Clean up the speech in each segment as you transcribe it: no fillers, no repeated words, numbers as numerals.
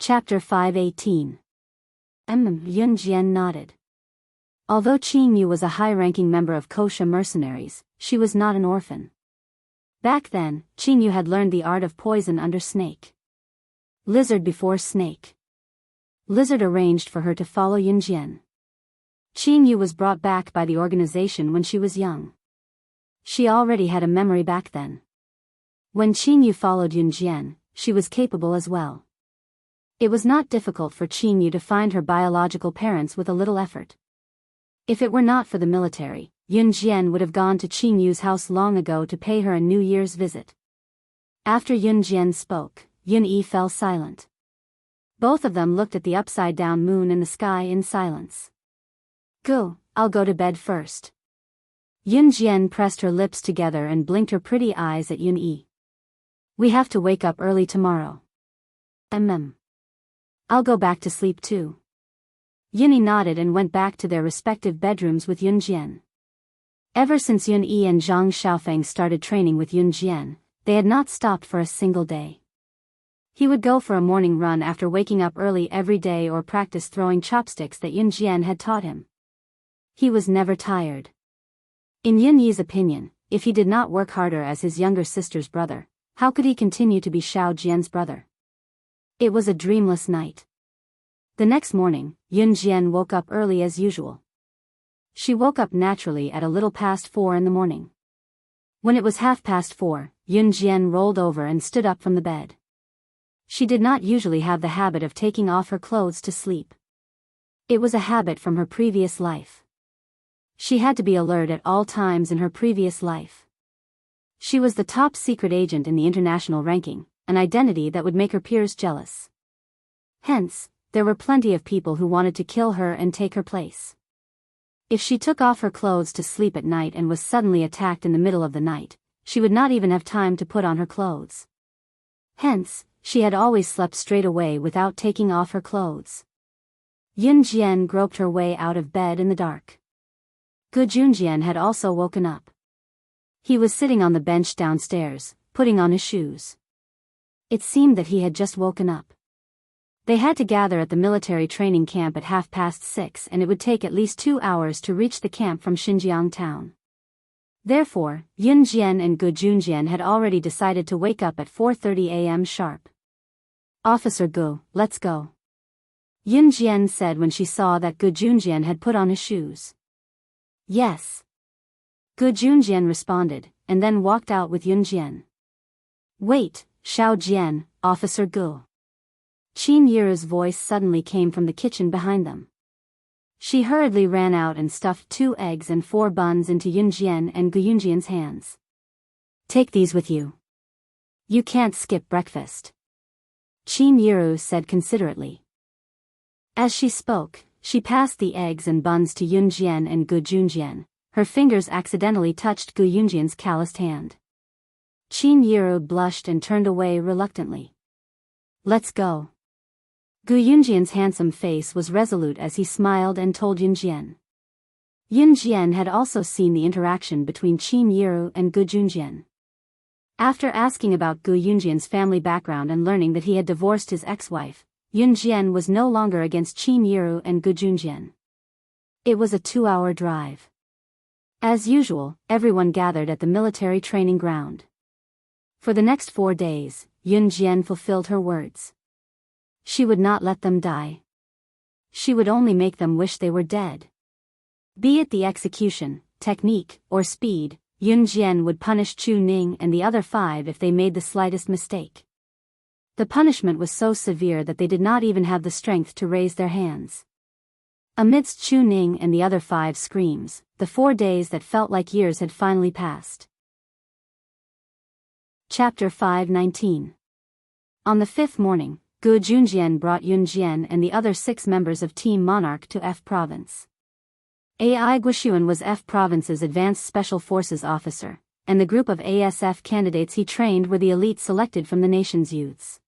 Chapter 518. Yunjian nodded. Although Qin Yu was a high-ranking member of Kosha mercenaries, she was not an orphan. Back then, Qin Yu had learned the art of poison under Snake. Lizard before Snake. Lizard arranged for her to follow Yunjian. Qin Yu was brought back by the organization when she was young. She already had a memory back then. When Qin Yu followed Yunjian, she was capable as well. It was not difficult for Qin Yu to find her biological parents with a little effort. If it were not for the military, Yunjian would have gone to Qin Yu's house long ago to pay her a New Year's visit. After Yunjian spoke, Yun-Yi fell silent. Both of them looked at the upside-down moon in the sky in silence. Go, I'll go to bed first. Yunjian pressed her lips together and blinked her pretty eyes at Yun-Yi. We have to wake up early tomorrow. I'll go back to sleep too. Yun-Yi nodded and went back to their respective bedrooms with Yunjian. Ever since Yun-Yi and Zhang Xiaofeng started training with Yunjian, they had not stopped for a single day. He would go for a morning run after waking up early every day or practice throwing chopsticks that Yunjian had taught him. He was never tired. In Yun-Yi's opinion, if he did not work harder as his younger sister's brother, how could he continue to be Xiao Jian's brother? It was a dreamless night. The next morning, Yunjian woke up early as usual. She woke up naturally at a little past 4 in the morning. When it was 4:30, Yunjian rolled over and stood up from the bed. She did not usually have the habit of taking off her clothes to sleep. It was a habit from her previous life. She had to be alert at all times in her previous life. She was the top secret agent in the international ranking, an identity that would make her peers jealous. Hence, there were plenty of people who wanted to kill her and take her place. If she took off her clothes to sleep at night and was suddenly attacked in the middle of the night, she would not even have time to put on her clothes. Hence, she had always slept straight away without taking off her clothes. Yunjian groped her way out of bed in the dark. Gu Junjian had also woken up. He was sitting on the bench downstairs, putting on his shoes. It seemed that he had just woken up. They had to gather at the military training camp at 6:30 and it would take at least 2 hours to reach the camp from Xinjiang town. Therefore, Yunjian and Gu Junjian had already decided to wake up at 4:30 a.m. sharp. Officer Gu, let's go. Yunjian said when she saw that Gu Junjian had put on his shoes. Yes. Gu Junjian responded, and then walked out with Yunjian. Wait, Xiao Jian, Officer Gu. Qin Yu's voice suddenly came from the kitchen behind them. She hurriedly ran out and stuffed 2 eggs and 4 buns into Yunjian and Gu Junjian's hands. Take these with you. You can't skip breakfast. Qin Yu said considerately. As she spoke, she passed the eggs and buns to Yunjian and Gu Junjian. Her fingers accidentally touched Gu Junjian's calloused hand. Qin Yu blushed and turned away reluctantly. Let's go. Gu Yunjian's handsome face was resolute as he smiled and told Yunjian. Yunjian had also seen the interaction between Qin Yu and Gu Junjian. After asking about Gu Yunjian's family background and learning that he had divorced his ex-wife, Yunjian was no longer against Qin Yu and Gu Junjian. It was a 2-hour drive. As usual, everyone gathered at the military training ground. For the next 4 days, Yunjian fulfilled her words. She would not let them die. She would only make them wish they were dead. Be it the execution, technique, or speed, Yunjian would punish Chu Ning and the other 5 if they made the slightest mistake. The punishment was so severe that they did not even have the strength to raise their hands. Amidst Chu Ning and the other 5 screams, the 4 days that felt like years had finally passed. Chapter 519. On the 5th morning, Gu Junjian brought Yunjian and the other 6 members of Team Monarch to F Province. Ai Guishuan was F Province's Advanced Special Forces officer, and the group of ASF candidates he trained were the elite selected from the nation's youths.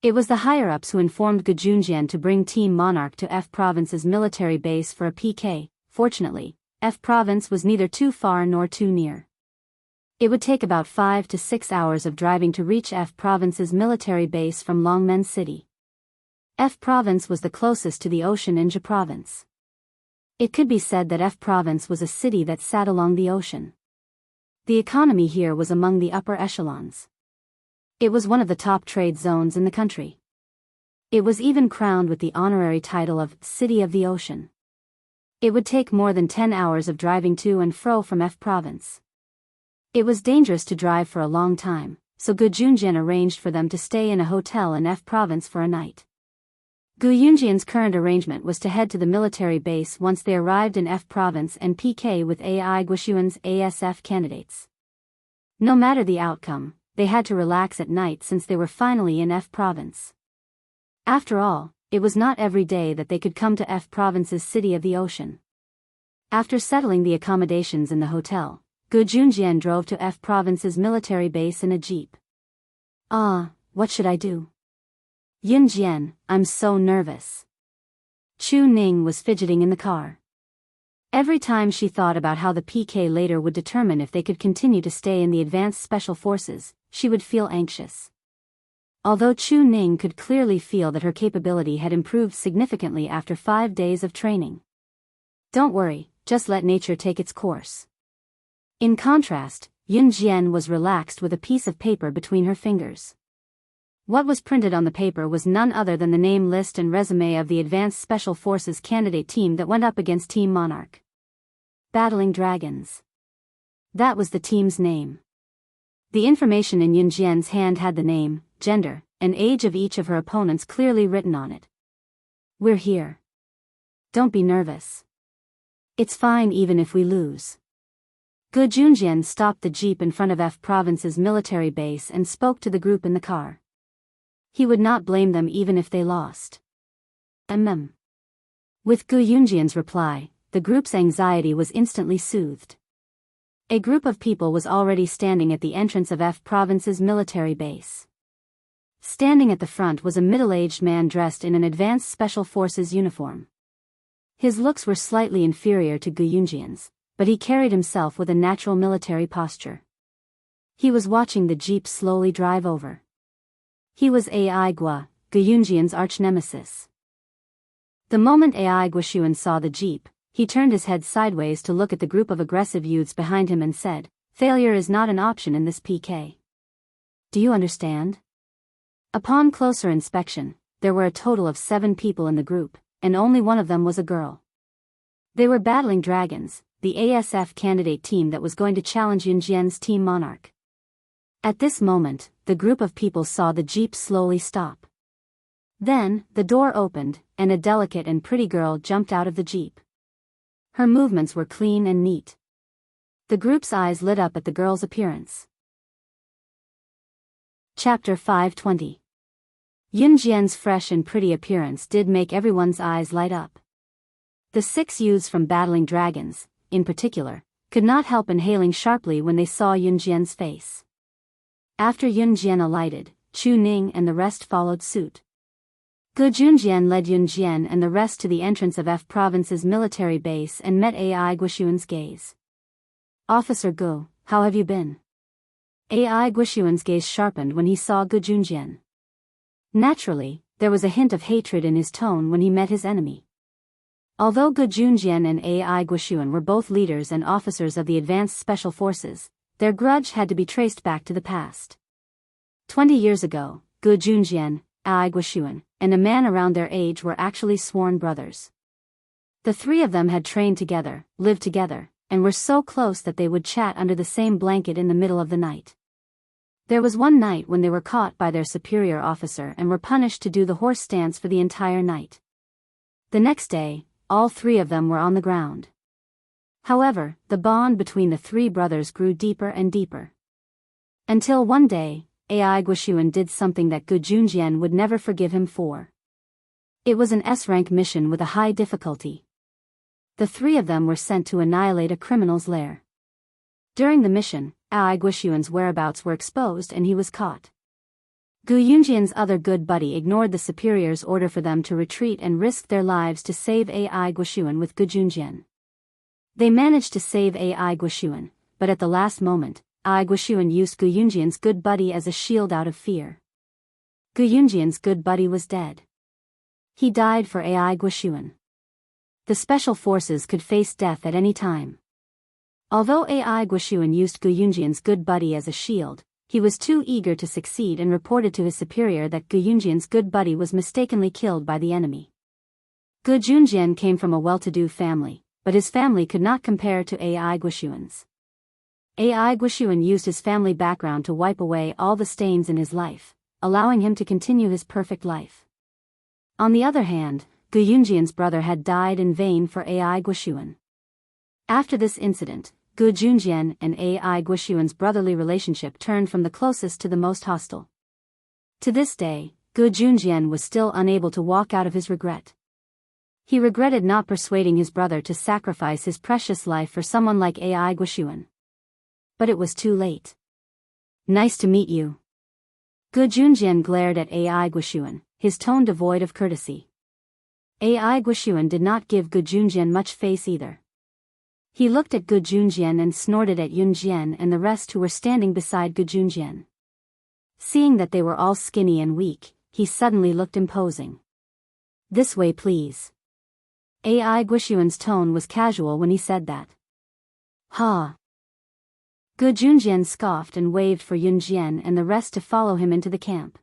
It was the higher-ups who informed Gu Junjian to bring Team Monarch to F Province's military base for a PK. Fortunately, F Province was neither too far nor too near. It would take about 5 to 6 hours of driving to reach F Province's military base from Longmen City. F Province was the closest to the ocean in J Province. It could be said that F Province was a city that sat along the ocean. The economy here was among the upper echelons. It was one of the top trade zones in the country. It was even crowned with the honorary title of City of the Ocean. It would take more than 10 hours of driving to and fro from F Province. It was dangerous to drive for a long time, so Gu Junjian arranged for them to stay in a hotel in F Province for a night. Gu Yunjian's current arrangement was to head to the military base once they arrived in F Province and PK with AI Guishuan's ASF candidates. No matter the outcome, they had to relax at night since they were finally in F Province. After all, it was not every day that they could come to F Province's City of the Ocean. After settling the accommodations in the hotel, Gu Junjian drove to F Province's military base in a jeep. What should I do? Yunjian, I'm so nervous. Chu Ning was fidgeting in the car. Every time she thought about how the PK later would determine if they could continue to stay in the advanced special forces, she would feel anxious. Although Chu Ning could clearly feel that her capability had improved significantly after 5 days of training. Don't worry, just let nature take its course. In contrast, Yunjian was relaxed with a piece of paper between her fingers. What was printed on the paper was none other than the name list and resume of the Advanced Special Forces candidate team that went up against Team Monarch. Battling Dragons. That was the team's name. The information in Yunjian's hand had the name, gender, and age of each of her opponents clearly written on it. We're here. Don't be nervous. It's fine even if we lose. Gu Junjian stopped the jeep in front of F Province's military base and spoke to the group in the car. He would not blame them even if they lost. With Gu Yunjian's reply, the group's anxiety was instantly soothed. A group of people was already standing at the entrance of F Province's military base. Standing at the front was a middle-aged man dressed in an advanced special forces uniform. His looks were slightly inferior to Gu Yunjian's, but he carried himself with a natural military posture. He was watching the jeep slowly drive over. He was Ai Gua, Gu Yunjian's arch-nemesis. The moment Ai Guishuan saw the jeep, he turned his head sideways to look at the group of aggressive youths behind him and said, "Failure is not an option in this PK. Do you understand?" Upon closer inspection, there were a total of 7 people in the group, and only one of them was a girl. They were Battling Dragons, the ASF candidate team that was going to challenge Yunjian's Team Monarch. At this moment, the group of people saw the jeep slowly stop. Then, the door opened, and a delicate and pretty girl jumped out of the jeep. Her movements were clean and neat. The group's eyes lit up at the girl's appearance. Chapter 520. Yunjian's fresh and pretty appearance did make everyone's eyes light up. The 6 youths from Battling Dragons, in particular, could not help inhaling sharply when they saw Yunjian's face. After Yunjian alighted, Chu Ning and the rest followed suit. Gu Junjian led Yunjian and the rest to the entrance of F Province's military base and met Ai Guishuan's gaze. "Officer Gu, how have you been?" Ai Guishuan's gaze sharpened when he saw Gu Junjian. Naturally, there was a hint of hatred in his tone when he met his enemy. Although Gu Junjian and Ai Guishuan were both leaders and officers of the Advanced Special Forces, their grudge had to be traced back to the past. 20 years ago, Gu Junjian, Ai Guishuan, and a man around their age were actually sworn brothers. The 3 of them had trained together, lived together, and were so close that they would chat under the same blanket in the middle of the night. There was one night when they were caught by their superior officer and were punished to do the horse stance for the entire night. The next day, all 3 of them were on the ground. However, the bond between the 3 brothers grew deeper and deeper. Until one day, Ai Guishuan did something that Gu Junjian would never forgive him for. It was an S-rank mission with a high difficulty. The 3 of them were sent to annihilate a criminal's lair. During the mission, Ai Guishuan's whereabouts were exposed and he was caught. Gu Yunjian's other good buddy ignored the superior's order for them to retreat and risked their lives to save Ai Guishuan with Gu Junjian. They managed to save Ai Guishuan, but at the last moment, Ai Guishuan used Gu Yunjian's good buddy as a shield out of fear. Gu Yunjian's good buddy was dead. He died for Ai Guoxuan. The special forces could face death at any time. Although Ai Guoxuan used Gu Yunjian's good buddy as a shield, he was too eager to succeed and reported to his superior that Gu Yunjian's good buddy was mistakenly killed by the enemy. Gu Junjian came from a well-to-do family, but his family could not compare to Ai Guoxuan's. Ai Guoxuan used his family background to wipe away all the stains in his life, allowing him to continue his perfect life. On the other hand, Gu Yunjian's brother had died in vain for Ai Guoxuan. After this incident, Gu Junjian and Ai Guoxuan's brotherly relationship turned from the closest to the most hostile. To this day, Gu Junjian was still unable to walk out of his regret. He regretted not persuading his brother to sacrifice his precious life for someone like Ai Guoxuan. But it was too late. Nice to meet you. Gu Junjian glared at Ai Guoxuan, his tone devoid of courtesy. Ai Guoxuan did not give Gu Junjian much face either. He looked at Gu Junjian and snorted at Yun Jian and the rest who were standing beside Gu Junjian. Seeing that they were all skinny and weak, he suddenly looked imposing. This way please. Ai Guoxuan's tone was casual when he said that. Ha! Gu Junjian scoffed and waved for Yun Jian and the rest to follow him into the camp.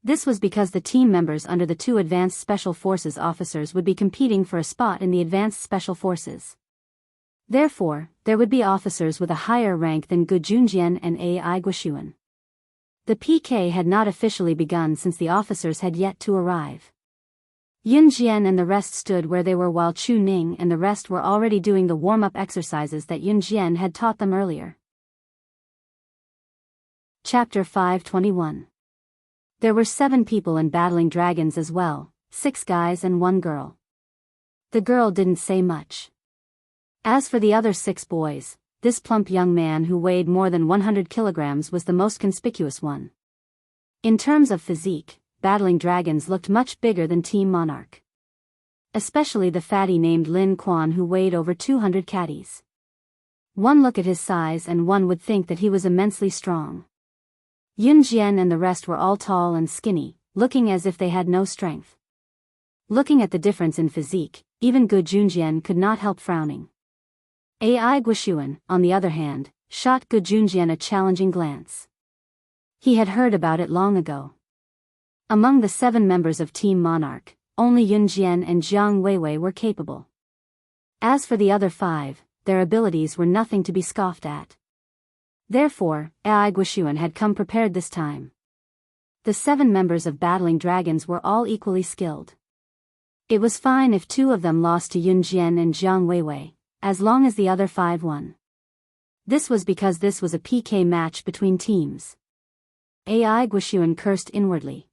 This was because the team members under the two Advanced Special Forces officers would be competing for a spot in the Advanced Special Forces. Therefore, there would be officers with a higher rank than Gu Junjian and Ai Guoxuan. The PK had not officially begun since the officers had yet to arrive. Yun Jian and the rest stood where they were while Chu Ning and the rest were already doing the warm-up exercises that Yun Jian had taught them earlier. Chapter 521. There were 7 people in battling dragons as well, 6 guys and 1 girl. The girl didn't say much. As for the other 6 boys, this plump young man who weighed more than 100 kilograms was the most conspicuous one. In terms of physique, battling dragons looked much bigger than Team Monarch. Especially the fatty named Lin Quan who weighed over 200 catties. One look at his size and one would think that he was immensely strong. Yun Jian and the rest were all tall and skinny, looking as if they had no strength. Looking at the difference in physique, even Gu Junjian could not help frowning. Ai Guoxuan, on the other hand, shot Gu Junjian a challenging glance. He had heard about it long ago. Among the 7 members of Team Monarch, only Yun Jian and Jiang Weiwei were capable. As for the other 5, their abilities were nothing to be scoffed at. Therefore, Ai Guoxuan had come prepared this time. The 7 members of battling dragons were all equally skilled. It was fine if 2 of them lost to Yun Jian and Jiang Weiwei, as long as the other 5 won. This was because this was a PK match between teams. Ai Guoxuan cursed inwardly.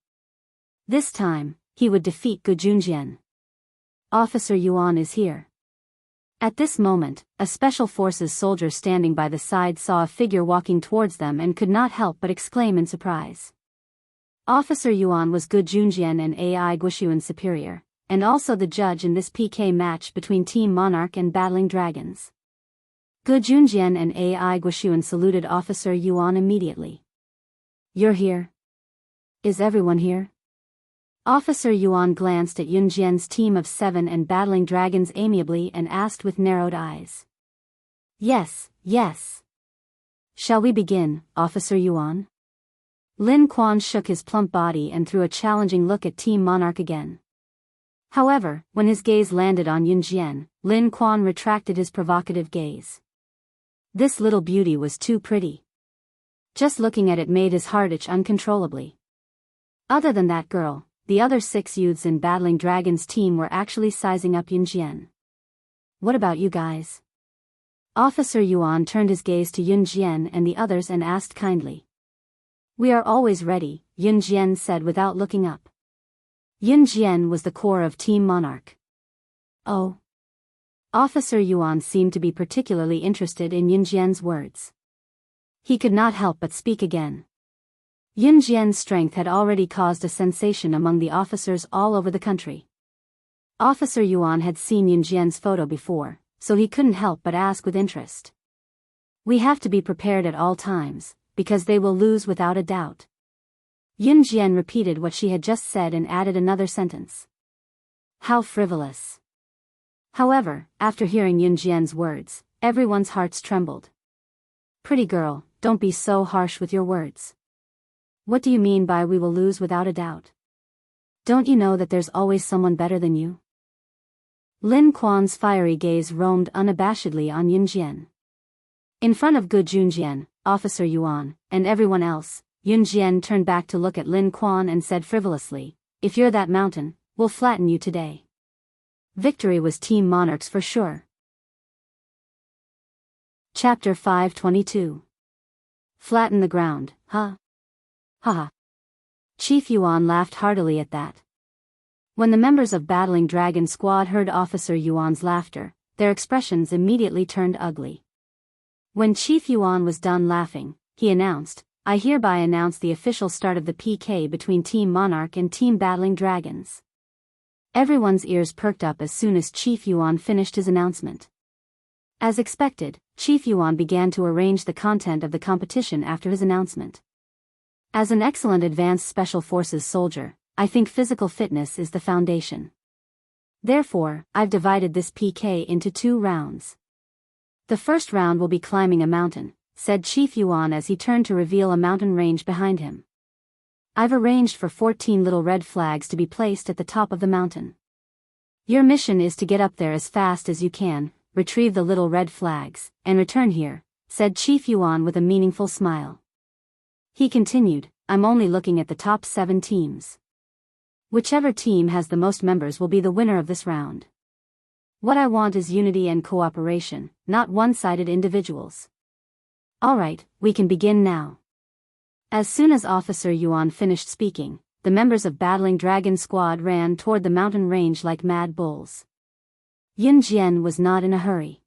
This time, he would defeat Gu Junjian. Officer Yuan is here. At this moment, a Special Forces soldier standing by the side saw a figure walking towards them and could not help but exclaim in surprise. Officer Yuan was Gu Junjian and Ai Guoxuan's superior, and also the judge in this PK match between Team Monarch and Battling Dragons. Gu Junjian and Ai Guoxuan saluted Officer Yuan immediately. You're here? Is everyone here? Officer Yuan glanced at Yun Jian's team of 7 and battling dragons amiably and asked with narrowed eyes. Yes, yes. Shall we begin, Officer Yuan? Lin Quan shook his plump body and threw a challenging look at Team Monarch again. However, when his gaze landed on Yun Jian, Lin Quan retracted his provocative gaze. This little beauty was too pretty. Just looking at it made his heart itch uncontrollably. Other than that girl, the other 6 youths in Battling Dragon's team were actually sizing up Yun Jian. What about you guys? Officer Yuan turned his gaze to Yun Jian and the others and asked kindly. We are always ready, Yun Jian said without looking up. Yun Jian was the core of Team Monarch. Oh. Officer Yuan seemed to be particularly interested in Yun Jian's words. He could not help but speak again. Yun Jian's strength had already caused a sensation among the officers all over the country. Officer Yuan had seen Yun Jian's photo before, so he couldn't help but ask with interest. We have to be prepared at all times, because they will lose without a doubt. Yun Jian repeated what she had just said and added another sentence. How frivolous. However, after hearing Yunjian's words, everyone's hearts trembled. Pretty girl, don't be so harsh with your words. What do you mean by we will lose without a doubt? Don't you know that there's always someone better than you? Lin Kuan's fiery gaze roamed unabashedly on Yunjian. In front of Gu Junjian, Officer Yuan, and everyone else, Yunjian turned back to look at Lin Kuan and said frivolously, "If you're that mountain, we'll flatten you today." Victory was Team Monarch's for sure. Chapter 522. Flatten the ground, huh? Haha. Chief Yuan laughed heartily at that. When the members of Battling Dragon Squad heard Officer Yuan's laughter, their expressions immediately turned ugly. When Chief Yuan was done laughing, he announced, "I hereby announce the official start of the PK between Team Monarch and Team Battling Dragons." Everyone's ears perked up as soon as Chief Yuan finished his announcement. As expected, Chief Yuan began to arrange the content of the competition after his announcement. As an excellent advanced special forces soldier, I think physical fitness is the foundation. Therefore, I've divided this PK into 2 rounds. The first round will be climbing a mountain, said Chief Yuan as he turned to reveal a mountain range behind him. I've arranged for 14 little red flags to be placed at the top of the mountain. Your mission is to get up there as fast as you can, retrieve the little red flags, and return here, said Chief Yuan with a meaningful smile. He continued, I'm only looking at the top 7 teams. Whichever team has the most members will be the winner of this round. What I want is unity and cooperation, not one-sided individuals. Alright, we can begin now. As soon as Officer Yuan finished speaking, the members of Battling Dragon Squad ran toward the mountain range like mad bulls. Yunjian was not in a hurry.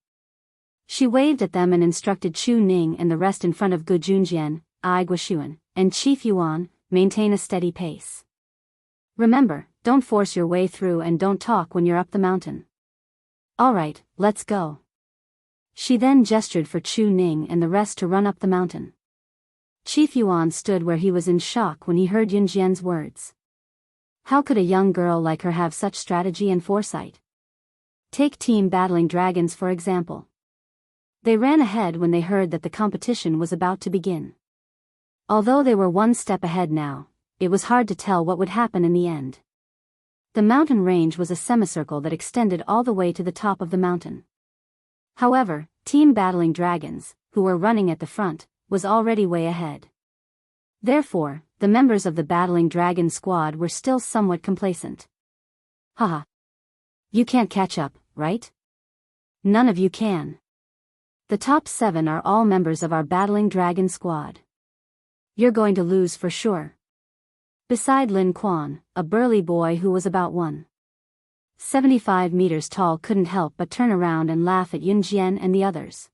She waved at them and instructed Chu Ning and the rest in front of Gu Junjian, Ai Guoxuan, and Chief Yuan, maintain a steady pace. Remember, don't force your way through and don't talk when you're up the mountain. Alright, let's go. She then gestured for Chu Ning and the rest to run up the mountain. Chief Yuan stood where he was in shock when he heard Yunjian's words. How could a young girl like her have such strategy and foresight? Take Team Battling Dragons for example. They ran ahead when they heard that the competition was about to begin. Although they were one step ahead now, it was hard to tell what would happen in the end. The mountain range was a semicircle that extended all the way to the top of the mountain. However, Team Battling Dragons, who were running at the front, was already way ahead. Therefore, the members of the Battling Dragon Squad were still somewhat complacent. Haha. You can't catch up, right? None of you can. The top 7 are all members of our Battling Dragon Squad. You're going to lose for sure. Beside Lin Kuan, a burly boy who was about 1.75 meters tall couldn't help but turn around and laugh at Yunjian and the others.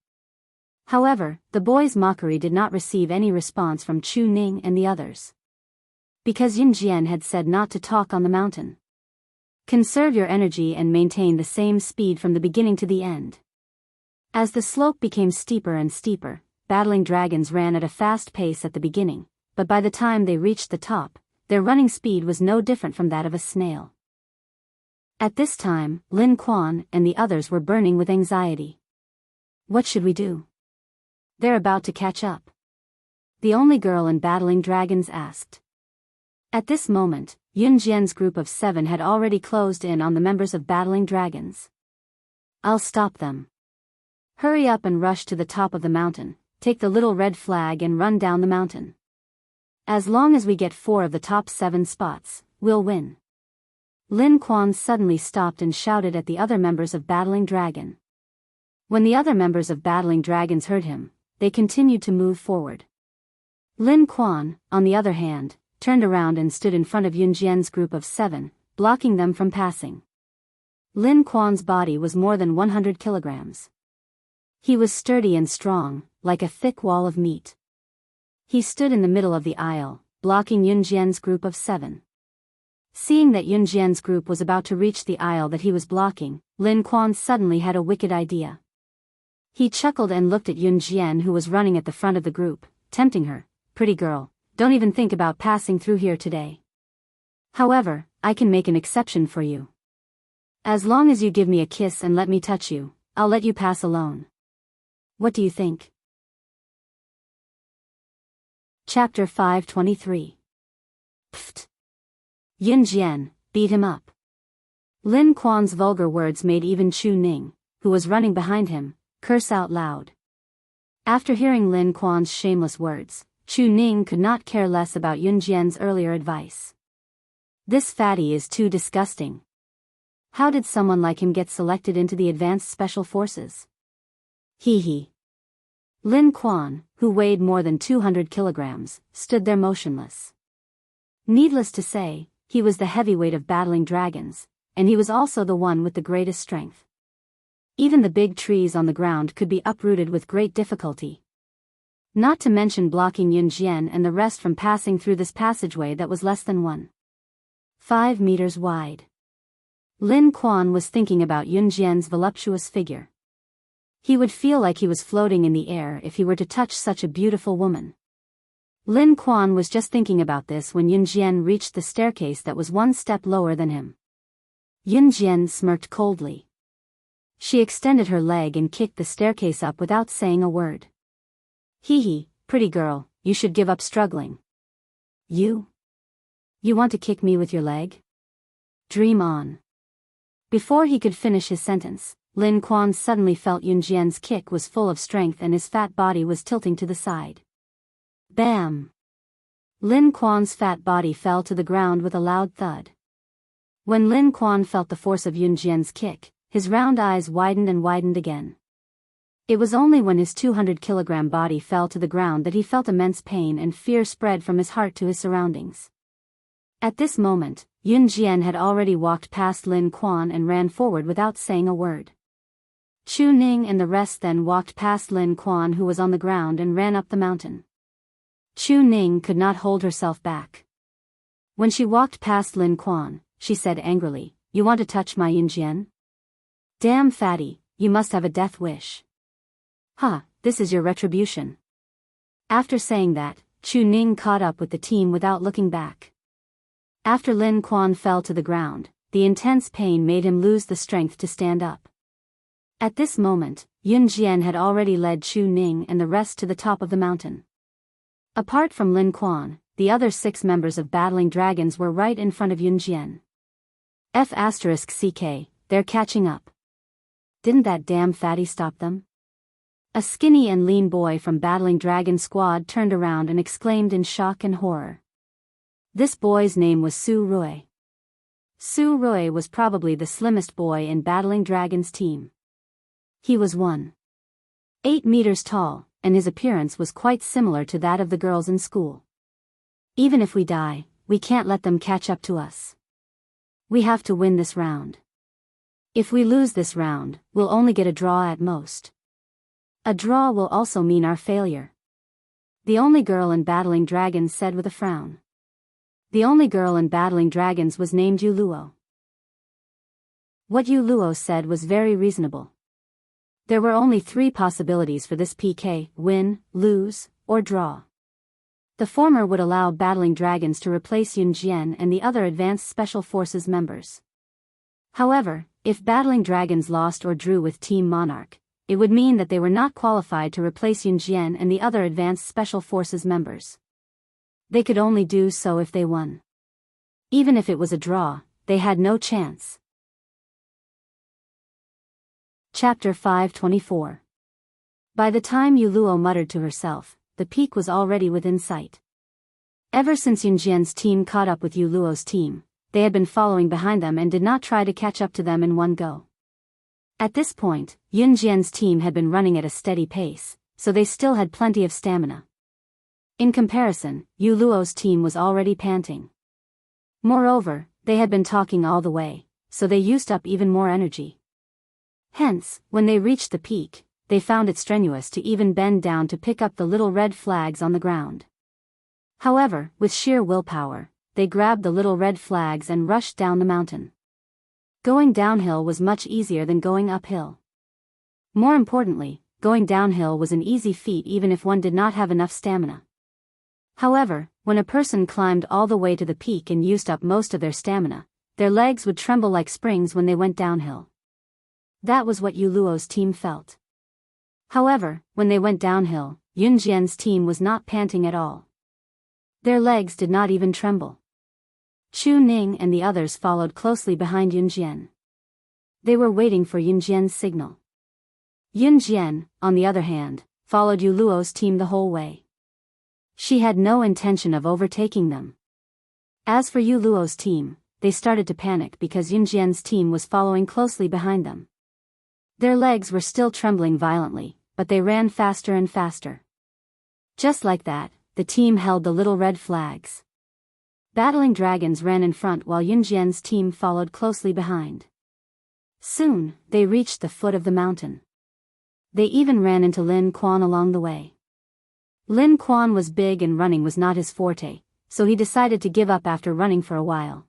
However, the boy's mockery did not receive any response from Chu Ning and the others. Because Yunjian had said not to talk on the mountain. Conserve your energy and maintain the same speed from the beginning to the end. As the slope became steeper and steeper, Battling Dragons ran at a fast pace at the beginning, but by the time they reached the top, their running speed was no different from that of a snail. At this time, Lin Kuan and the others were burning with anxiety. What should we do? They're about to catch up. The only girl in Battling Dragons asked. At this moment, Yunjian's group of 7 had already closed in on the members of Battling Dragons. I'll stop them. Hurry up and rush to the top of the mountain, take the little red flag and run down the mountain. As long as we get 4 of the top 7 spots, we'll win. Lin Kuan suddenly stopped and shouted at the other members of Battling Dragon. When the other members of Battling Dragons heard him, they continued to move forward. Lin Kuan, on the other hand, turned around and stood in front of Yunjian's group of 7, blocking them from passing. Lin Kuan's body was more than 100 kilograms. He was sturdy and strong, like a thick wall of meat. He stood in the middle of the aisle, blocking Yunjian's group of 7. Seeing that Yunjian's group was about to reach the aisle that he was blocking, Lin Kuan suddenly had a wicked idea. He chuckled and looked at Yunjian who was running at the front of the group, tempting her, "Pretty girl, don't even think about passing through here today. However, I can make an exception for you. As long as you give me a kiss and let me touch you, I'll let you pass alone. What do you think? Chapter 523. Pfft. Yun Jian, beat him up. Lin Quan's vulgar words made even Chu Ning, who was running behind him, curse out loud. After hearing Lin Quan's shameless words, Chu Ning could not care less about Yun Jian's earlier advice. This fatty is too disgusting. How did someone like him get selected into the advanced special forces? Hee hee. Lin Quan, who weighed more than 200 kilograms, stood there motionless. Needless to say, he was the heavyweight of battling dragons, and he was also the one with the greatest strength. Even the big trees on the ground could be uprooted with great difficulty. Not to mention blocking Yun Jian and the rest from passing through this passageway that was less than 1.5 meters wide. Lin Quan was thinking about Yun Jian's voluptuous figure. He would feel like he was floating in the air if he were to touch such a beautiful woman. Lin Quan was just thinking about this when Yun Jian reached the staircase that was one step lower than him. Yun Jian smirked coldly. She extended her leg and kicked the staircase up without saying a word. Hee hee, pretty girl, you should give up struggling. You want to kick me with your leg? Dream on. Before he could finish his sentence, Lin Quan suddenly felt Yun Jian's kick was full of strength and his fat body was tilting to the side. Bam! Lin Quan's fat body fell to the ground with a loud thud. When Lin Quan felt the force of Yun Jian's kick, his round eyes widened and widened again. It was only when his 200-kilogram body fell to the ground that he felt immense pain and fear spread from his heart to his surroundings. At this moment, Yun Jian had already walked past Lin Quan and ran forward without saying a word. Chu Ning and the rest then walked past Lin Quan, who was on the ground, and ran up the mountain. Chu Ning could not hold herself back. When she walked past Lin Quan, she said angrily, "You want to touch my Yun Jian? Damn fatty, you must have a death wish. Huh, this is your retribution." After saying that, Chu Ning caught up with the team without looking back. After Lin Quan fell to the ground, the intense pain made him lose the strength to stand up. At this moment, Yun Jian had already led Chu Ning and the rest to the top of the mountain. Apart from Lin Quan, the other 6 members of Battling Dragons were right in front of Yun Jian. F***ck, they're catching up. Didn't that damn fatty stop them? A skinny and lean boy from Battling Dragon Squad turned around and exclaimed in shock and horror. This boy's name was Su Rui. Su Rui was probably the slimmest boy in Battling Dragon's team. He was 1.8 meters tall, and his appearance was quite similar to that of the girls in school. Even if we die, we can't let them catch up to us. We have to win this round. If we lose this round, we'll only get a draw at most. A draw will also mean our failure. The only girl in Battling Dragons said with a frown. The only girl in Battling Dragons was named Yu Luo. What Yu Luo said was very reasonable. There were only 3 possibilities for this PK: win, lose, or draw. The former would allow Battling Dragons to replace Yun Jian and the other Advanced Special Forces members. However, if Battling Dragons lost or drew with Team Monarch, it would mean that they were not qualified to replace Yun Jian and the other Advanced Special Forces members. They could only do so if they won. Even if it was a draw, they had no chance. Chapter 524. By the time Yu Luo muttered to herself, the peak was already within sight. Ever since Yun Jian's team caught up with Yu Luo's team, they had been following behind them and did not try to catch up to them in one go. At this point, Yun Jian's team had been running at a steady pace, so they still had plenty of stamina. In comparison, Yu Luo's team was already panting. Moreover, they had been talking all the way, so they used up even more energy. Hence, when they reached the peak, they found it strenuous to even bend down to pick up the little red flags on the ground. However, with sheer willpower, they grabbed the little red flags and rushed down the mountain. Going downhill was much easier than going uphill. More importantly, going downhill was an easy feat even if one did not have enough stamina. However, when a person climbed all the way to the peak and used up most of their stamina, their legs would tremble like springs when they went downhill. That was what Yu Luo's team felt. However, when they went downhill, Yun Jian's team was not panting at all. Their legs did not even tremble. Chu Ning and the others followed closely behind Yun Jian. They were waiting for Yun Jian's signal. Yun Jian, on the other hand, followed Yu Luo's team the whole way. She had no intention of overtaking them. As for Yu Luo's team, they started to panic because Yun Jian's team was following closely behind them. Their legs were still trembling violently, but they ran faster and faster. Just like that, the team held the little red flags. Battling dragons ran in front while Yun Jian's team followed closely behind. Soon, they reached the foot of the mountain. They even ran into Lin Quan along the way. Lin Quan was big and running was not his forte, so he decided to give up after running for a while.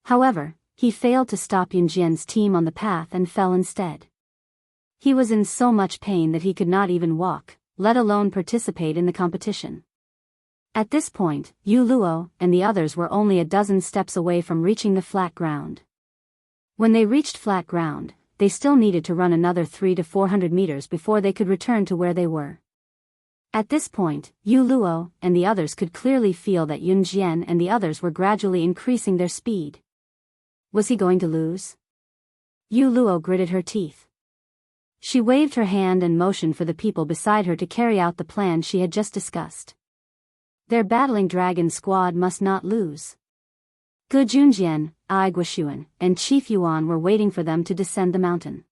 However, he failed to stop Yun Jian's team on the path and fell instead. He was in so much pain that he could not even walk, let alone participate in the competition. At this point, Yu Luo and the others were only a dozen steps away from reaching the flat ground. When they reached flat ground, they still needed to run another 300 to 400 meters before they could return to where they were. At this point, Yu Luo and the others could clearly feel that Yun Jian and the others were gradually increasing their speed. Was he going to lose? Yu Luo gritted her teeth. She waved her hand and motioned for the people beside her to carry out the plan she had just discussed. Their battling dragon squad must not lose. Ge Junjian, Ai Guoshuan, and Chief Yuan were waiting for them to descend the mountain.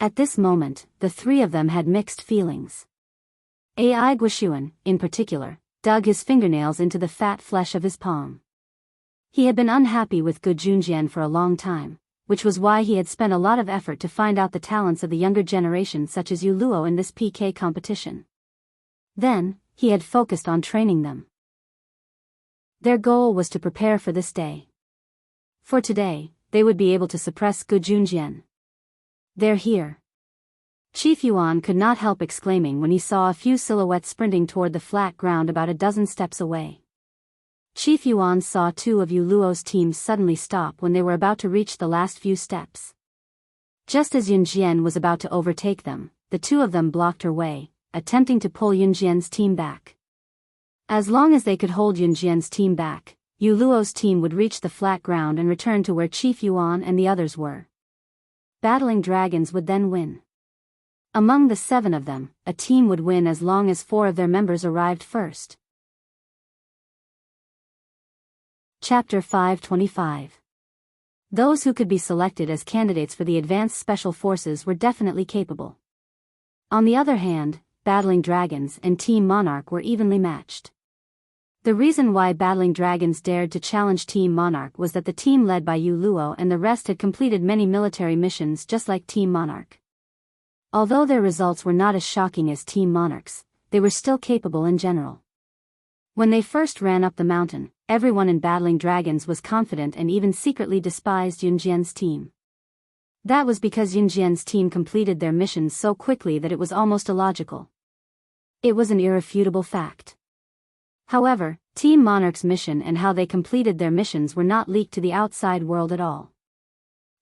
At this moment, the three of them had mixed feelings. Ai Guoshuan, in particular, dug his fingernails into the fat flesh of his palm. He had been unhappy with Ge Junjian for a long time, which was why he had spent a lot of effort to find out the talents of the younger generation such as Yu Luo in this PK competition. Then, he had focused on training them. Their goal was to prepare for this day. For today, they would be able to suppress Ge Junjian. They're here. Chief Yuan could not help exclaiming when he saw a few silhouettes sprinting toward the flat ground about a dozen steps away. Chief Yuan saw two of Yu Luo's teams suddenly stop when they were about to reach the last few steps. Just as Yun Jian was about to overtake them, the two of them blocked her way, attempting to pull Yun Jian's team back. As long as they could hold Yun Jian's team back, Yu Luo's team would reach the flat ground and return to where Chief Yuan and the others were. Battling dragons would then win. Among the 7 of them, a team would win as long as 4 of their members arrived first. Chapter 525. Those who could be selected as candidates for the Advanced Special Forces were definitely capable. On the other hand, Battling Dragons and Team Monarch were evenly matched. The reason why Battling Dragons dared to challenge Team Monarch was that the team led by Yu Luo and the rest had completed many military missions just like Team Monarch. Although their results were not as shocking as Team Monarch's, they were still capable in general. When they first ran up the mountain, everyone in Battling Dragons was confident and even secretly despised Yun Jian's team. That was because Yun Jian's team completed their missions so quickly that it was almost illogical. It was an irrefutable fact. However, Team Monarch's mission and how they completed their missions were not leaked to the outside world at all.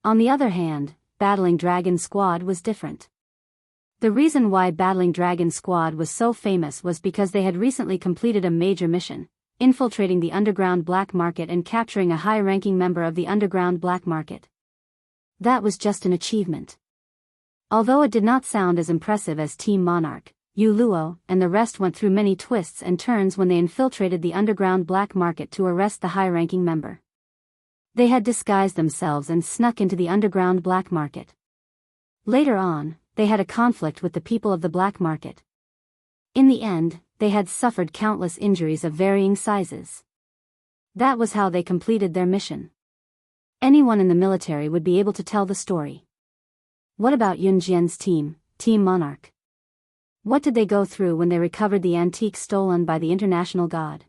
On the other hand, Battling Dragon Squad was different. The reason why Battling Dragon Squad was so famous was because they had recently completed a major mission, infiltrating the underground black market and capturing a high-ranking member of the underground black market. That was just an achievement. Although it did not sound as impressive as Team Monarch, Yu Luo and the rest went through many twists and turns when they infiltrated the underground black market to arrest the high-ranking member. They had disguised themselves and snuck into the underground black market. Later on, they had a conflict with the people of the black market. In the end, they had suffered countless injuries of varying sizes. That was how they completed their mission. Anyone in the military would be able to tell the story. What about Yun Jian's team, Team Monarch? What did they go through when they recovered the antique stolen by the international god?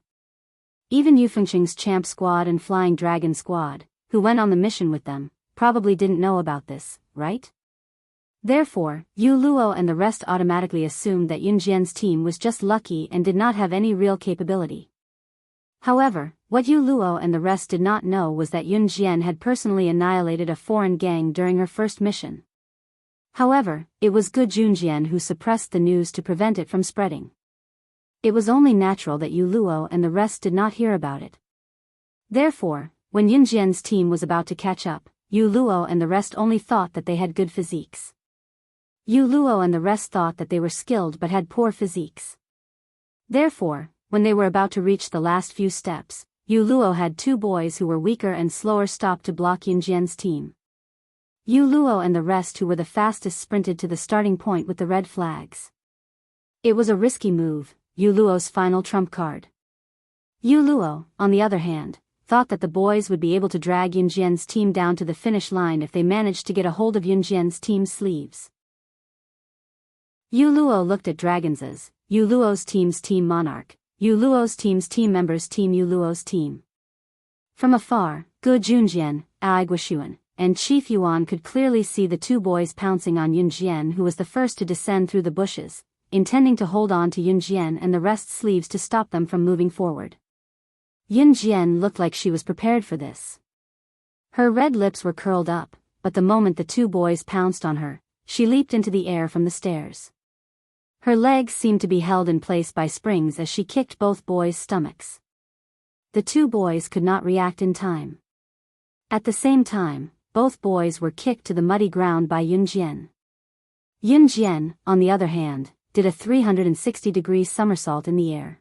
Even Yu Fengqing's Champ Squad and Flying Dragon Squad, who went on the mission with them, probably didn't know about this, right? Therefore, Yu Luo and the rest automatically assumed that Yun Jian's team was just lucky and did not have any real capability. However, What Yu Luo and the rest did not know was that Yun Jian had personally annihilated a foreign gang during her first mission. However, it was Gu Junjian who suppressed the news to prevent it from spreading. It was only natural that Yu Luo and the rest did not hear about it. Therefore, when Yun Jian's team was about to catch up, Yu Luo and the rest only thought that they had good physiques. Yu Luo and the rest thought that they were skilled but had poor physiques. Therefore, when they were about to reach the last few steps, Yu Luo had two boys who were weaker and slower stop to block Yun Jian's team. Yu Luo and the rest who were the fastest sprinted to the starting point with the red flags. It was a risky move, Yu Luo's final trump card. Yu Luo, on the other hand, thought that the boys would be able to drag Yun Jian's team down to the finish line if they managed to get a hold of Yun Jian's team's sleeves. Yu Luo looked at dragons as Yu Luo's team's team monarch, Yu Luo's team's team members team Yu Luo's team. From afar, Gu Junjian, Ai Guoxuan, and Chief Yuan could clearly see the two boys pouncing on Yun Jian, who was the first to descend through the bushes, intending to hold on to Yun Jian and the rest's sleeves to stop them from moving forward. Yun Jian looked like she was prepared for this. Her red lips were curled up, but the moment the two boys pounced on her, she leaped into the air from the stairs. Her legs seemed to be held in place by springs as she kicked both boys' stomachs. The two boys could not react in time. At the same time, both boys were kicked to the muddy ground by Yun Jian. Yun Jian, on the other hand, did a 360-degree somersault in the air.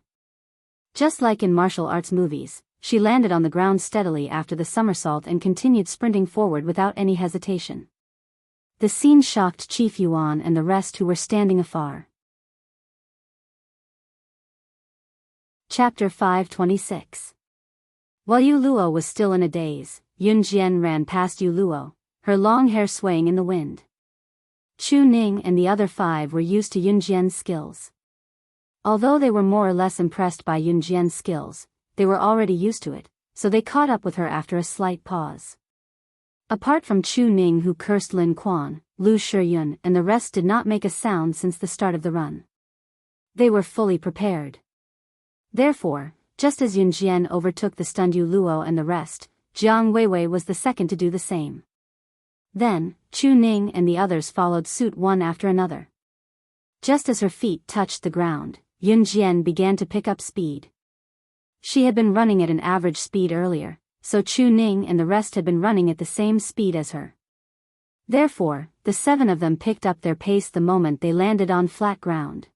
Just like in martial arts movies, she landed on the ground steadily after the somersault and continued sprinting forward without any hesitation. The scene shocked Chief Yuan and the rest who were standing afar. Chapter 526. While Yu Luo was still in a daze, Yun Jian ran past Yu Luo, her long hair swaying in the wind. Chu Ning and the other 5 were used to Yun Jian's skills. Although they were more or less impressed by Yun Jian's skills, they were already used to it, so they caught up with her after a slight pause. Apart from Chu Ning, who cursed Lin Quan, Lu Shiyun and the rest did not make a sound since the start of the run. They were fully prepared. Therefore, just as Yun Jian overtook the stunned Yu Luo and the rest, Jiang Weiwei was the second to do the same. Then, Chu Ning and the others followed suit one after another. Just as her feet touched the ground, Yun Jian began to pick up speed. She had been running at an average speed earlier, so Chu Ning and the rest had been running at the same speed as her. Therefore, the 7 of them picked up their pace the moment they landed on flat ground.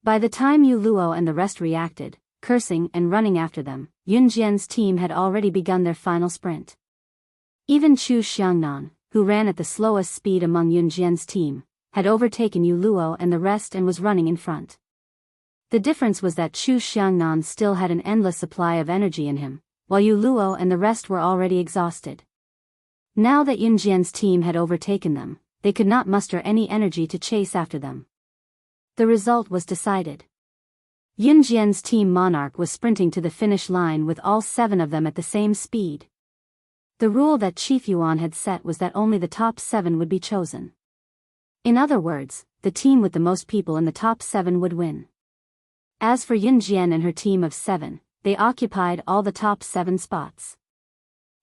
By the time Yu Luo and the rest reacted, cursing and running after them, Yun Jian's team had already begun their final sprint. Even Chu Xiangnan, who ran at the slowest speed among Yun Jian's team, had overtaken Yu Luo and the rest and was running in front. The difference was that Chu Xiangnan still had an endless supply of energy in him, while Yu Luo and the rest were already exhausted. Now that Yun Jian's team had overtaken them, they could not muster any energy to chase after them. The result was decided. Yun Jian's team monarch was sprinting to the finish line with all 7 of them at the same speed. The rule that Chief Yuan had set was that only the top 7 would be chosen. In other words, the team with the most people in the top 7 would win. As for Yun Jian and her team of 7, they occupied all the top 7 spots.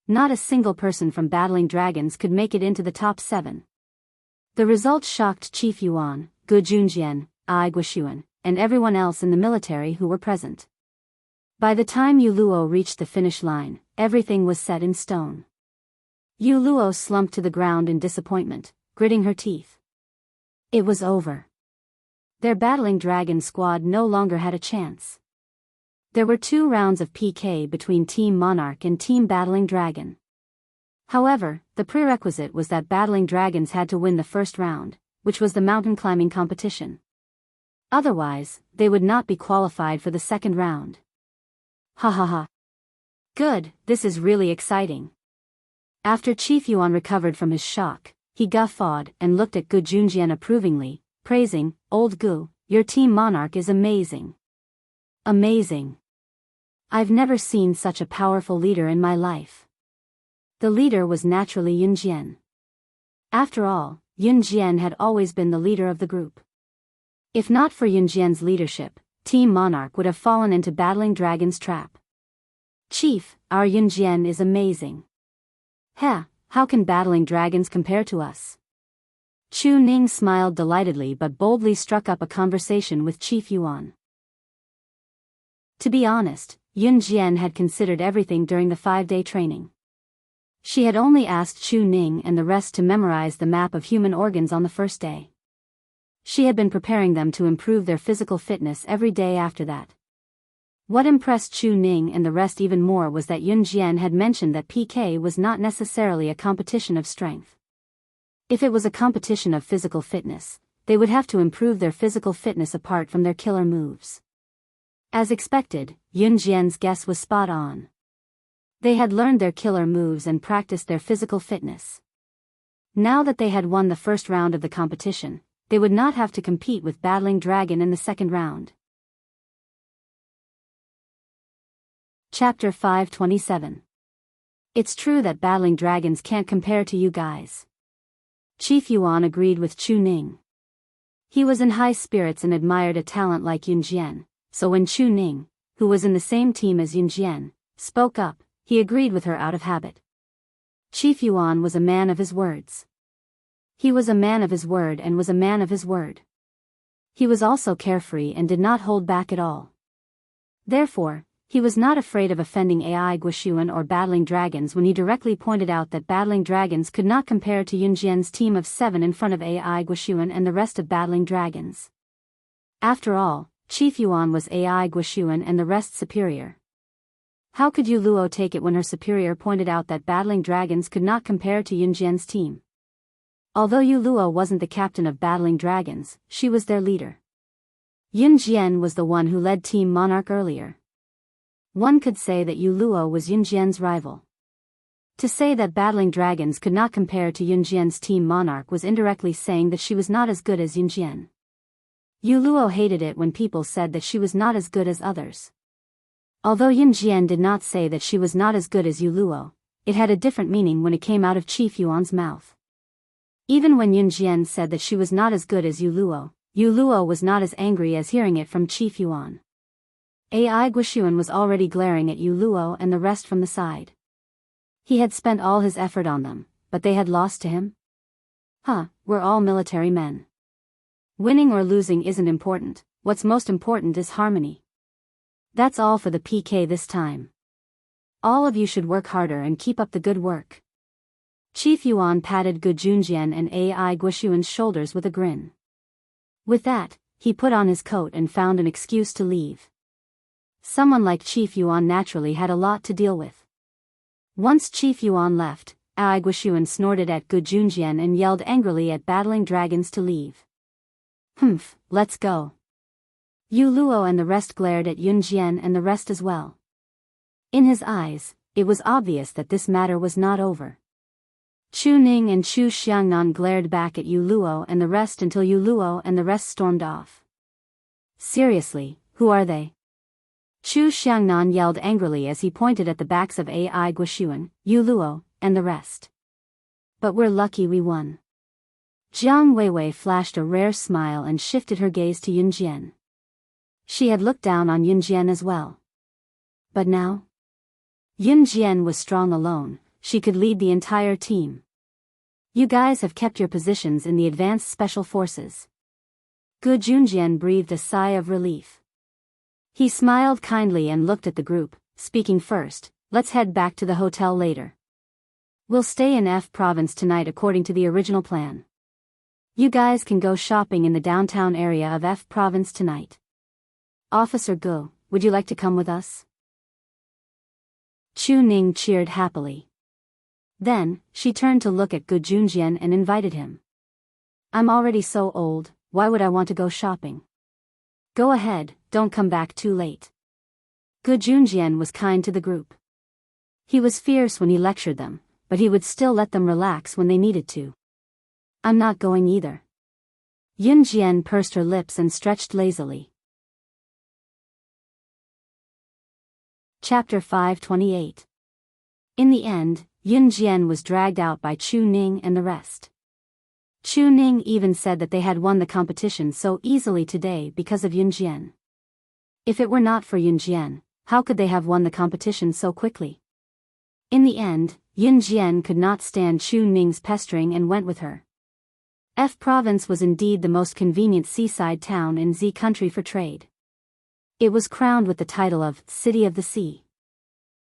Not a single person from battling dragons could make it into the top 7. The result shocked Chief Yuan, Gu Junjian, Ai Guoxuan, and everyone else in the military who were present. By the time Yu Luo reached the finish line, everything was set in stone. Yu Luo slumped to the ground in disappointment, gritting her teeth. It was over. Their battling dragon squad no longer had a chance. There were 2 rounds of PK between Team Monarch and Team Battling Dragon. However, the prerequisite was that battling dragons had to win the first round, which was the mountain climbing competition. Otherwise, they would not be qualified for the second round. Ha ha ha. Good, this is really exciting. After Chief Yuan recovered from his shock, he guffawed and looked at Gu Junjian approvingly, praising, "Old Gu, your team monarch is amazing. Amazing. I've never seen such a powerful leader in my life." The leader was naturally Yun Jian. After all, Yun Jian had always been the leader of the group. If not for Yun Jian's leadership, Team Monarch would have fallen into Battling Dragon's trap. Chief, our Yunjian is amazing. Heh, how can battling dragons compare to us? Chu Ning smiled delightedly but boldly struck up a conversation with Chief Yuan. To be honest, Yun Jian had considered everything during the 5-day training. She had only asked Chu Ning and the rest to memorize the map of human organs on the first day. She had been preparing them to improve their physical fitness every day after that. What impressed Chu Ning and the rest even more was that Yun Jian had mentioned that PK was not necessarily a competition of strength. If it was a competition of physical fitness, they would have to improve their physical fitness apart from their killer moves. As expected, Yun Jian's guess was spot on. They had learned their killer moves and practiced their physical fitness. Now that they had won the first round of the competition, they would not have to compete with Battling Dragon in the second round. Chapter 527. It's true that battling dragons can't compare to you guys. Chief Yuan agreed with Chu Ning. He was in high spirits and admired a talent like Yun Jian, so when Chu Ning, who was in the same team as Yun Jian, spoke up, he agreed with her out of habit. Chief Yuan was a man of his words. He was a man of his word and was a man of his word. He was also carefree and did not hold back at all. Therefore, he was not afraid of offending Ai Guoshuan or battling dragons when he directly pointed out that battling dragons could not compare to Yun Jian's team of 7 in front of Ai Guoshuan and the rest of battling dragons. After all, Chief Yuan was Ai Guoshuan and the rest superior. How could Yu Luo take it when her superior pointed out that battling dragons could not compare to Yun Jian's team? Although Yu Luo wasn't the captain of battling dragons, she was their leader. Yun Jian was the one who led Team Monarch earlier. One could say that Yu Luo was Yun Jian's rival. To say that battling dragons could not compare to Yun Jian's team Monarch was indirectly saying that she was not as good as Yun Jian. Yu Luo hated it when people said that she was not as good as others. Although Yun Jian did not say that she was not as good as Yu Luo, it had a different meaning when it came out of Chief Yuan's mouth. Even when Yun Jian said that she was not as good as Yu Luo was not as angry as hearing it from Chief Yuan. Ai Guoshuan was already glaring at Yu Luo and the rest from the side. He had spent all his effort on them, but they had lost to him? We're all military men. Winning or losing isn't important, what's most important is harmony. That's all for the PK this time. All of you should work harder and keep up the good work. Chief Yuan patted Gu Junjian and Ai Guoshuan's shoulders with a grin. With that, he put on his coat and found an excuse to leave. Someone like Chief Yuan naturally had a lot to deal with. Once Chief Yuan left, Ai Guoshuan snorted at Gu Junjian and yelled angrily at battling dragons to leave. Let's go. Yu Luo and the rest glared at Yun Jian and the rest as well. In his eyes, it was obvious that this matter was not over. Chu Ning and Chu Xiangnan glared back at Yu Luo and the rest until Yu Luo and the rest stormed off. Seriously, who are they? Chu Xiangnan yelled angrily as he pointed at the backs of Ai Guoshuan, Yu Luo, and the rest. But we're lucky we won. Jiang Weiwei flashed a rare smile and shifted her gaze to Yun Jian. She had looked down on Yun Jian as well. But now? Yun Jian was strong alone, she could lead the entire team. You guys have kept your positions in the advanced special forces. Gu Junjian breathed a sigh of relief. He smiled kindly and looked at the group, speaking first, let's head back to the hotel later. We'll stay in F province tonight according to the original plan. You guys can go shopping in the downtown area of F province tonight. Officer Gu, would you like to come with us? Chu Ning cheered happily. Then, she turned to look at Gu Junjian and invited him. I'm already so old, why would I want to go shopping? Go ahead, don't come back too late. Gu Junjian was kind to the group. He was fierce when he lectured them, but he would still let them relax when they needed to. I'm not going either. Yun Jian pursed her lips and stretched lazily. Chapter 528. In the end, Yun Jian was dragged out by Chu Ning and the rest. Chu Ning even said that they had won the competition so easily today because of Yun Jian. If it were not for Yun Jian, how could they have won the competition so quickly? In the end, Yun Jian could not stand Chu Ning's pestering and went with her. F Province was indeed the most convenient seaside town in Z country for trade. It was crowned with the title of City of the Sea.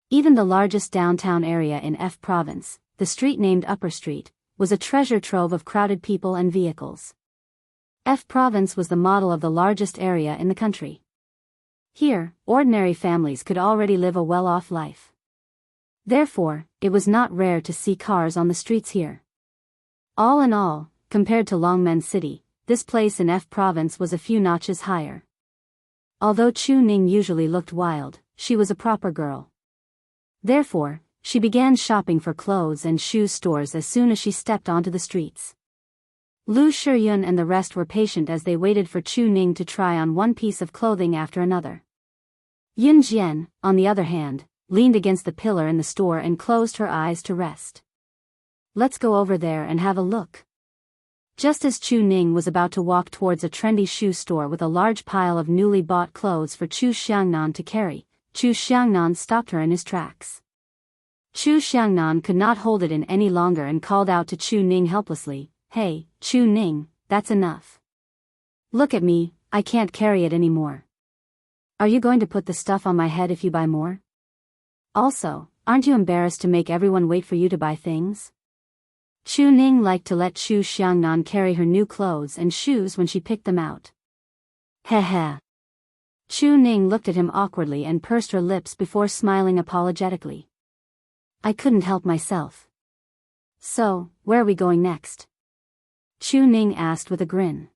Even the largest downtown area in F Province, the street named Upper Street, was a treasure trove of crowded people and vehicles. F Province was the model of the largest area in the country. Here, ordinary families could already live a well-off life. Therefore, it was not rare to see cars on the streets here. All in all, compared to Longmen City, this place in F Province was a few notches higher. Although Chu Ning usually looked wild, she was a proper girl. Therefore, she began shopping for clothes and shoe stores as soon as she stepped onto the streets. Lu Shiyun and the rest were patient as they waited for Chu Ning to try on one piece of clothing after another. Yun Jian, on the other hand, leaned against the pillar in the store and closed her eyes to rest. Let's go over there and have a look. Just as Chu Ning was about to walk towards a trendy shoe store with a large pile of newly bought clothes for Chu Xiangnan to carry, Chu Xiangnan stopped her in his tracks. Chu Xiangnan could not hold it in any longer and called out to Chu Ning helplessly, "Hey, Chu Ning, that's enough. Look at me, I can't carry it anymore. Are you going to put the stuff on my head if you buy more? Also, aren't you embarrassed to make everyone wait for you to buy things?" Chu Ning liked to let Chu Xiangnan carry her new clothes and shoes when she picked them out. Heh. Chu Ning looked at him awkwardly and pursed her lips before smiling apologetically. I couldn't help myself. So, where are we going next? Chu Ning asked with a grin.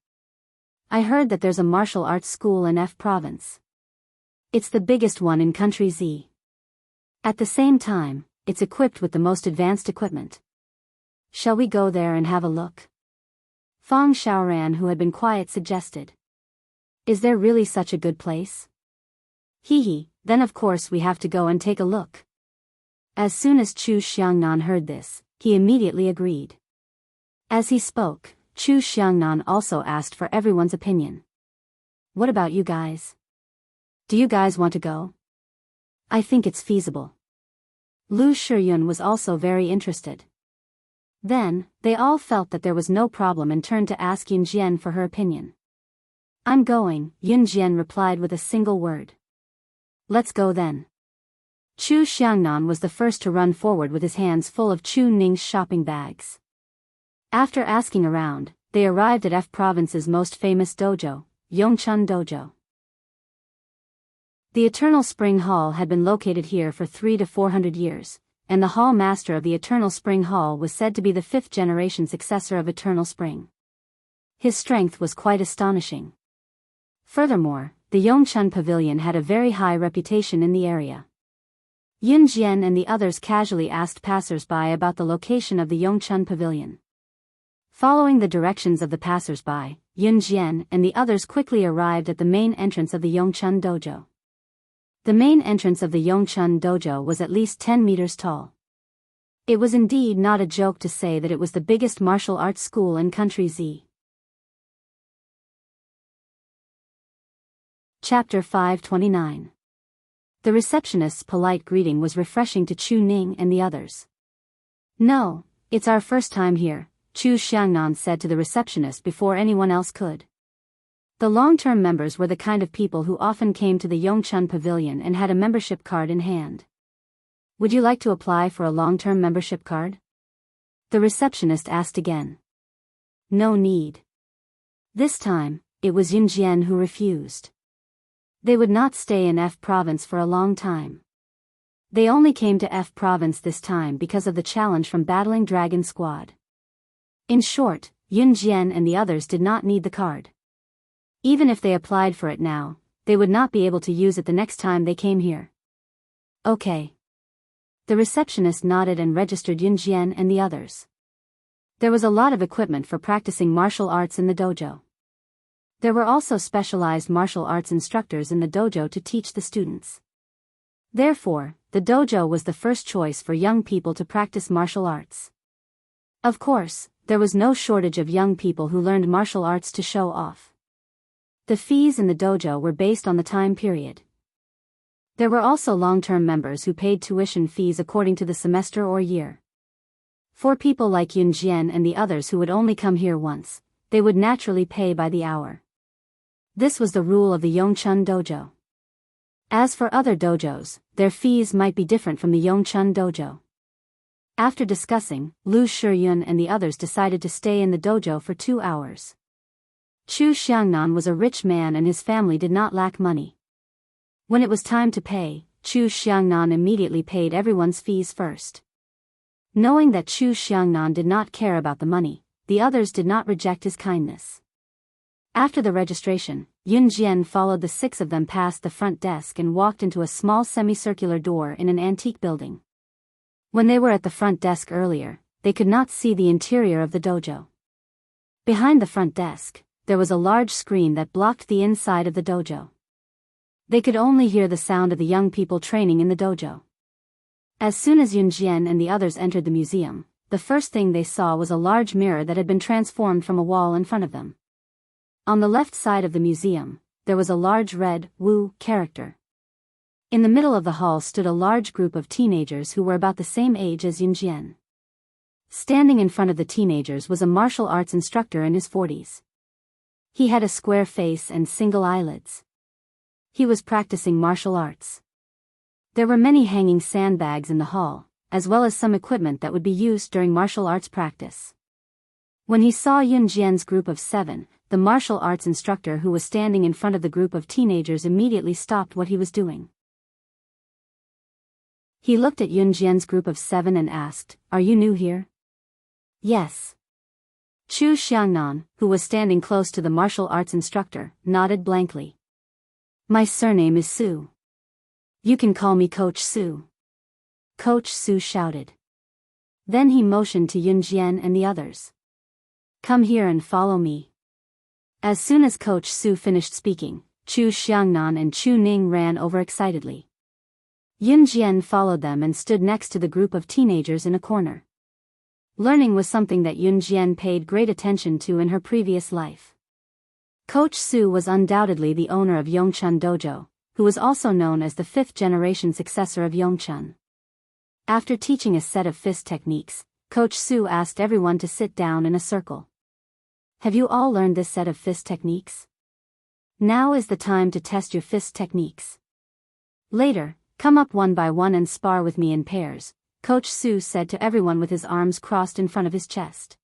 I heard that there's a martial arts school in F Province. It's the biggest one in Country Z. At the same time, it's equipped with the most advanced equipment. Shall we go there and have a look? Fang Xiaoran, who had been quiet, suggested. Is there really such a good place? Hee, then of course we have to go and take a look. As soon as Chu Xiangnan heard this, he immediately agreed. As he spoke, Chu Xiangnan also asked for everyone's opinion. What about you guys? Do you guys want to go? I think it's feasible. Lu Shiyun was also very interested. Then, they all felt that there was no problem and turned to ask Yun Jian for her opinion. I'm going, Yun Jian replied with a single word. Let's go then. Chu Xiangnan was the first to run forward with his hands full of Chu Ning's shopping bags. After asking around, they arrived at F Province's most famous dojo, Yongchun Dojo. The Eternal Spring Hall had been located here for 300 to 400 years, and the hall master of the Eternal Spring Hall was said to be the 5th generation successor of Eternal Spring. His strength was quite astonishing. Furthermore, the Yongchun Pavilion had a very high reputation in the area. Yun Jian and the others casually asked passers-by about the location of the Yongchun Pavilion. Following the directions of the passers-by, Yun Jian and the others quickly arrived at the main entrance of the Yongchun Dojo. The main entrance of the Yongchun Dojo was at least 10 meters tall. It was indeed not a joke to say that it was the biggest martial arts school in Country Z. Chapter 529. The receptionist's polite greeting was refreshing to Chu Ning and the others. No, it's our first time here, Chu Xiangnan said to the receptionist before anyone else could. The long-term members were the kind of people who often came to the Yongchun Pavilion and had a membership card in hand. Would you like to apply for a long-term membership card? The receptionist asked again. No need. This time, it was Yun Jian who refused. They would not stay in F Province for a long time. They only came to F Province this time because of the challenge from Battling Dragon Squad. In short, Yun Jian and the others did not need the card. Even if they applied for it now, they would not be able to use it the next time they came here. Okay. The receptionist nodded and registered Yun Jian and the others. There was a lot of equipment for practicing martial arts in the dojo. There were also specialized martial arts instructors in the dojo to teach the students. Therefore, the dojo was the first choice for young people to practice martial arts. Of course, there was no shortage of young people who learned martial arts to show off. The fees in the dojo were based on the time period. There were also long-term members who paid tuition fees according to the semester or year. For people like Yunjian and the others who would only come here once, they would naturally pay by the hour. This was the rule of the Yongchun dojo. As for other dojos, their fees might be different from the Yongchun dojo. After discussing, Lu Shiyun and the others decided to stay in the dojo for 2 hours. Chu Xiangnan was a rich man and his family did not lack money. When it was time to pay, Chu Xiangnan immediately paid everyone's fees first. Knowing that Chu Xiangnan did not care about the money, the others did not reject his kindness. After the registration, Yun Jian followed the 6 of them past the front desk and walked into a small semicircular door in an antique building. When they were at the front desk earlier, they could not see the interior of the dojo. Behind the front desk, there was a large screen that blocked the inside of the dojo. They could only hear the sound of the young people training in the dojo. As soon as Yun Jian and the others entered the museum, the first thing they saw was a large mirror that had been transformed from a wall in front of them. On the left side of the museum, there was a large red Wu character. In the middle of the hall stood a large group of teenagers who were about the same age as Yun Jian. Standing in front of the teenagers was a martial arts instructor in his 40s. He had a square face and single eyelids. He was practicing martial arts. There were many hanging sandbags in the hall, as well as some equipment that would be used during martial arts practice. When he saw Yun Jian's group of 7, the martial arts instructor who was standing in front of the group of teenagers immediately stopped what he was doing. He looked at Yun Jian's group of 7 and asked, "Are you new here?" "Yes." Chu Xiangnan, who was standing close to the martial arts instructor, nodded blankly. "My surname is Su. You can call me Coach Su." Coach Su shouted. Then he motioned to Yun Jian and the others. "Come here and follow me." As soon as Coach Su finished speaking, Chu Xiangnan and Chu Ning ran over excitedly. Yun Jian followed them and stood next to the group of teenagers in a corner. Learning was something that Yun Jian paid great attention to in her previous life. Coach Su was undoubtedly the owner of Yongchun Dojo, who was also known as the 5th-generation successor of Yongchun. After teaching a set of fist techniques, Coach Su asked everyone to sit down in a circle. "Have you all learned this set of fist techniques? Now is the time to test your fist techniques. Later, come up one by one and spar with me in pairs," Coach Su said to everyone with his arms crossed in front of his chest.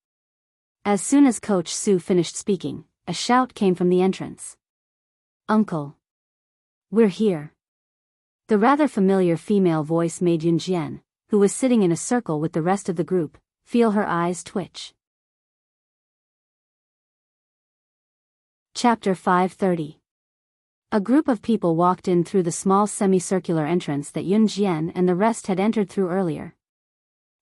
As soon as Coach Su finished speaking, a shout came from the entrance. "Uncle! We're here." The rather familiar female voice made Yun Jian, who was sitting in a circle with the rest of the group, feel her eyes twitch. Chapter 530. A group of people walked in through the small semicircular entrance that Yun Jian and the rest had entered through earlier.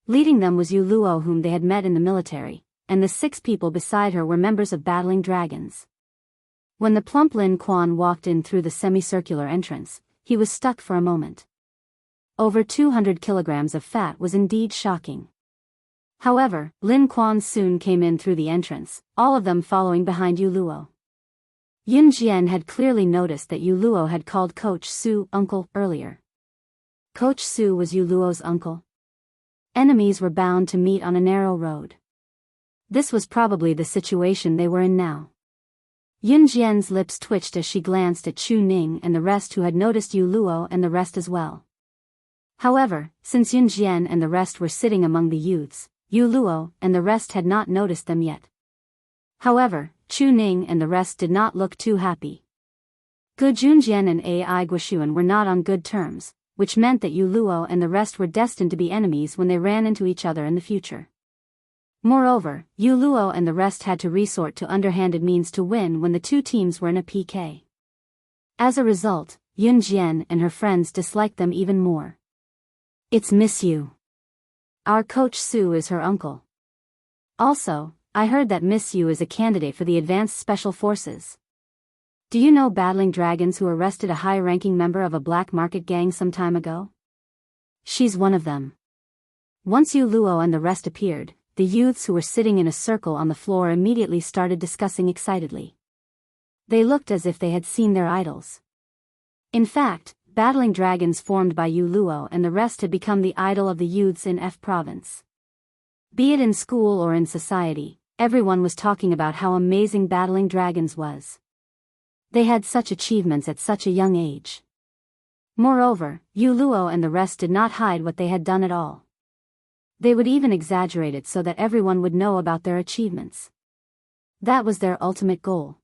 Leading them was Yu Luo, whom they had met in the military, and the 6 people beside her were members of Battling Dragons. When the plump Lin Quan walked in through the semicircular entrance, he was stuck for a moment. Over 200 kilograms of fat was indeed shocking. However, Lin Quan soon came in through the entrance, all of them following behind Yu Luo. Yun Jian had clearly noticed that Yu Luo had called Coach Su uncle earlier. Coach Su was Yu Luo's uncle. Enemies were bound to meet on a narrow road. This was probably the situation they were in now. Yun Jian's lips twitched as she glanced at Chu Ning and the rest, who had noticed Yu Luo and the rest as well. However, since Yun Jian and the rest were sitting among the youths, Yu Luo and the rest had not noticed them yet. However, Chu Ning and the rest did not look too happy. Gu Junjian and Ai Guoshuan were not on good terms, which meant that Yu Luo and the rest were destined to be enemies when they ran into each other in the future. Moreover, Yu Luo and the rest had to resort to underhanded means to win when the 2 teams were in a PK. As a result, Yun Jian and her friends disliked them even more. "It's Miss Yu. Our Coach Su is her uncle. Also, I heard that Miss Yu is a candidate for the Advanced Special Forces. Do you know Battling Dragons who arrested a high-ranking member of a black market gang some time ago? She's one of them." Once Yu Luo and the rest appeared, the youths who were sitting in a circle on the floor immediately started discussing excitedly. They looked as if they had seen their idols. In fact, battling dragons formed by Yu Luo and the rest had become the idol of the youths in F province. Be it in school or in society, everyone was talking about how amazing battling dragons was. They had such achievements at such a young age. Moreover, Yu Luo and the rest did not hide what they had done at all. They would even exaggerate it so that everyone would know about their achievements. That was their ultimate goal.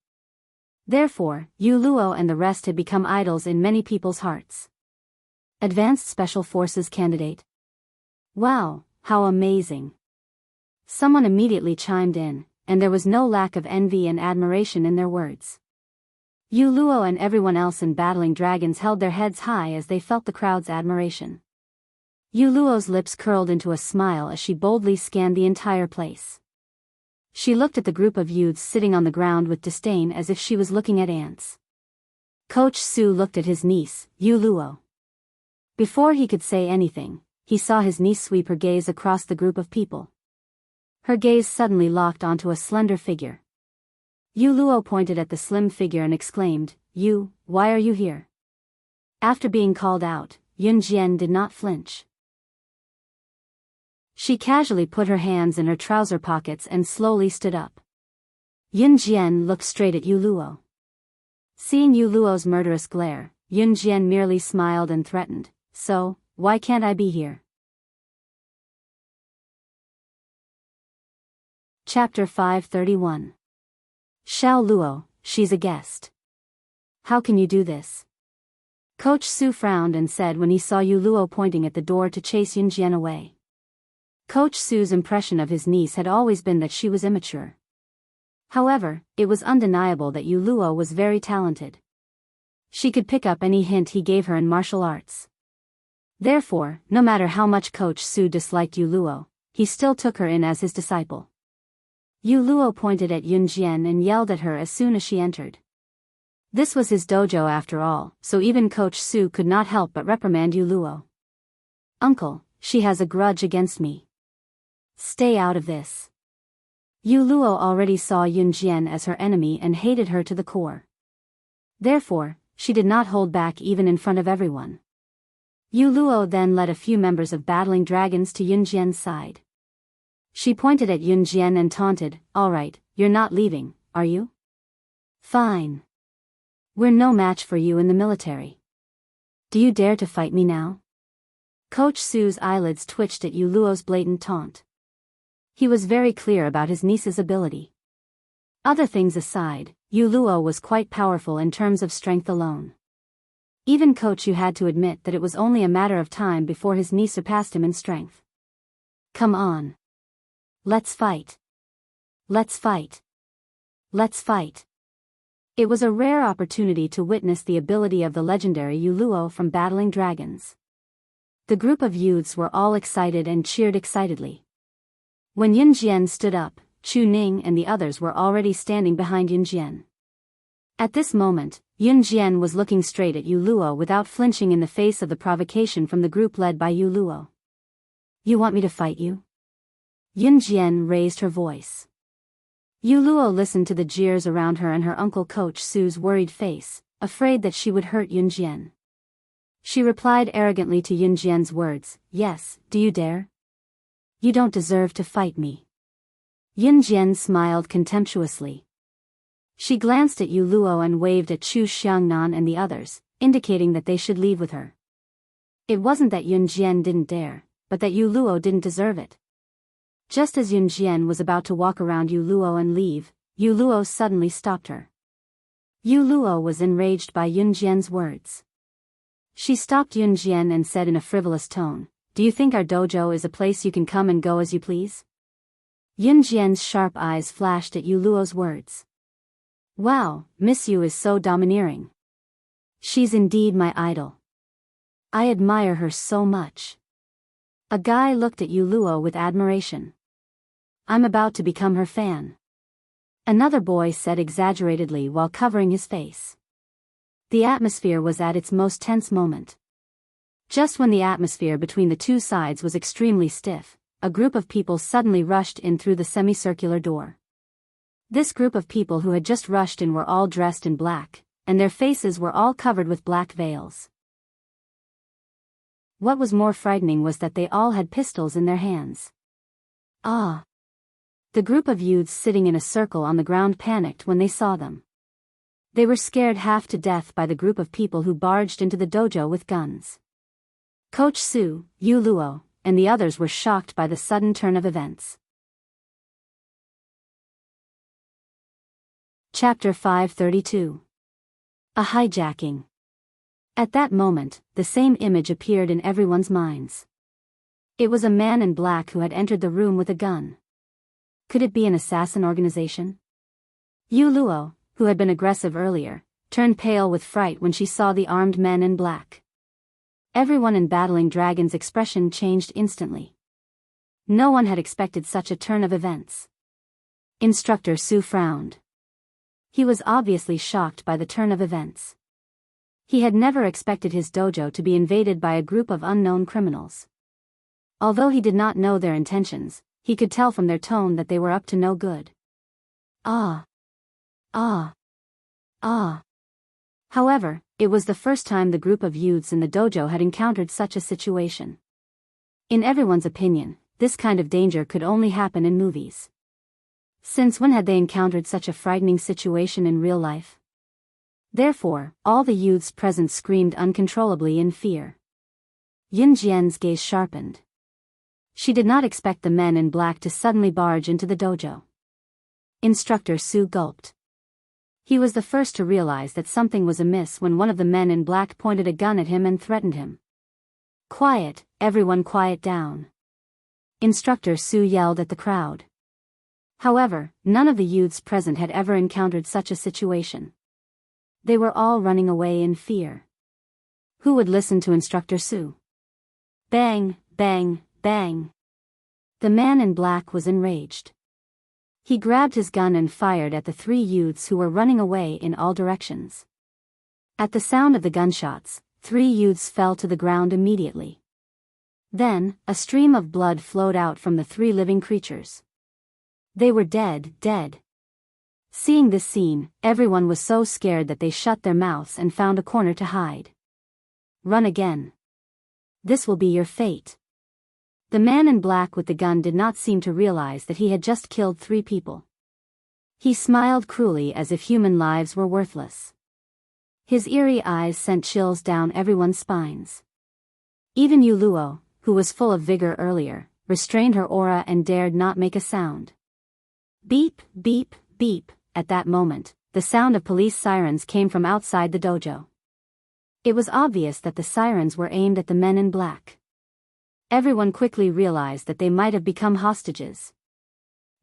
Therefore, Yu Luo and the rest had become idols in many people's hearts. Advanced Special Forces candidate. Wow, how amazing. Someone immediately chimed in, and there was no lack of envy and admiration in their words. Yu Luo and everyone else in battling dragons held their heads high as they felt the crowd's admiration. Yu Luo's lips curled into a smile as she boldly scanned the entire place. She looked at the group of youths sitting on the ground with disdain as if she was looking at ants. Coach Su looked at his niece, Yu Luo. Before he could say anything, he saw his niece sweep her gaze across the group of people. Her gaze suddenly locked onto a slender figure. Yu Luo pointed at the slim figure and exclaimed, "You, why are you here?" After being called out, Yun Jian did not flinch. She casually put her hands in her trouser pockets and slowly stood up. Yun Jian looked straight at Yu Luo. Seeing Yu Luo's murderous glare, Yun Jian merely smiled and threatened, "So, why can't I be here?" Chapter 531. Xiao Luo, she's a guest. How can you do this? Coach Su frowned and said when he saw Yu Luo pointing at the door to chase Yun Jian away. Coach Su's impression of his niece had always been that she was immature. However, it was undeniable that Yu Luo was very talented. She could pick up any hint he gave her in martial arts. Therefore, no matter how much Coach Su disliked Yu Luo, he still took her in as his disciple. Yu Luo pointed at Yun Jian and yelled at her as soon as she entered. This was his dojo after all, so even Coach Su could not help but reprimand Yu Luo. "Uncle, she has a grudge against me. Stay out of this." Yu Luo already saw Yun Jian as her enemy and hated her to the core. Therefore, she did not hold back even in front of everyone. Yu Luo then led a few members of battling dragons to Yun Jian's side. She pointed at Yun Jian and taunted, "All right, you're not leaving, are you? Fine. We're no match for you in the military. Do you dare to fight me now?" Coach Su's eyelids twitched at Yu Luo's blatant taunt. He was very clear about his niece's ability. Other things aside, Yu Luo was quite powerful in terms of strength alone. Even Coach Yu had to admit that it was only a matter of time before his niece surpassed him in strength. "Come on. Let's fight. Let's fight. Let's fight." It was a rare opportunity to witness the ability of the legendary Yu Luo from battling dragons. The group of youths were all excited and cheered excitedly. When Yun Jian stood up, Chu Ning and the others were already standing behind Yun Jian. At this moment, Yun Jian was looking straight at Yu Luo without flinching in the face of the provocation from the group led by Yu Luo. "You want me to fight you?" Yun Jian raised her voice. Yu Luo listened to the jeers around her and her uncle Coach Su's worried face, afraid that she would hurt Yun Jian. She replied arrogantly to Yun Jian's words, "Yes, do you dare? You don't deserve to fight me." Yun Jian smiled contemptuously. She glanced at Yu Luo and waved at Chu Xiangnan and the others, indicating that they should leave with her. It wasn't that Yun Jian didn't dare, but that Yu Luo didn't deserve it. Just as Yun Jian was about to walk around Yu Luo and leave, Yu Luo suddenly stopped her. Yu Luo was enraged by Yun Jian's words. She stopped Yun Jian and said in a frivolous tone, "Do you think our dojo is a place you can come and go as you please?" Yun Jian's sharp eyes flashed at Yu Luo's words. "Wow, Miss Yu is so domineering. She's indeed my idol. I admire her so much." A guy looked at Yu Luo with admiration. "I'm about to become her fan," another boy said exaggeratedly while covering his face. The atmosphere was at its most tense moment. Just when the atmosphere between the two sides was extremely stiff, a group of people suddenly rushed in through the semicircular door. This group of people who had just rushed in were all dressed in black, and their faces were all covered with black veils. What was more frightening was that they all had pistols in their hands. Ah! The group of youths sitting in a circle on the ground panicked when they saw them. They were scared half to death by the group of people who barged into the dojo with guns. Coach Su, Yu Luo, and the others were shocked by the sudden turn of events. Chapter 532. A hijacking. At that moment, the same image appeared in everyone's minds. It was a man in black who had entered the room with a gun. Could it be an assassin organization? Yu Luo, who had been aggressive earlier, turned pale with fright when she saw the armed men in black. Everyone in Battling Dragon's expression changed instantly. No one had expected such a turn of events. Instructor Su frowned. He was obviously shocked by the turn of events. He had never expected his dojo to be invaded by a group of unknown criminals. Although he did not know their intentions, he could tell from their tone that they were up to no good. Ah! Ah! Ah! However, it was the first time the group of youths in the dojo had encountered such a situation. In everyone's opinion, this kind of danger could only happen in movies. Since when had they encountered such a frightening situation in real life? Therefore, all the youths present screamed uncontrollably in fear. Yin Jian's gaze sharpened. She did not expect the men in black to suddenly barge into the dojo. Instructor Su gulped. He was the first to realize that something was amiss when one of the men in black pointed a gun at him and threatened him. "Quiet, everyone, quiet down!" Instructor Su yelled at the crowd. However, none of the youths present had ever encountered such a situation. They were all running away in fear. Who would listen to Instructor Su? Bang, bang, bang! The man in black was enraged. He grabbed his gun and fired at the three youths who were running away in all directions. At the sound of the gunshots, three youths fell to the ground immediately. Then, a stream of blood flowed out from the three living creatures. They were dead. Seeing this scene, everyone was so scared that they shut their mouths and found a corner to hide. Run again. This will be your fate. The man in black with the gun did not seem to realize that he had just killed three people. He smiled cruelly as if human lives were worthless. His eerie eyes sent chills down everyone's spines. Even Yu Luo, who was full of vigor earlier, restrained her aura and dared not make a sound. Beep, beep, beep. At that moment, the sound of police sirens came from outside the dojo. It was obvious that the sirens were aimed at the men in black. Everyone quickly realized that they might have become hostages.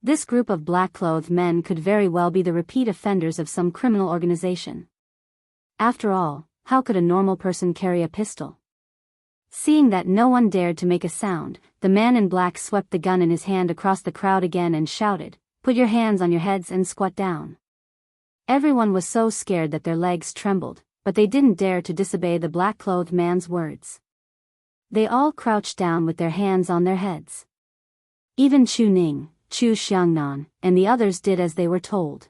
This group of black-clothed men could very well be the repeat offenders of some criminal organization. After all, how could a normal person carry a pistol? Seeing that no one dared to make a sound, the man in black swept the gun in his hand across the crowd again and shouted, "Put your hands on your heads and squat down." Everyone was so scared that their legs trembled, but they didn't dare to disobey the black-clothed man's words. They all crouched down with their hands on their heads. Even Chu Ning, Chu Xiangnan, and the others did as they were told.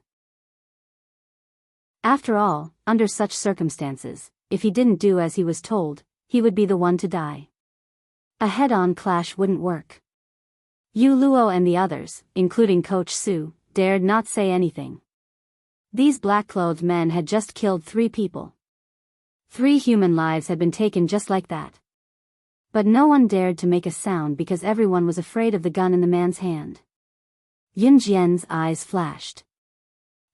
After all, under such circumstances, if he didn't do as he was told, he would be the one to die. A head-on clash wouldn't work. Yu Luo and the others, including Coach Su, dared not say anything. These black-clothed men had just killed 3 people. 3 human lives had been taken just like that. But no one dared to make a sound because everyone was afraid of the gun in the man's hand. Yin Jian's eyes flashed.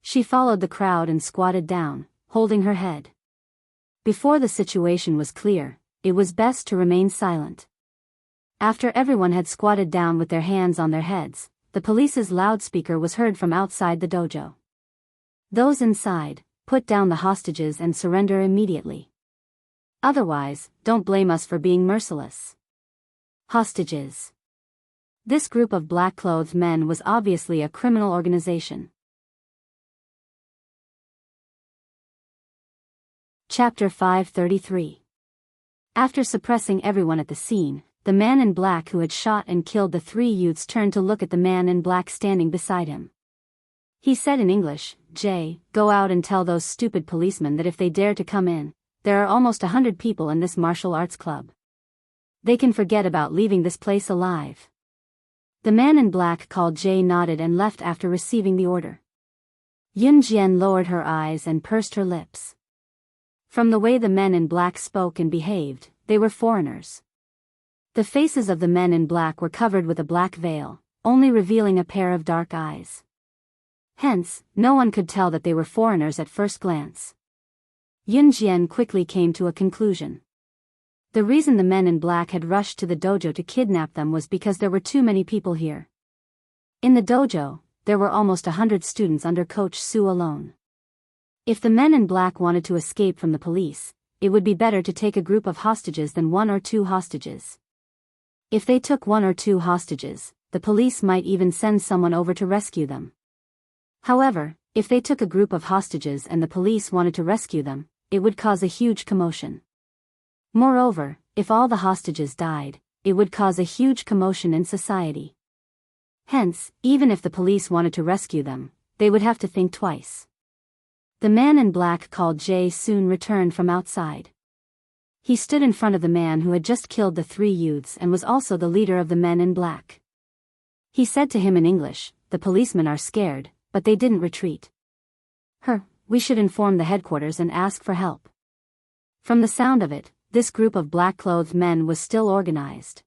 She followed the crowd and squatted down, holding her head. Before the situation was clear, it was best to remain silent. After everyone had squatted down with their hands on their heads, the police's loudspeaker was heard from outside the dojo. "Those inside, put down the hostages and surrender immediately. Otherwise, don't blame us for being merciless." Hostages. This group of black-clothed men was obviously a criminal organization. Chapter 533. After suppressing everyone at the scene, the man in black who had shot and killed the 3 youths turned to look at the man in black standing beside him. He said in English, "Jay, go out and tell those stupid policemen that if they dare to come in, there are almost 100 people in this martial arts club. They can forget about leaving this place alive. The man in black called Jay nodded and left after receiving the order. Yunjian lowered her eyes and pursed her lips. From the way the men in black spoke and behaved, they were foreigners. The faces of the men in black were covered with a black veil, only revealing a pair of dark eyes. Hence, no one could tell that they were foreigners at first glance. Yunjian quickly came to a conclusion. The reason the men in black had rushed to the dojo to kidnap them was because there were too many people here. In the dojo, there were almost 100 students under Coach Su alone. If the men in black wanted to escape from the police, it would be better to take a group of hostages than 1 or 2 hostages. If they took 1 or 2 hostages, the police might even send someone over to rescue them. However, if they took a group of hostages and the police wanted to rescue them, it would cause a huge commotion. Moreover, if all the hostages died, it would cause a huge commotion in society. Hence, even if the police wanted to rescue them, they would have to think twice. The man in black called Jay soon returned from outside. He stood in front of the man who had just killed the 3 youths and was also the leader of the men in black. He said to him in English, "The policemen are scared, but they didn't retreat. We should inform the headquarters and ask for help." From the sound of it, this group of black-clothed men was still organized.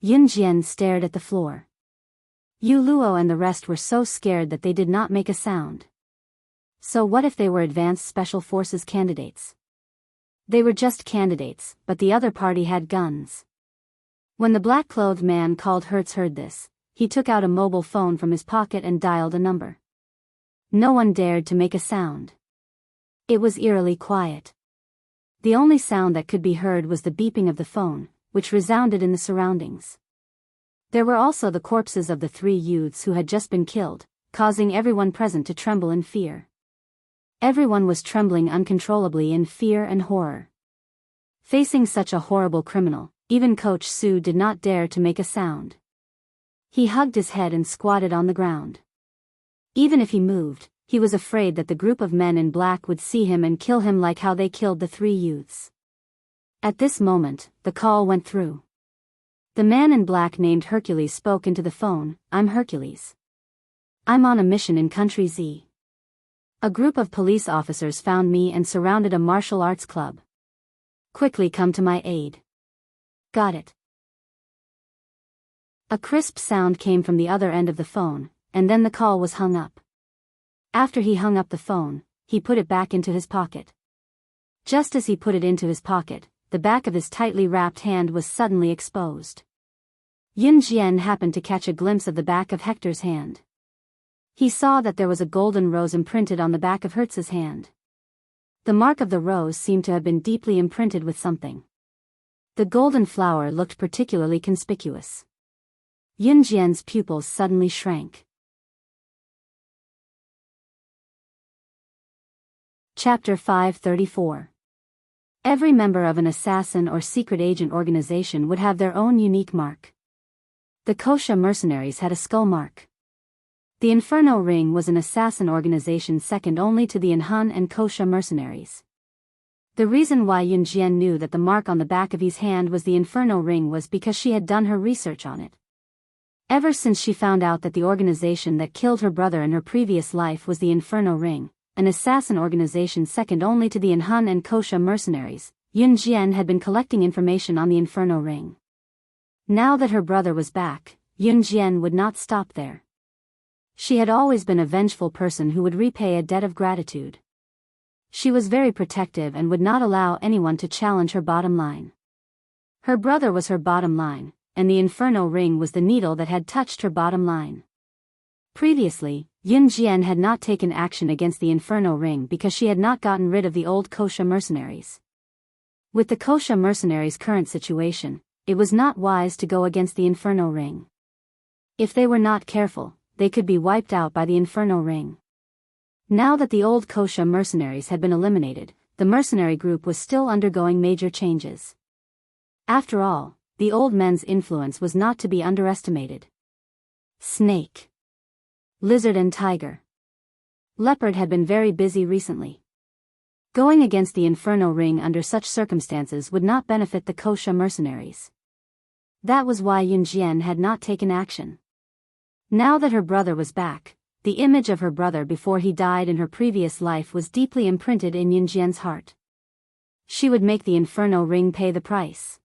Yunjian stared at the floor. Yu Luo and the rest were so scared that they did not make a sound. So what if they were advanced special forces candidates? They were just candidates, but the other party had guns. When the black-clothed man called Hertz heard this, he took out a mobile phone from his pocket and dialed a number. No one dared to make a sound. It was eerily quiet. The only sound that could be heard was the beeping of the phone, which resounded in the surroundings. There were also the corpses of the 3 youths who had just been killed, causing everyone present to tremble in fear. Everyone was trembling uncontrollably in fear and horror. Facing such a horrible criminal, even Coach Su did not dare to make a sound. He hugged his head and squatted on the ground. Even if he moved, he was afraid that the group of men in black would see him and kill him like how they killed the 3 youths. At this moment, the call went through. The man in black named Hercules spoke into the phone. "I'm Hercules. I'm on a mission in Country Z. A group of police officers found me and surrounded a martial arts club. Quickly come to my aid." "Got it." A crisp sound came from the other end of the phone, and then the call was hung up. After he hung up the phone, he put it back into his pocket. Just as he put it into his pocket, the back of his tightly wrapped hand was suddenly exposed. Yunjian happened to catch a glimpse of the back of Hector's hand. He saw that there was a golden rose imprinted on the back of Hertz's hand. The mark of the rose seemed to have been deeply imprinted with something. The golden flower looked particularly conspicuous. Yunjian's pupils suddenly shrank. Chapter 534. Every member of an assassin or secret agent organization would have their own unique mark. The Kosha mercenaries had a skull mark. The Inferno Ring was an assassin organization second only to the Inhun and Kosha mercenaries. The reason why Yunjian knew that the mark on the back of his hand was the Inferno Ring was because she had done her research on it. Ever since she found out that the organization that killed her brother in her previous life was the Inferno Ring, an assassin organization second only to the Inhun and Kosha mercenaries, Yunjian had been collecting information on the Inferno Ring. Now that her brother was back, Yunjian would not stop there. She had always been a vengeful person who would repay a debt of gratitude. She was very protective and would not allow anyone to challenge her bottom line. Her brother was her bottom line, and the Inferno Ring was the needle that had touched her bottom line. Previously, Yunjian had not taken action against the Inferno Ring because she had not gotten rid of the old Kosha mercenaries. With the Kosha mercenaries' current situation, it was not wise to go against the Inferno Ring. If they were not careful, they could be wiped out by the Inferno Ring. Now that the old Kosha mercenaries had been eliminated, the mercenary group was still undergoing major changes. After all, the old men's influence was not to be underestimated. Snake, lizard and tiger. Leopard had been very busy recently. Going against the Inferno Ring under such circumstances would not benefit the Kosha mercenaries. That was why Yunjian had not taken action. Now that her brother was back, the image of her brother before he died in her previous life was deeply imprinted in Yunjian's heart. She would make the Inferno Ring pay the price.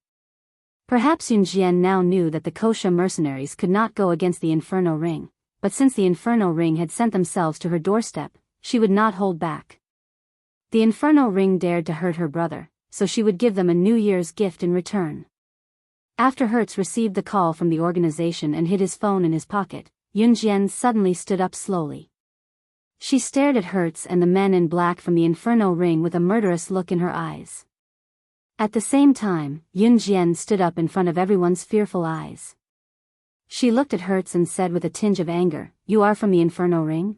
Perhaps Yunjian now knew that the Kosha mercenaries could not go against the Inferno Ring, but since the Inferno Ring had sent themselves to her doorstep, she would not hold back. The Inferno Ring dared to hurt her brother, so she would give them a New Year's gift in return. After Hertz received the call from the organization and hid his phone in his pocket, Yunjian suddenly stood up slowly. She stared at Hertz and the men in black from the Inferno Ring with a murderous look in her eyes. At the same time, Yunjian stood up in front of everyone's fearful eyes. She looked at Hertz and said with a tinge of anger, "You are from the Inferno Ring?"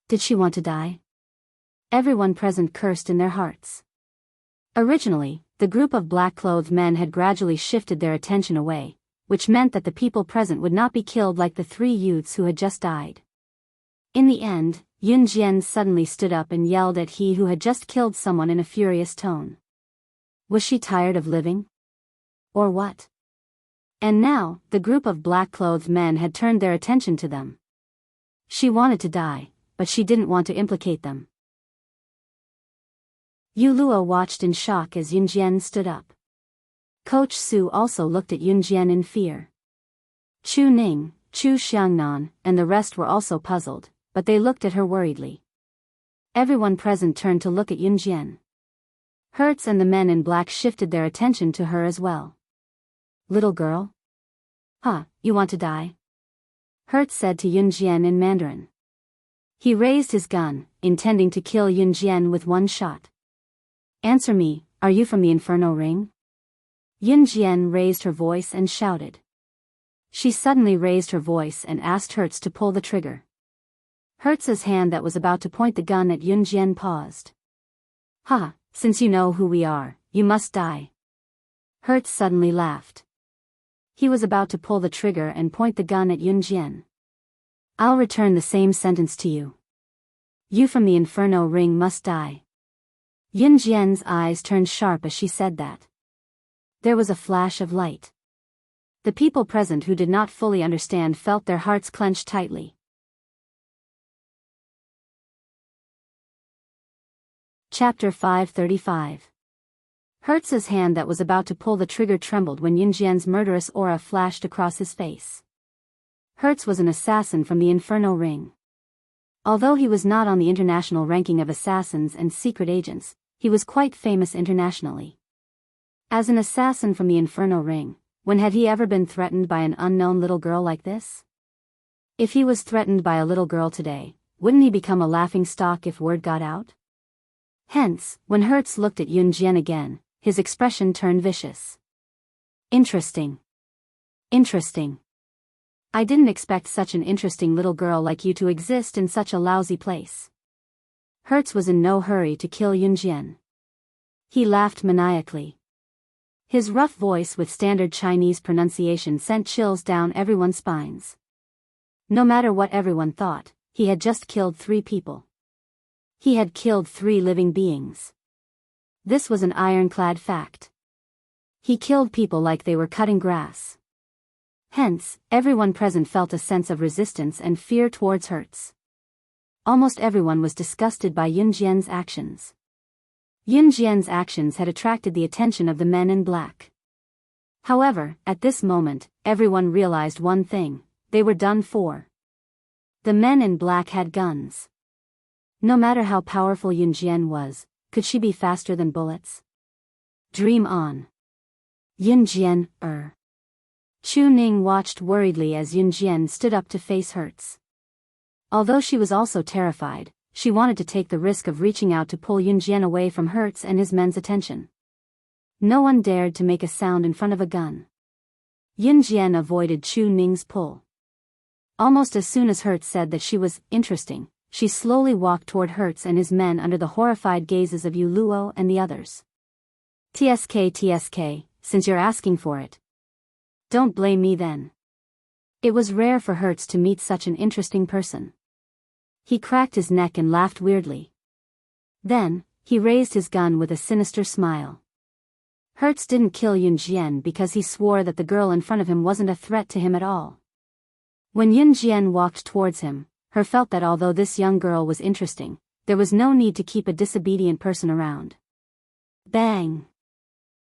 Did she want to die? Everyone present cursed in their hearts. Originally, the group of black-clothed men had gradually shifted their attention away, which meant that the people present would not be killed like the 3 youths who had just died. In the end, Yunjian suddenly stood up and yelled at he who had just killed someone in a furious tone. Was she tired of living? Or what? And now, the group of black-clothed men had turned their attention to them. She wanted to die, but she didn't want to implicate them. Yu Luo watched in shock as Yunjian stood up. Coach Su also looked at Yunjian in fear. Chu Ning, Chu Xiangnan, and the rest were also puzzled, but they looked at her worriedly. Everyone present turned to look at Yunjian. Hertz and the men in black shifted their attention to her as well. "Little girl? Huh, you want to die?" Hertz said to Yunjian in Mandarin. He raised his gun, intending to kill Yunjian with one shot. "Answer me, are you from the Inferno Ring?" Yunjian raised her voice and shouted. She suddenly raised her voice and asked Hertz to pull the trigger. Hertz's hand that was about to point the gun at Yunjian paused. "Ha, since you know who we are, you must die." Hertz suddenly laughed. He was about to pull the trigger and point the gun at Yunjian. "I'll return the same sentence to you. You from the Inferno Ring must die." Yunjian's eyes turned sharp as she said that. There was a flash of light. The people present who did not fully understand felt their hearts clench tightly. Chapter 535. Hertz's hand that was about to pull the trigger trembled when Yunjian's murderous aura flashed across his face. Hertz was an assassin from the Inferno Ring. Although he was not on the international ranking of assassins and secret agents, he was quite famous internationally. As an assassin from the Inferno Ring, when had he ever been threatened by an unknown little girl like this? If he was threatened by a little girl today, wouldn't he become a laughingstock if word got out? Hence, when Hertz looked at Yunjian again, his expression turned vicious. Interesting. Interesting. I didn't expect such an interesting little girl like you to exist in such a lousy place. Hertz was in no hurry to kill Yunjian. He laughed maniacally. His rough voice with standard Chinese pronunciation sent chills down everyone's spines. No matter what everyone thought, he had just killed 3 people. He had killed 3 living beings. This was an ironclad fact. He killed people like they were cutting grass. Hence, everyone present felt a sense of resistance and fear towards Hertz. Almost everyone was disgusted by Yunjian's actions. Yunjian's actions had attracted the attention of the men in black. However, at this moment, everyone realized one thing: they were done for. The men in black had guns. No matter how powerful Yunjian was, could she be faster than bullets? Dream on. Yunjian, Chu Ning watched worriedly as Yunjian stood up to face Hertz. Although she was also terrified, she wanted to take the risk of reaching out to pull Yunjian away from Hertz and his men's attention. No one dared to make a sound in front of a gun. Yunjian avoided Chu Ning's pull. Almost as soon as Hertz said that she was interesting, she slowly walked toward Hertz and his men under the horrified gazes of Yu Luo and the others. TSK, since you're asking for it. Don't blame me then. It was rare for Hertz to meet such an interesting person. He cracked his neck and laughed weirdly. Then, he raised his gun with a sinister smile. Hertz didn't kill Yunjian because he swore that the girl in front of him wasn't a threat to him at all. When Yunjian walked towards him, Hertz felt that although this young girl was interesting, there was no need to keep a disobedient person around. Bang!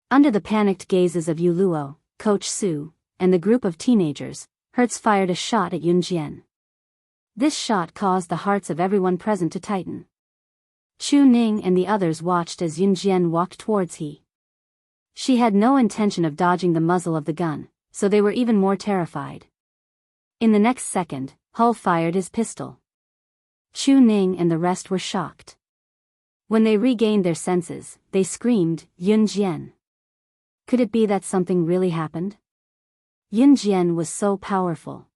Under the panicked gazes of Yu Luo, Coach Su, and the group of teenagers, Hertz fired a shot at Yunjian. This shot caused the hearts of everyone present to tighten. Chu Ning and the others watched as Yunjian walked towards he. She had no intention of dodging the muzzle of the gun, so they were even more terrified. In the next second, Hull fired his pistol. Chu Ning and the rest were shocked. When they regained their senses, they screamed, "Yunjian!" Could it be that something really happened? Yunjian was so powerful.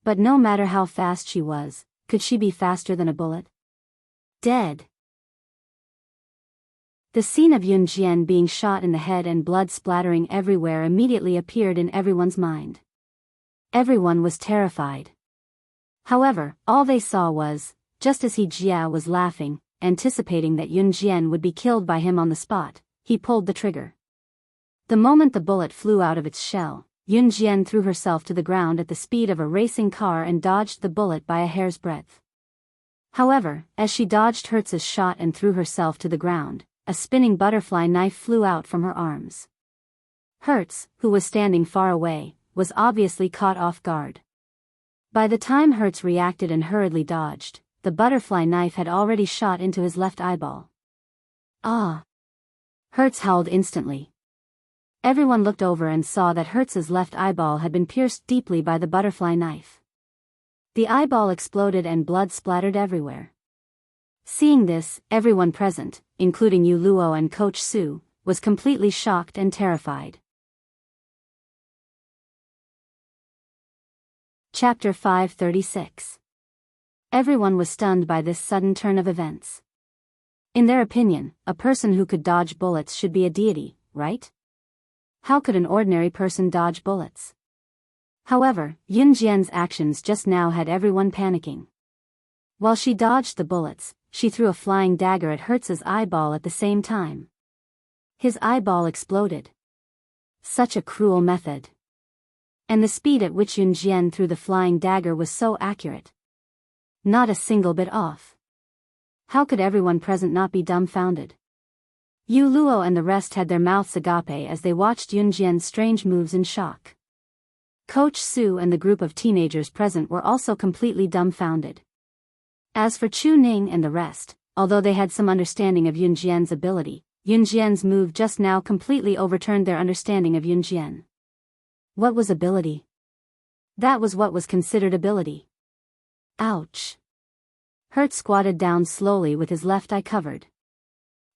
But no matter how fast she was, could she be faster than a bullet? Dead. The scene of Yunjian being shot in the head and blood splattering everywhere immediately appeared in everyone's mind. Everyone was terrified. However, all they saw was, just as Jia was laughing, anticipating that Yunjian would be killed by him on the spot, he pulled the trigger. The moment the bullet flew out of its shell, Yunjian threw herself to the ground at the speed of a racing car and dodged the bullet by a hair's breadth. However, as she dodged Hertz's shot and threw herself to the ground, a spinning butterfly knife flew out from her arms. Hertz, who was standing far away, was obviously caught off guard. By the time Hertz reacted and hurriedly dodged, the butterfly knife had already shot into his left eyeball. Ah! Hertz howled instantly. Everyone looked over and saw that Hertz's left eyeball had been pierced deeply by the butterfly knife. The eyeball exploded and blood splattered everywhere. Seeing this, everyone present, including Yu Luo and Coach Su, was completely shocked and terrified. Chapter 536. Everyone was stunned by this sudden turn of events. In their opinion, a person who could dodge bullets should be a deity, right? How could an ordinary person dodge bullets? However, Yunjian's actions just now had everyone panicking. While she dodged the bullets, she threw a flying dagger at Hertz's eyeball at the same time. His eyeball exploded. Such a cruel method. And the speed at which Yunjian threw the flying dagger was so accurate. Not a single bit off. How could everyone present not be dumbfounded? Yu Luo and the rest had their mouths agape as they watched Yunjian's strange moves in shock. Coach Su and the group of teenagers present were also completely dumbfounded. As for Chu Ning and the rest, although they had some understanding of Yunjian's ability, Yunjian's move just now completely overturned their understanding of Yunjian. What was ability? That was what was considered ability. Ouch. Hertz squatted down slowly with his left eye covered.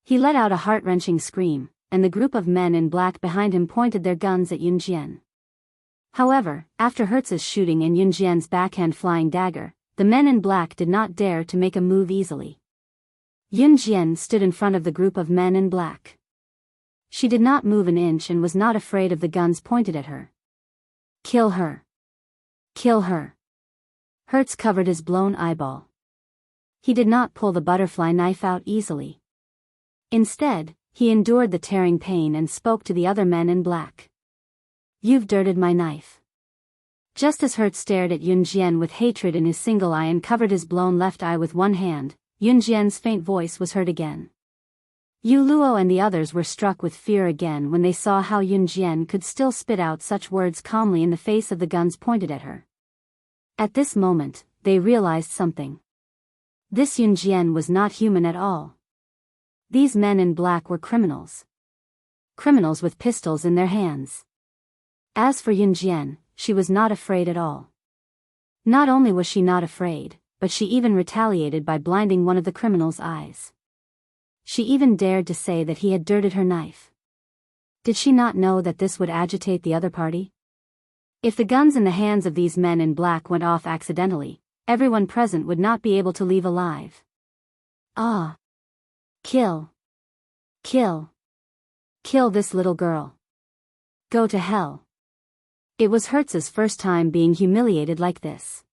He let out a heart-wrenching scream, and the group of men in black behind him pointed their guns at Yunjian. However, after Hertz's shooting and Yunjian's backhand flying dagger, the men in black did not dare to make a move easily. Yunjian stood in front of the group of men in black. She did not move an inch and was not afraid of the guns pointed at her. Kill her. Kill her. Hertz covered his blown eyeball. He did not pull the butterfly knife out easily. Instead, he endured the tearing pain and spoke to the other men in black. You've dirted my knife. Just as Hertz stared at Yunjian with hatred in his single eye and covered his blown left eye with one hand, Yunjian's faint voice was heard again. Yu Luo and the others were struck with fear again when they saw how Yunjian could still spit out such words calmly in the face of the guns pointed at her. At this moment, they realized something. This Yunjian was not human at all. These men in black were criminals. Criminals with pistols in their hands. As for Yunjian, she was not afraid at all. Not only was she not afraid, but she even retaliated by blinding one of the criminal's eyes. She even dared to say that he had dirted her knife. Did she not know that this would agitate the other party? If the guns in the hands of these men in black went off accidentally, everyone present would not be able to leave alive. Ah! Kill. Kill. Kill this little girl. Go to hell. It was Hertz's first time being humiliated like this.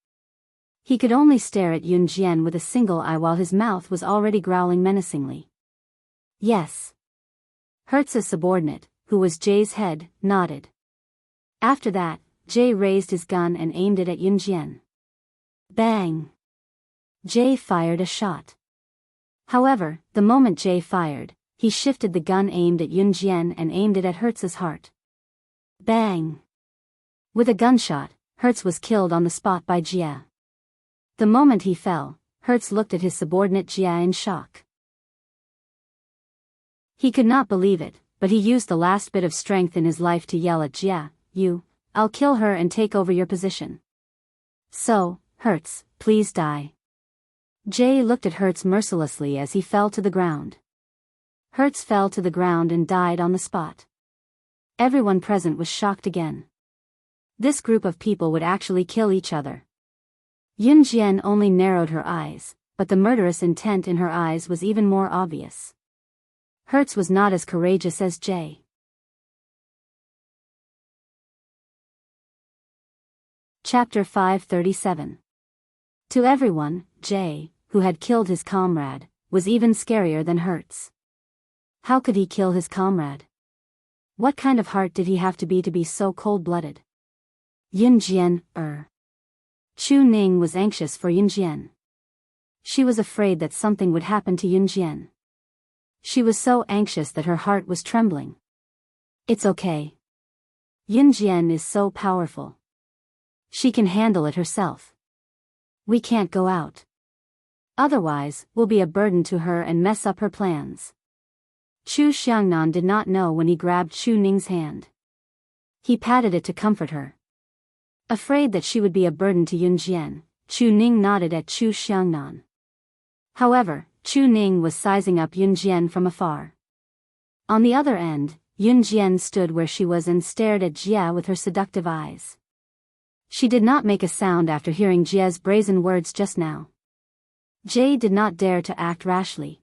He could only stare at Yunjian with a single eye while his mouth was already growling menacingly. Yes. Hertz's subordinate, who was Jay's head, nodded. After that, Jay raised his gun and aimed it at Yunjian. Bang! Jay fired a shot. However, the moment Jay fired, he shifted the gun aimed at Yunjian and aimed it at Hertz's heart. Bang! With a gunshot, Hertz was killed on the spot by Jia. The moment he fell, Hertz looked at his subordinate Jia in shock. He could not believe it, but he used the last bit of strength in his life to yell at Jia, I'll kill her and take over your position. So, Hertz, please die. Jay looked at Hertz mercilessly as he fell to the ground. Hertz fell to the ground and died on the spot. Everyone present was shocked again. This group of people would actually kill each other. Yunjian only narrowed her eyes, but the murderous intent in her eyes was even more obvious. Hertz was not as courageous as Jay. Chapter 537. To everyone, Jay, who had killed his comrade, was even scarier than Hertz. How could he kill his comrade? What kind of heart did he have to be so cold-blooded? Yunjian, Chu Ning was anxious for Yunjian. She was afraid that something would happen to Yunjian. She was so anxious that her heart was trembling. It's okay. Yunjian is so powerful. She can handle it herself. We can't go out. Otherwise, we'll be a burden to her and mess up her plans. Chu Xiangnan did not know when he grabbed Chu Ning's hand. He patted it to comfort her. Afraid that she would be a burden to Yunjian, Chu Ning nodded at Chu Xiangnan. However, Chu Ning was sizing up Yunjian from afar. On the other end, Yunjian stood where she was and stared at Jia with her seductive eyes. She did not make a sound after hearing Jia's brazen words just now. Jay did not dare to act rashly.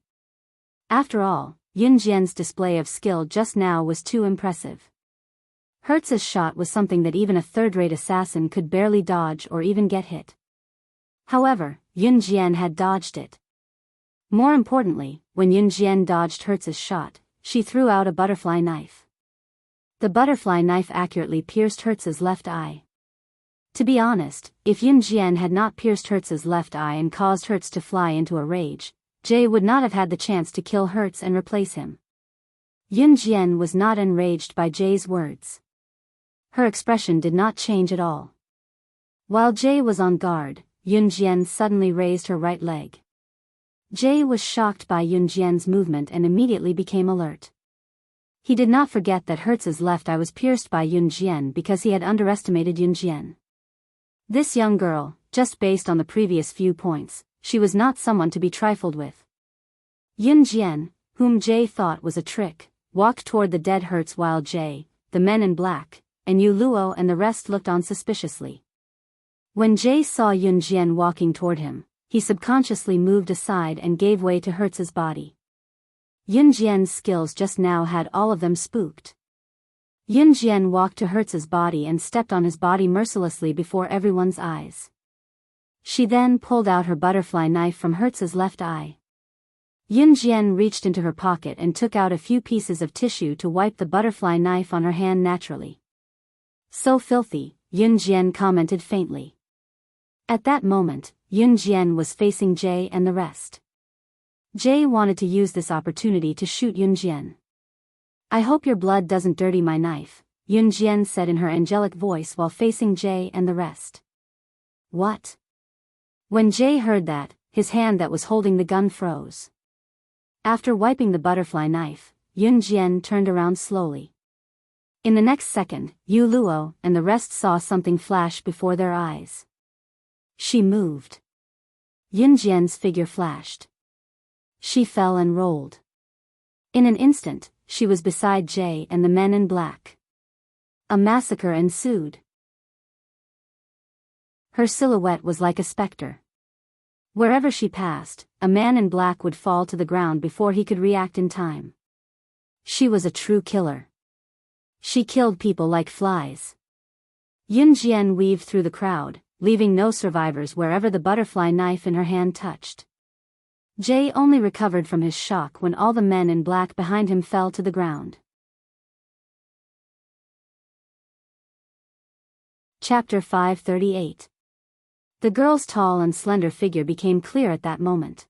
After all, Yunjian's display of skill just now was too impressive. Hertz's shot was something that even a third-rate assassin could barely dodge or even get hit. However, Yunjian had dodged it. More importantly, when Yunjian dodged Hertz's shot, she threw out a butterfly knife. The butterfly knife accurately pierced Hertz's left eye. To be honest, if Yunjian had not pierced Hertz's left eye and caused Hertz to fly into a rage, Jay would not have had the chance to kill Hertz and replace him. Yunjian was not enraged by Jay's words. Her expression did not change at all. While Jay was on guard, Yunjian suddenly raised her right leg. Jay was shocked by Yunjian's movement and immediately became alert. He did not forget that Hertz's left eye was pierced by Yunjian because he had underestimated Yunjian. This young girl, just based on the previous few points, she was not someone to be trifled with. Yunjian, whom Jay thought was a trick, walked toward the dead Hertz while Jay, the men in black, and Yu Luo and the rest looked on suspiciously. When Jay saw Yunjian walking toward him, he subconsciously moved aside and gave way to Hertz's body. Yunjian's skills just now had all of them spooked. Yunjian walked to Hertz's body and stepped on his body mercilessly before everyone's eyes. She then pulled out her butterfly knife from Hertz's left eye. Yunjian reached into her pocket and took out a few pieces of tissue to wipe the butterfly knife on her hand naturally. So filthy, Yunjian commented faintly. At that moment, Yunjian was facing Jay and the rest. Jay wanted to use this opportunity to shoot Yunjian. I hope your blood doesn't dirty my knife, Yunjian said in her angelic voice while facing Jay and the rest. What? When Jay heard that, his hand that was holding the gun froze. After wiping the butterfly knife, Yunjian turned around slowly. In the next second, Yu Luo and the rest saw something flash before their eyes. She moved. Yunjian's figure flashed. She fell and rolled. In an instant, she was beside Jay and the men in black. A massacre ensued. Her silhouette was like a specter. Wherever she passed, a man in black would fall to the ground before he could react in time. She was a true killer. She killed people like flies. Yunjian weaved through the crowd, leaving no survivors wherever the butterfly knife in her hand touched. Jay only recovered from his shock when all the men in black behind him fell to the ground. Chapter 538. The girl's tall and slender figure became clear at that moment.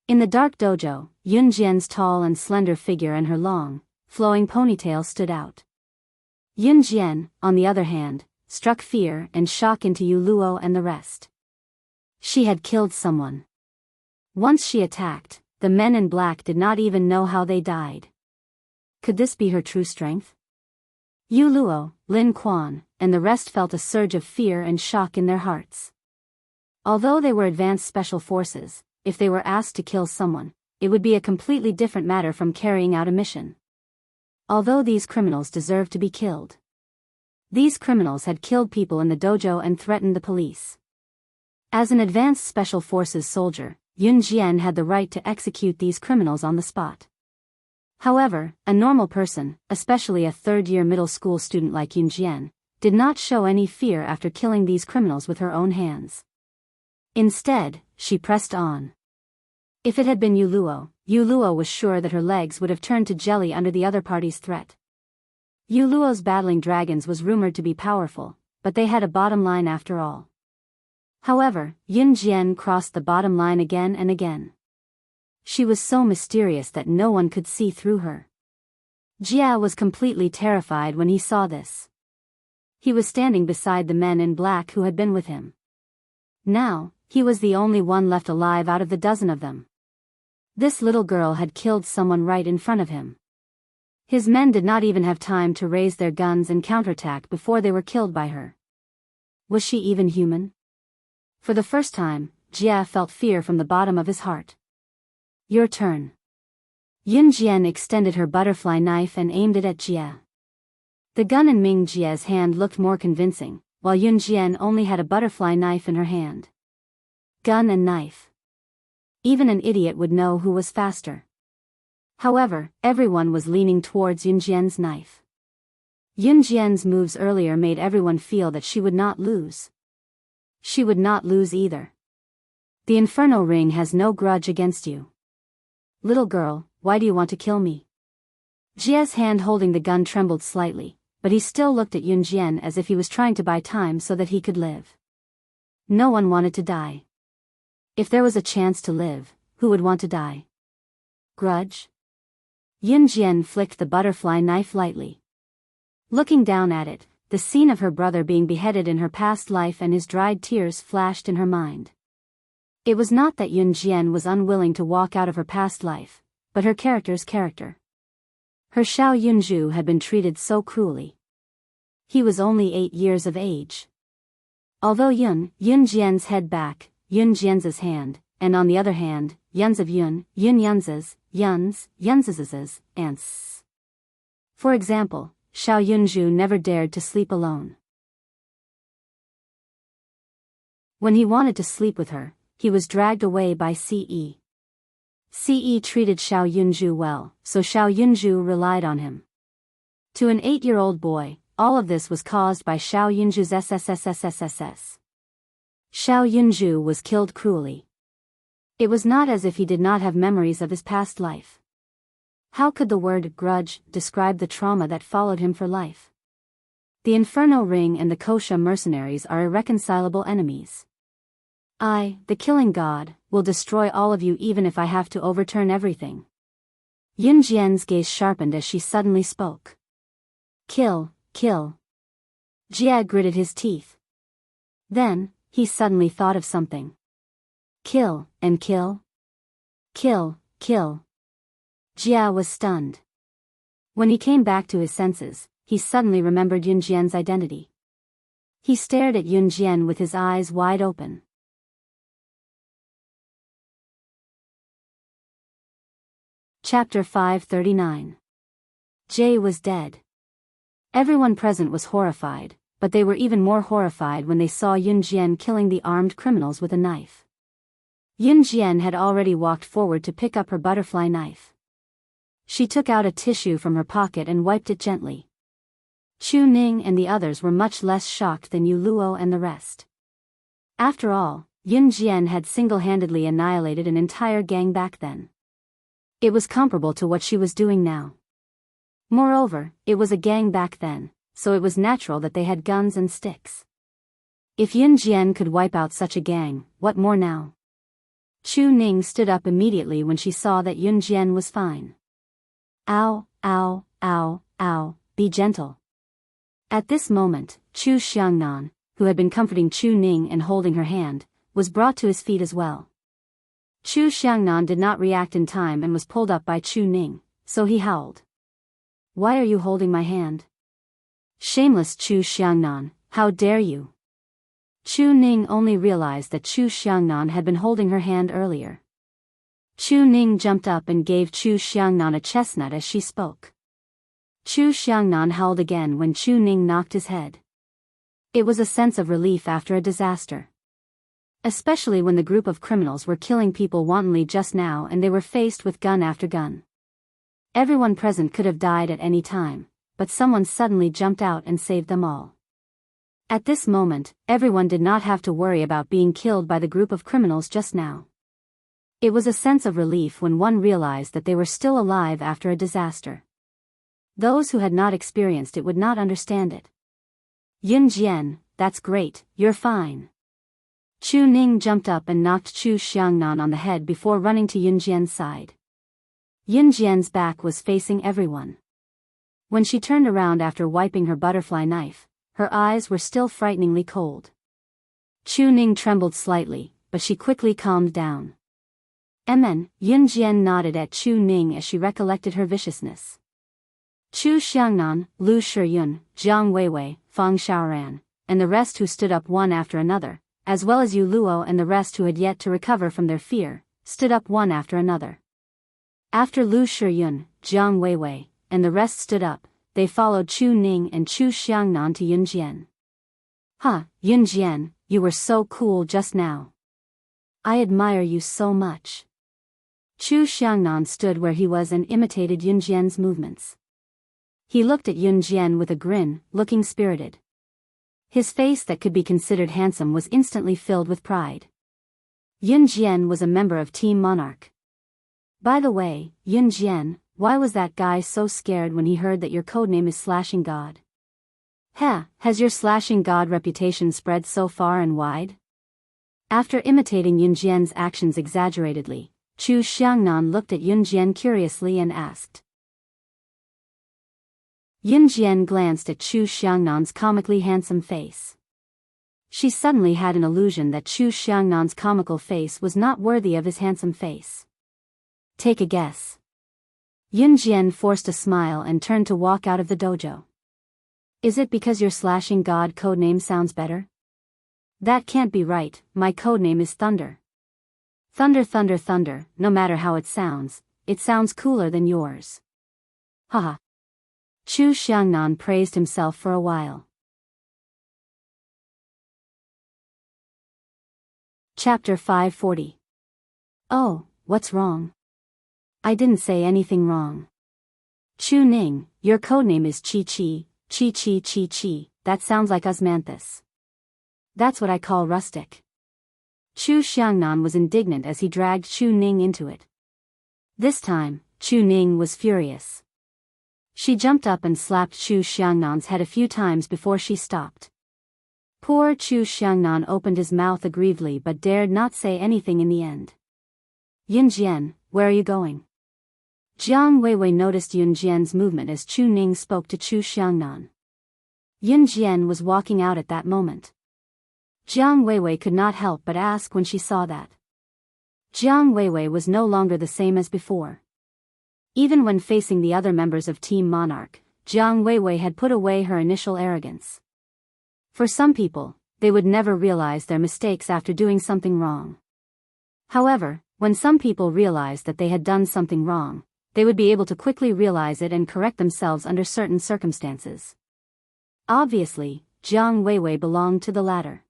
In the dark dojo, Yunjian's tall and slender figure and her long, flowing ponytail stood out. Yunjian, on the other hand, struck fear and shock into Yu Luo and the rest. She had killed someone. Once she attacked, the men in black did not even know how they died. Could this be her true strength? Yu Luo, Lin Quan, and the rest felt a surge of fear and shock in their hearts. Although they were advanced special forces, if they were asked to kill someone, it would be a completely different matter from carrying out a mission. Although these criminals deserved to be killed. These criminals had killed people in the dojo and threatened the police. As an advanced special forces soldier, Yun Jian had the right to execute these criminals on the spot. However, a normal person, especially a third-year middle school student like Yun Jian, did not show any fear after killing these criminals with her own hands. Instead, she pressed on. If it had been Yu Luo was sure that her legs would have turned to jelly under the other party's threat. Yu Luo's battling dragons was rumored to be powerful, but they had a bottom line after all. However, Yun Jian crossed the bottom line again and again. She was so mysterious that no one could see through her. Jia was completely terrified when he saw this. He was standing beside the men in black who had been with him. Now, he was the only one left alive out of the dozen of them. This little girl had killed someone right in front of him. His men did not even have time to raise their guns and counterattack before they were killed by her. Was she even human? For the first time, Jia felt fear from the bottom of his heart. Your turn. Yun Jian extended her butterfly knife and aimed it at Jia. The gun in Ming Jia's hand looked more convincing, while Yun Jian only had a butterfly knife in her hand. Gun and knife. Even an idiot would know who was faster. However, everyone was leaning towards Yun Jian's knife. Yun Jian's moves earlier made everyone feel that she would not lose. She would not lose either. The Inferno Ring has no grudge against you. Little girl, why do you want to kill me? Jia's hand holding the gun trembled slightly, but he still looked at Yun Jian as if he was trying to buy time so that he could live. No one wanted to die. If there was a chance to live, who would want to die? Grudge? Yun Jian flicked the butterfly knife lightly. Looking down at it, the scene of her brother being beheaded in her past life and his dried tears flashed in her mind. It was not that Yun Jian was unwilling to walk out of her past life, but her character's character. Her Xiao Yunju had been treated so cruelly. He was only 8 years of age. Although Yun Jian's head back, Yun Jian's hand, and on the other hand, Yuns of Yun Yunz's, Yunz's, ants. For example, Xiao Yunju never dared to sleep alone. When he wanted to sleep with her, he was dragged away by Ce. Ce treated Xiao Yunju well, so Xiao Yunju relied on him. To an 8-year-old boy, all of this was caused by Xiao Yunju's SSSSSSS. Xiao Yunju was killed cruelly. It was not as if he did not have memories of his past life. How could the word grudge describe the trauma that followed him for life? The Inferno Ring and the Kosha mercenaries are irreconcilable enemies. I, the killing god, will destroy all of you even if I have to overturn everything. Yun Jian's gaze sharpened as she suddenly spoke. Kill, kill. Jia gritted his teeth. Then, he suddenly thought of something. Kill, and kill? Kill, kill. Jia was stunned. When he came back to his senses, he suddenly remembered Yun Jian's identity. He stared at Yun Jian with his eyes wide open. Chapter 539. Jay was dead. Everyone present was horrified, but they were even more horrified when they saw Yun Jian killing the armed criminals with a knife. Yun Jian had already walked forward to pick up her butterfly knife. She took out a tissue from her pocket and wiped it gently. Chu Ning and the others were much less shocked than Yu Luo and the rest. After all, Yun Jian had single-handedly annihilated an entire gang back then. It was comparable to what she was doing now. Moreover, it was a gang back then, so it was natural that they had guns and sticks. If Yun Jian could wipe out such a gang, what more now? Chu Ning stood up immediately when she saw that Yun Jian was fine. Ow, ow, ow, ow, be gentle. At this moment, Chu Xiangnan, who had been comforting Chu Ning and holding her hand, was brought to his feet as well. Chu Xiangnan did not react in time and was pulled up by Chu Ning, so he howled. Why are you holding my hand? Shameless Chu Xiangnan, how dare you? Chu Ning only realized that Chu Xiangnan had been holding her hand earlier. Chu Ning jumped up and gave Chu Xiangnan a chestnut as she spoke. Chu Xiangnan howled again when Chu Ning knocked his head. It was a sense of relief after a disaster. Especially when the group of criminals were killing people wantonly just now and they were faced with gun after gun. Everyone present could have died at any time, but someone suddenly jumped out and saved them all. At this moment, everyone did not have to worry about being killed by the group of criminals just now. It was a sense of relief when one realized that they were still alive after a disaster. Those who had not experienced it would not understand it. Yun Jian, that's great, you're fine. Chu Ning jumped up and knocked Chu Xiangnan on the head before running to Yun Jian's side. Yun Jian's back was facing everyone. When she turned around after wiping her butterfly knife, her eyes were still frighteningly cold. Chu Ning trembled slightly, but she quickly calmed down. Yun Jian nodded at Chu Ning as she recollected her viciousness. Chu Xiangnan, Lu Shiyun, Jiang Weiwei, Fang Xiaoran, and the rest who stood up one after another, as well as Yu Luo and the rest who had yet to recover from their fear, stood up one after another. After Lu Shiyun, Jiang Weiwei, and the rest stood up, they followed Chu Ning and Chu Xiangnan to Yun Jian. Yun Jian, you were so cool just now. I admire you so much. Chu Xiangnan stood where he was and imitated Yun Jian's movements. He looked at Yun Jian with a grin, looking spirited. His face that could be considered handsome was instantly filled with pride. Yun Jian was a member of Team Monarch. By the way, Yun Jian, why was that guy so scared when he heard that your codename is Slashing God? Has your Slashing God reputation spread so far and wide? After imitating Yun Jian's actions exaggeratedly, Chu Xiangnan looked at Yun Jian curiously and asked. Yun Jian glanced at Chu Xiangnan's comically handsome face. She suddenly had an illusion that Chu Xiangnan's comical face was not worthy of his handsome face. Take a guess. Yun Jian forced a smile and turned to walk out of the dojo. Is it because your Slashing God codename sounds better? That can't be right, my codename is Thunder. Thunder, thunder, thunder, no matter how it sounds cooler than yours. Haha. Chu Xiangnan praised himself for a while. Chapter 540. Oh, what's wrong? I didn't say anything wrong. Chu Ning, your codename is Chi Chi, Chi Chi Chi Chi, that sounds like osmanthus. That's what I call rustic. Chu Xiangnan was indignant as he dragged Chu Ning into it. This time, Chu Ning was furious. She jumped up and slapped Chu Xiangnan's head a few times before she stopped. Poor Chu Xiangnan opened his mouth aggrievedly but dared not say anything in the end. Yun Jian, where are you going? Jiang Weiwei noticed Yun Jian's movement as Chu Ning spoke to Chu Xiangnan. Yun Jian was walking out at that moment. Jiang Weiwei could not help but ask when she saw that. Jiang Weiwei was no longer the same as before. Even when facing the other members of Team Monarch, Jiang Weiwei had put away her initial arrogance. For some people, they would never realize their mistakes after doing something wrong. However, when some people realized that they had done something wrong, they would be able to quickly realize it and correct themselves under certain circumstances. Obviously, Jiang Weiwei belonged to the latter.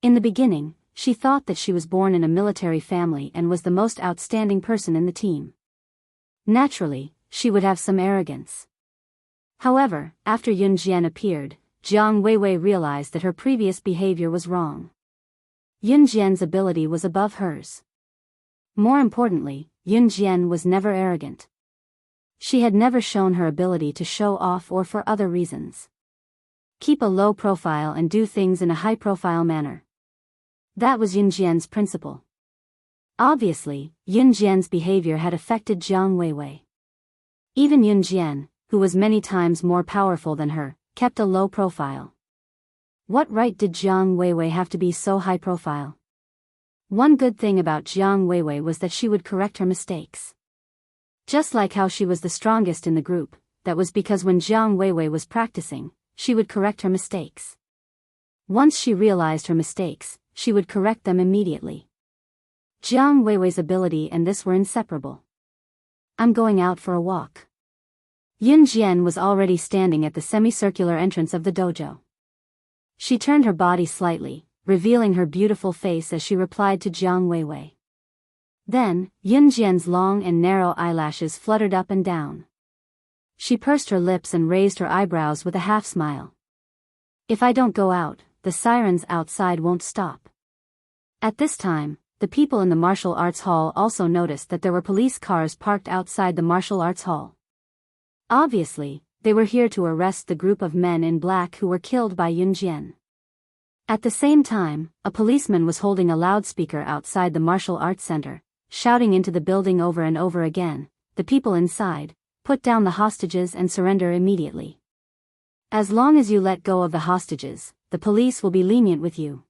In the beginning, she thought that she was born in a military family and was the most outstanding person in the team. Naturally, she would have some arrogance. However, after Yun Jian appeared, Jiang Weiwei realized that her previous behavior was wrong. Yunjian's ability was above hers. More importantly, Yunjian was never arrogant. She had never shown her ability to show off or for other reasons. Keep a low profile and do things in a high-profile manner. That was Yunjian's principle. Obviously, Yunjian's behavior had affected Jiang Weiwei. Even Yunjian, who was many times more powerful than her, kept a low profile. What right did Jiang Weiwei have to be so high profile? One good thing about Jiang Weiwei was that she would correct her mistakes. Just like how she was the strongest in the group, that was because when Jiang Weiwei was practicing, she would correct her mistakes. Once she realized her mistakes, she would correct them immediately. Jiang Weiwei's ability and this were inseparable. I'm going out for a walk. Yunjian was already standing at the semicircular entrance of the dojo. She turned her body slightly, revealing her beautiful face as she replied to Jiang Weiwei. Then, Yunjian's long and narrow eyelashes fluttered up and down. She pursed her lips and raised her eyebrows with a half-smile. If I don't go out, the sirens outside won't stop. At this time, the people in the martial arts hall also noticed that there were police cars parked outside the martial arts hall. Obviously, they were here to arrest the group of men in black who were killed by Yunjian. At the same time, a policeman was holding a loudspeaker outside the martial arts center, shouting into the building over and over again, "The people inside, put down the hostages and surrender immediately. As long as you let go of the hostages, the police will be lenient with you."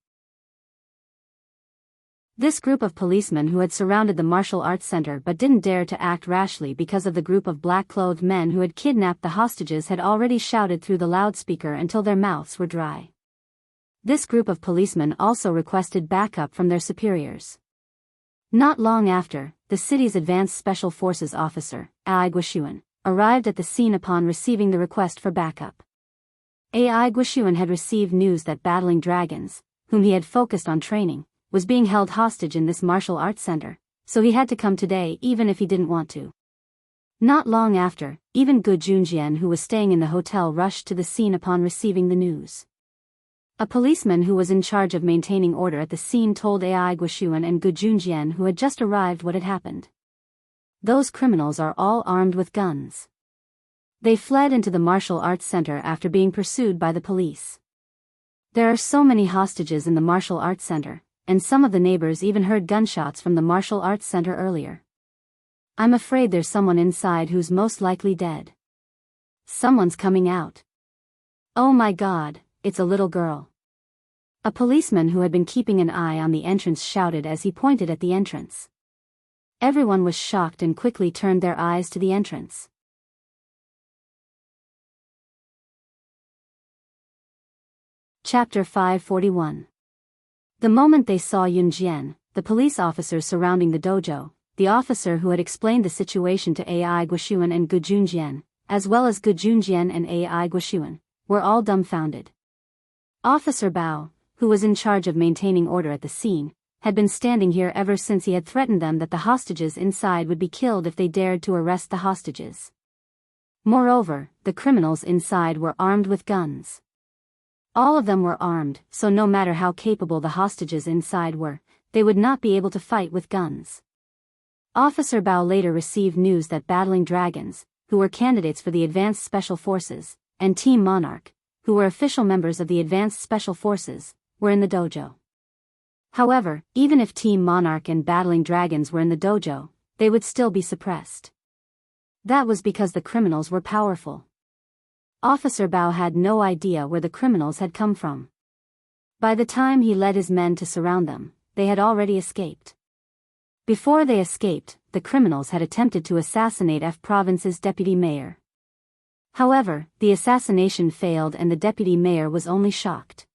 This group of policemen who had surrounded the martial arts center but didn't dare to act rashly because of the group of black-clothed men who had kidnapped the hostages had already shouted through the loudspeaker until their mouths were dry. This group of policemen also requested backup from their superiors. Not long after, the city's Advanced Special Forces officer, Ai Guoxuan, arrived at the scene upon receiving the request for backup. Ai Guoxuan had received news that battling dragons, whom he had focused on training, was being held hostage in this martial arts center, so he had to come today even if he didn't want to. Not long after, even Gu Junjian, who was staying in the hotel, rushed to the scene upon receiving the news. A policeman who was in charge of maintaining order at the scene told Ai Guoxuan and Gu Junjian, who had just arrived, what had happened. Those criminals are all armed with guns. They fled into the martial arts center after being pursued by the police. There are so many hostages in the martial arts center, and some of the neighbors even heard gunshots from the martial arts center earlier. I'm afraid there's someone inside who's most likely dead. Someone's coming out. Oh my God, it's a little girl. A policeman who had been keeping an eye on the entrance shouted as he pointed at the entrance. Everyone was shocked and quickly turned their eyes to the entrance. Chapter 541. The moment they saw Yunjian, the police officers surrounding the dojo, the officer who had explained the situation to Ai Guoxuan and Gu Junjian, as well as Gu Junjian and Ai Guoxuan, were all dumbfounded. Officer Bao, who was in charge of maintaining order at the scene, had been standing here ever since he had threatened them that the hostages inside would be killed if they dared to arrest the hostages. Moreover, the criminals inside were armed with guns. All of them were armed, so no matter how capable the hostages inside were, they would not be able to fight with guns. Officer Bao later received news that battling dragons, who were candidates for the Advanced Special Forces, and Team Monarch, who were official members of the Advanced Special Forces, were in the dojo. However, even if Team Monarch and battling dragons were in the dojo, they would still be suppressed. That was because the criminals were powerful. Officer Bao had no idea where the criminals had come from. By the time he led his men to surround them, they had already escaped. Before they escaped, the criminals had attempted to assassinate F Province's deputy mayor. However, the assassination failed and the deputy mayor was only shocked.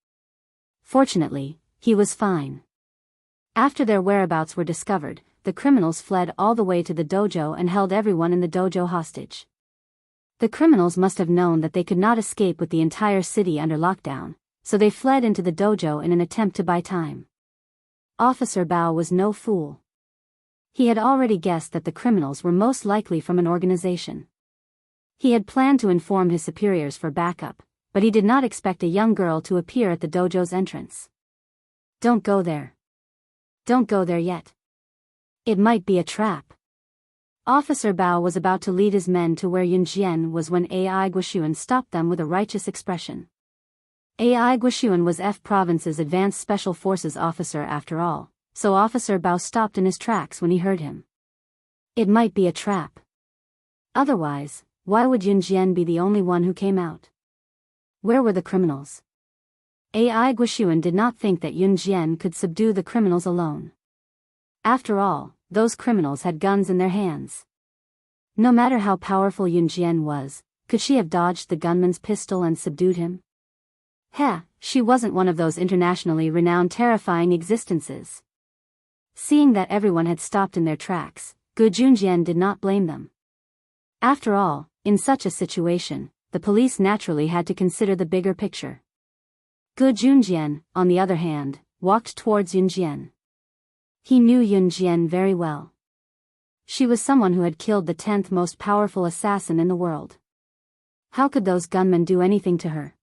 Fortunately, he was fine. After their whereabouts were discovered, the criminals fled all the way to the dojo and held everyone in the dojo hostage. The criminals must have known that they could not escape with the entire city under lockdown, so they fled into the dojo in an attempt to buy time. Officer Bao was no fool. He had already guessed that the criminals were most likely from an organization. He had planned to inform his superiors for backup, but he did not expect a young girl to appear at the dojo's entrance. Don't go there. Don't go there yet. It might be a trap. Officer Bao was about to lead his men to where Yunjian was when Ai Guoxuan stopped them with a righteous expression. Ai Guoxuan was F Province's Advanced Special Forces officer after all, so Officer Bao stopped in his tracks when he heard him. It might be a trap. Otherwise, why would Yunjian be the only one who came out? Where were the criminals? Ai Guoxuan did not think that Yunjian could subdue the criminals alone. After all, those criminals had guns in their hands. No matter how powerful Yunjian was, could she have dodged the gunman's pistol and subdued him? She wasn't one of those internationally renowned terrifying existences. Seeing that everyone had stopped in their tracks, Gu Junjian did not blame them. After all, in such a situation, the police naturally had to consider the bigger picture. Gu Junjian, on the other hand, walked towards Yunjian. He knew Yunjian very well. She was someone who had killed the 10th most powerful assassin in the world. How could those gunmen do anything to her?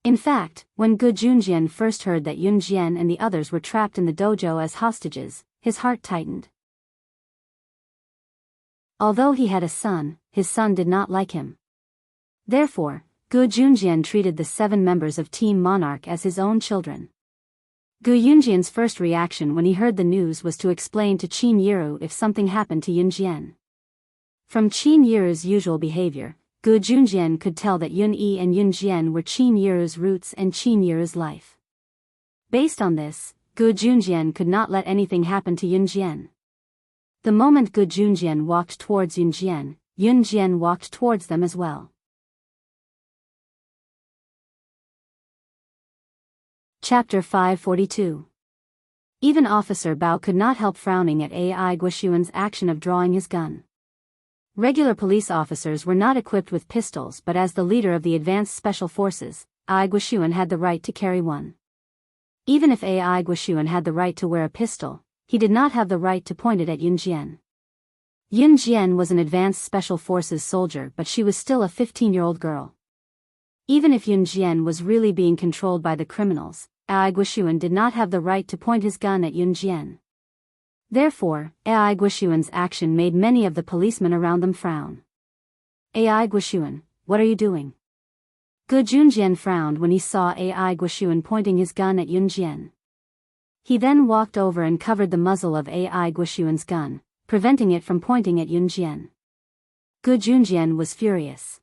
In fact, when Gu Junjian first heard that Yunjian and the others were trapped in the dojo as hostages, his heart tightened. Although he had a son, his son did not like him. Therefore, Gu Junjian treated the 7 members of Team Monarch as his own children. Gu Yunjian's first reaction when he heard the news was to explain to Qin Yiru if something happened to Yunjian. From Qin Yiru's usual behavior, Gu Junjian could tell that Yun Yi and Yunjian were Qin Yiru's roots and Qin Yiru's life. Based on this, Gu Junjian could not let anything happen to Yunjian. The moment Gu Junjian walked towards Yunjian, Yunjian walked towards them as well. Chapter 542. Even Officer Bao could not help frowning at Ai Guoxuan's action of drawing his gun. Regular police officers were not equipped with pistols, but as the leader of the Advanced Special Forces, Ai Guoxuan had the right to carry one. Even if Ai Guoxuan had the right to wear a pistol, he did not have the right to point it at Yunjian. Yunjian was an Advanced Special Forces soldier, but she was still a 15-year-old girl. Even if Yunjian was really being controlled by the criminals, Ai Guoxuan did not have the right to point his gun at Yunjian. Therefore, Ai Guoxuan's action made many of the policemen around them frown. Ai Guoxuan, what are you doing? Gu Junjian frowned when he saw Ai Guoxuan pointing his gun at Yunjian. He then walked over and covered the muzzle of Ai Guoxuan's gun, preventing it from pointing at Yunjian. Gu Junjian was furious.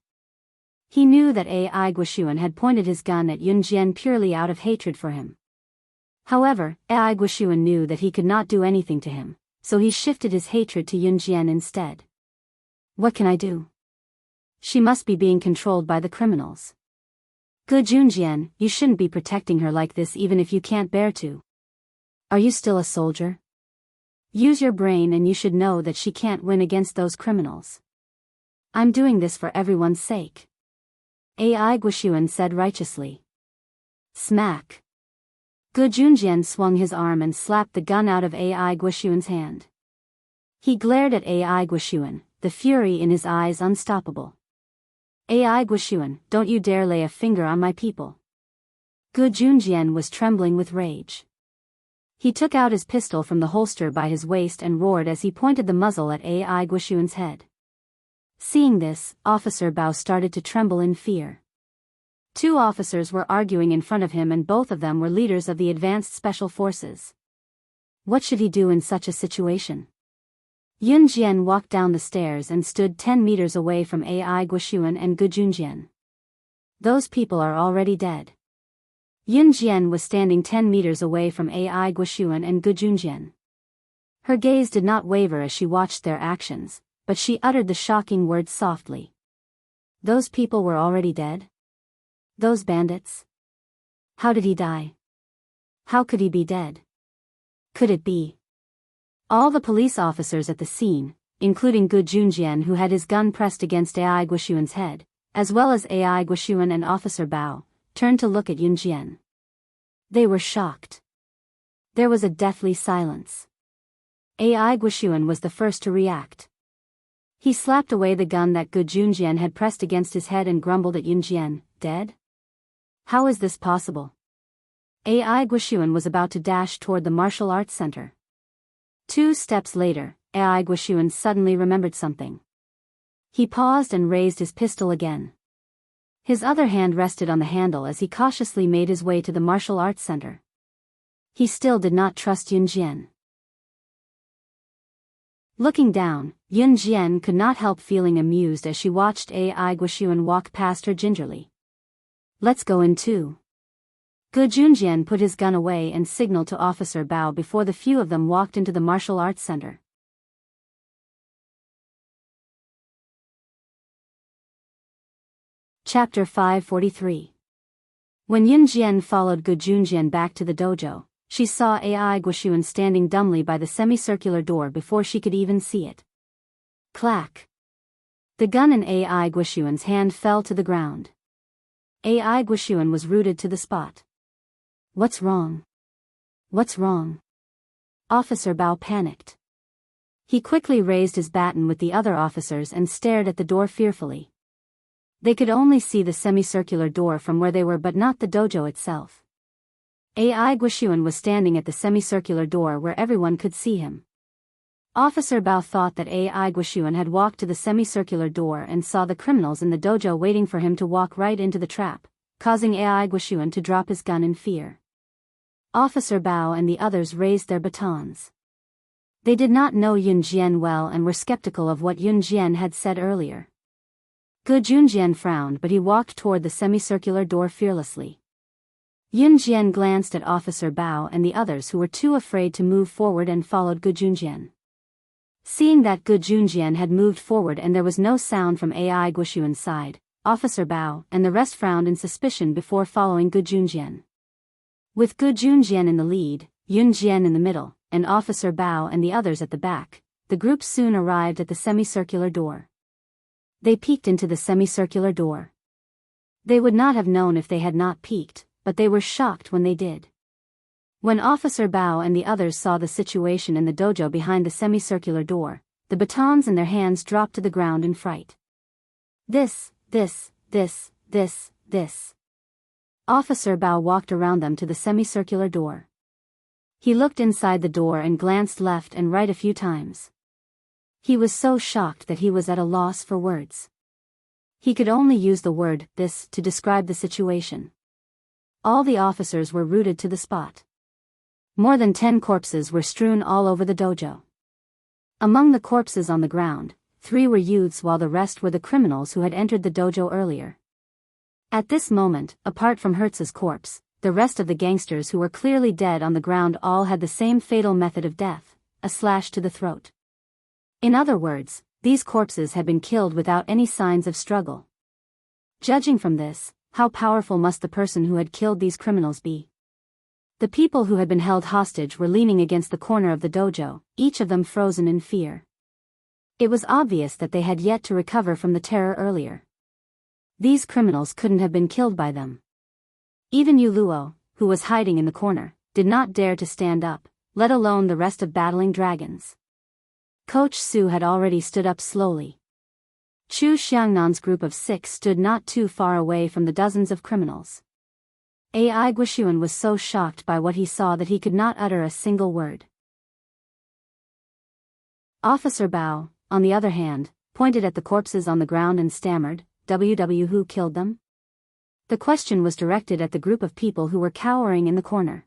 He knew that Ai Guoxuan had pointed his gun at Yunjian purely out of hatred for him. However, Ai Guoxuan knew that he could not do anything to him, so he shifted his hatred to Yunjian instead. What can I do? She must be being controlled by the criminals. Gu Junjian, you shouldn't be protecting her like this even if you can't bear to. Are you still a soldier? Use your brain and you should know that she can't win against those criminals. I'm doing this for everyone's sake. Ai Guoxuan said righteously. Smack. Gu Junjian swung his arm and slapped the gun out of Ai Guoxuan's hand. He glared at Ai Guoxuan, the fury in his eyes unstoppable. Ai Guoxuan, don't you dare lay a finger on my people. Gu Junjian was trembling with rage. He took out his pistol from the holster by his waist and roared as he pointed the muzzle at Ai Guoxuan's head. Seeing this, Officer Bao started to tremble in fear. 2 officers were arguing in front of him and both of them were leaders of the Advanced Special Forces. What should he do in such a situation? Yunjian walked down the stairs and stood 10 meters away from Ai Guoxuan and Gu Junjian. Those people are already dead. Yunjian was standing 10 meters away from Ai Guoxuan and Gu Junjian. Her gaze did not waver as she watched their actions, but she uttered the shocking words softly. Those people were already dead? Those bandits? How did he die? How could he be dead? Could it be? All the police officers at the scene, including Gu Junjian who had his gun pressed against Ai Guoxuan's head, as well as Ai Guoxuan and Officer Bao, turned to look at Yunjian. They were shocked. There was a deathly silence. Ai Guoxuan was the first to react. He slapped away the gun that Gu Junjian had pressed against his head and grumbled at Yunjian, dead? How is this possible? AI Guoxuan was about to dash toward the martial arts center. 2 steps later, AI Guoxuan suddenly remembered something. He paused and raised his pistol again. His other hand rested on the handle as he cautiously made his way to the martial arts center. He still did not trust Yun Jian. Looking down, Yun Jian could not help feeling amused as she watched AI Guoxuan walk past her gingerly. "Let's go in too." Gu Junjian put his gun away and signaled to Officer Bao before the few of them walked into the martial arts center. Chapter 543. When Yun Jian followed Gu Junjian back to the dojo, she saw AI Guoxuan standing dumbly by the semicircular door before she could even see it. Clack! The gun in AI Guoxuan's hand fell to the ground. AI Guoxuan was rooted to the spot. "What's wrong? What's wrong?" Officer Bao panicked. He quickly raised his baton with the other officers and stared at the door fearfully. They could only see the semicircular door from where they were but not the dojo itself. AI Guoxuan was standing at the semicircular door where everyone could see him. Officer Bao thought that AI Guoxuan had walked to the semicircular door and saw the criminals in the dojo waiting for him to walk right into the trap, causing AI Guoxuan to drop his gun in fear. Officer Bao and the others raised their batons. They did not know Yun Jian well and were skeptical of what Yun Jian had said earlier. Gu Junjian frowned, but he walked toward the semicircular door fearlessly. Yun Jian glanced at Officer Bao and the others who were too afraid to move forward and followed Gu Junjian. Seeing that Gu Junjian had moved forward and there was no sound from AI Guoxuan's side, Officer Bao and the rest frowned in suspicion before following Gu Junjian. With Gu Junjian in the lead, Yun Jian in the middle, and Officer Bao and the others at the back, the group soon arrived at the semicircular door. They peeked into the semicircular door. They would not have known if they had not peeked, but they were shocked when they did. When Officer Bao and the others saw the situation in the dojo behind the semicircular door, the batons in their hands dropped to the ground in fright. This. Officer Bao walked around them to the semicircular door. He looked inside the door and glanced left and right a few times. He was so shocked that he was at a loss for words. He could only use the word "this" to describe the situation. All the officers were rooted to the spot. More than 10 corpses were strewn all over the dojo. Among the corpses on the ground, 3 were youths while the rest were the criminals who had entered the dojo earlier. At this moment, apart from Hertz's corpse, the rest of the gangsters who were clearly dead on the ground all had the same fatal method of death, a slash to the throat. In other words, these corpses had been killed without any signs of struggle. Judging from this, how powerful must the person who had killed these criminals be? The people who had been held hostage were leaning against the corner of the dojo, each of them frozen in fear. It was obvious that they had yet to recover from the terror earlier. These criminals couldn't have been killed by them. Even Yu Luo, who was hiding in the corner, did not dare to stand up, let alone the rest of battling dragons. Coach Su had already stood up slowly. Chu Xiangnan's group of 6 stood not too far away from the dozens of criminals. AI Guoxuan was so shocked by what he saw that he could not utter a single word. Officer Bao, on the other hand, pointed at the corpses on the ground and stammered, Who killed them?" The question was directed at the group of people who were cowering in the corner.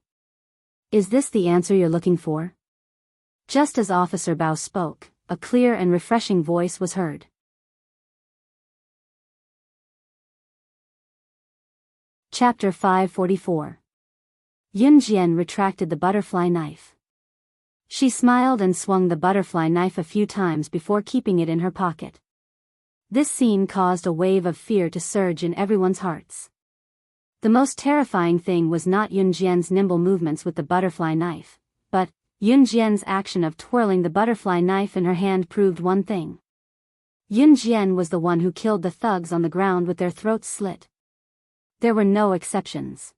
"Is this the answer you're looking for?" Just as Officer Bao spoke, a clear and refreshing voice was heard. Chapter 544. Yun Jian retracted the butterfly knife. She smiled and swung the butterfly knife a few times before keeping it in her pocket. This scene caused a wave of fear to surge in everyone's hearts. The most terrifying thing was not Yun Jian's nimble movements with the butterfly knife, but Yun Jian's action of twirling the butterfly knife in her hand proved one thing. Yun Jian was the one who killed the thugs on the ground with their throats slit. There were no exceptions.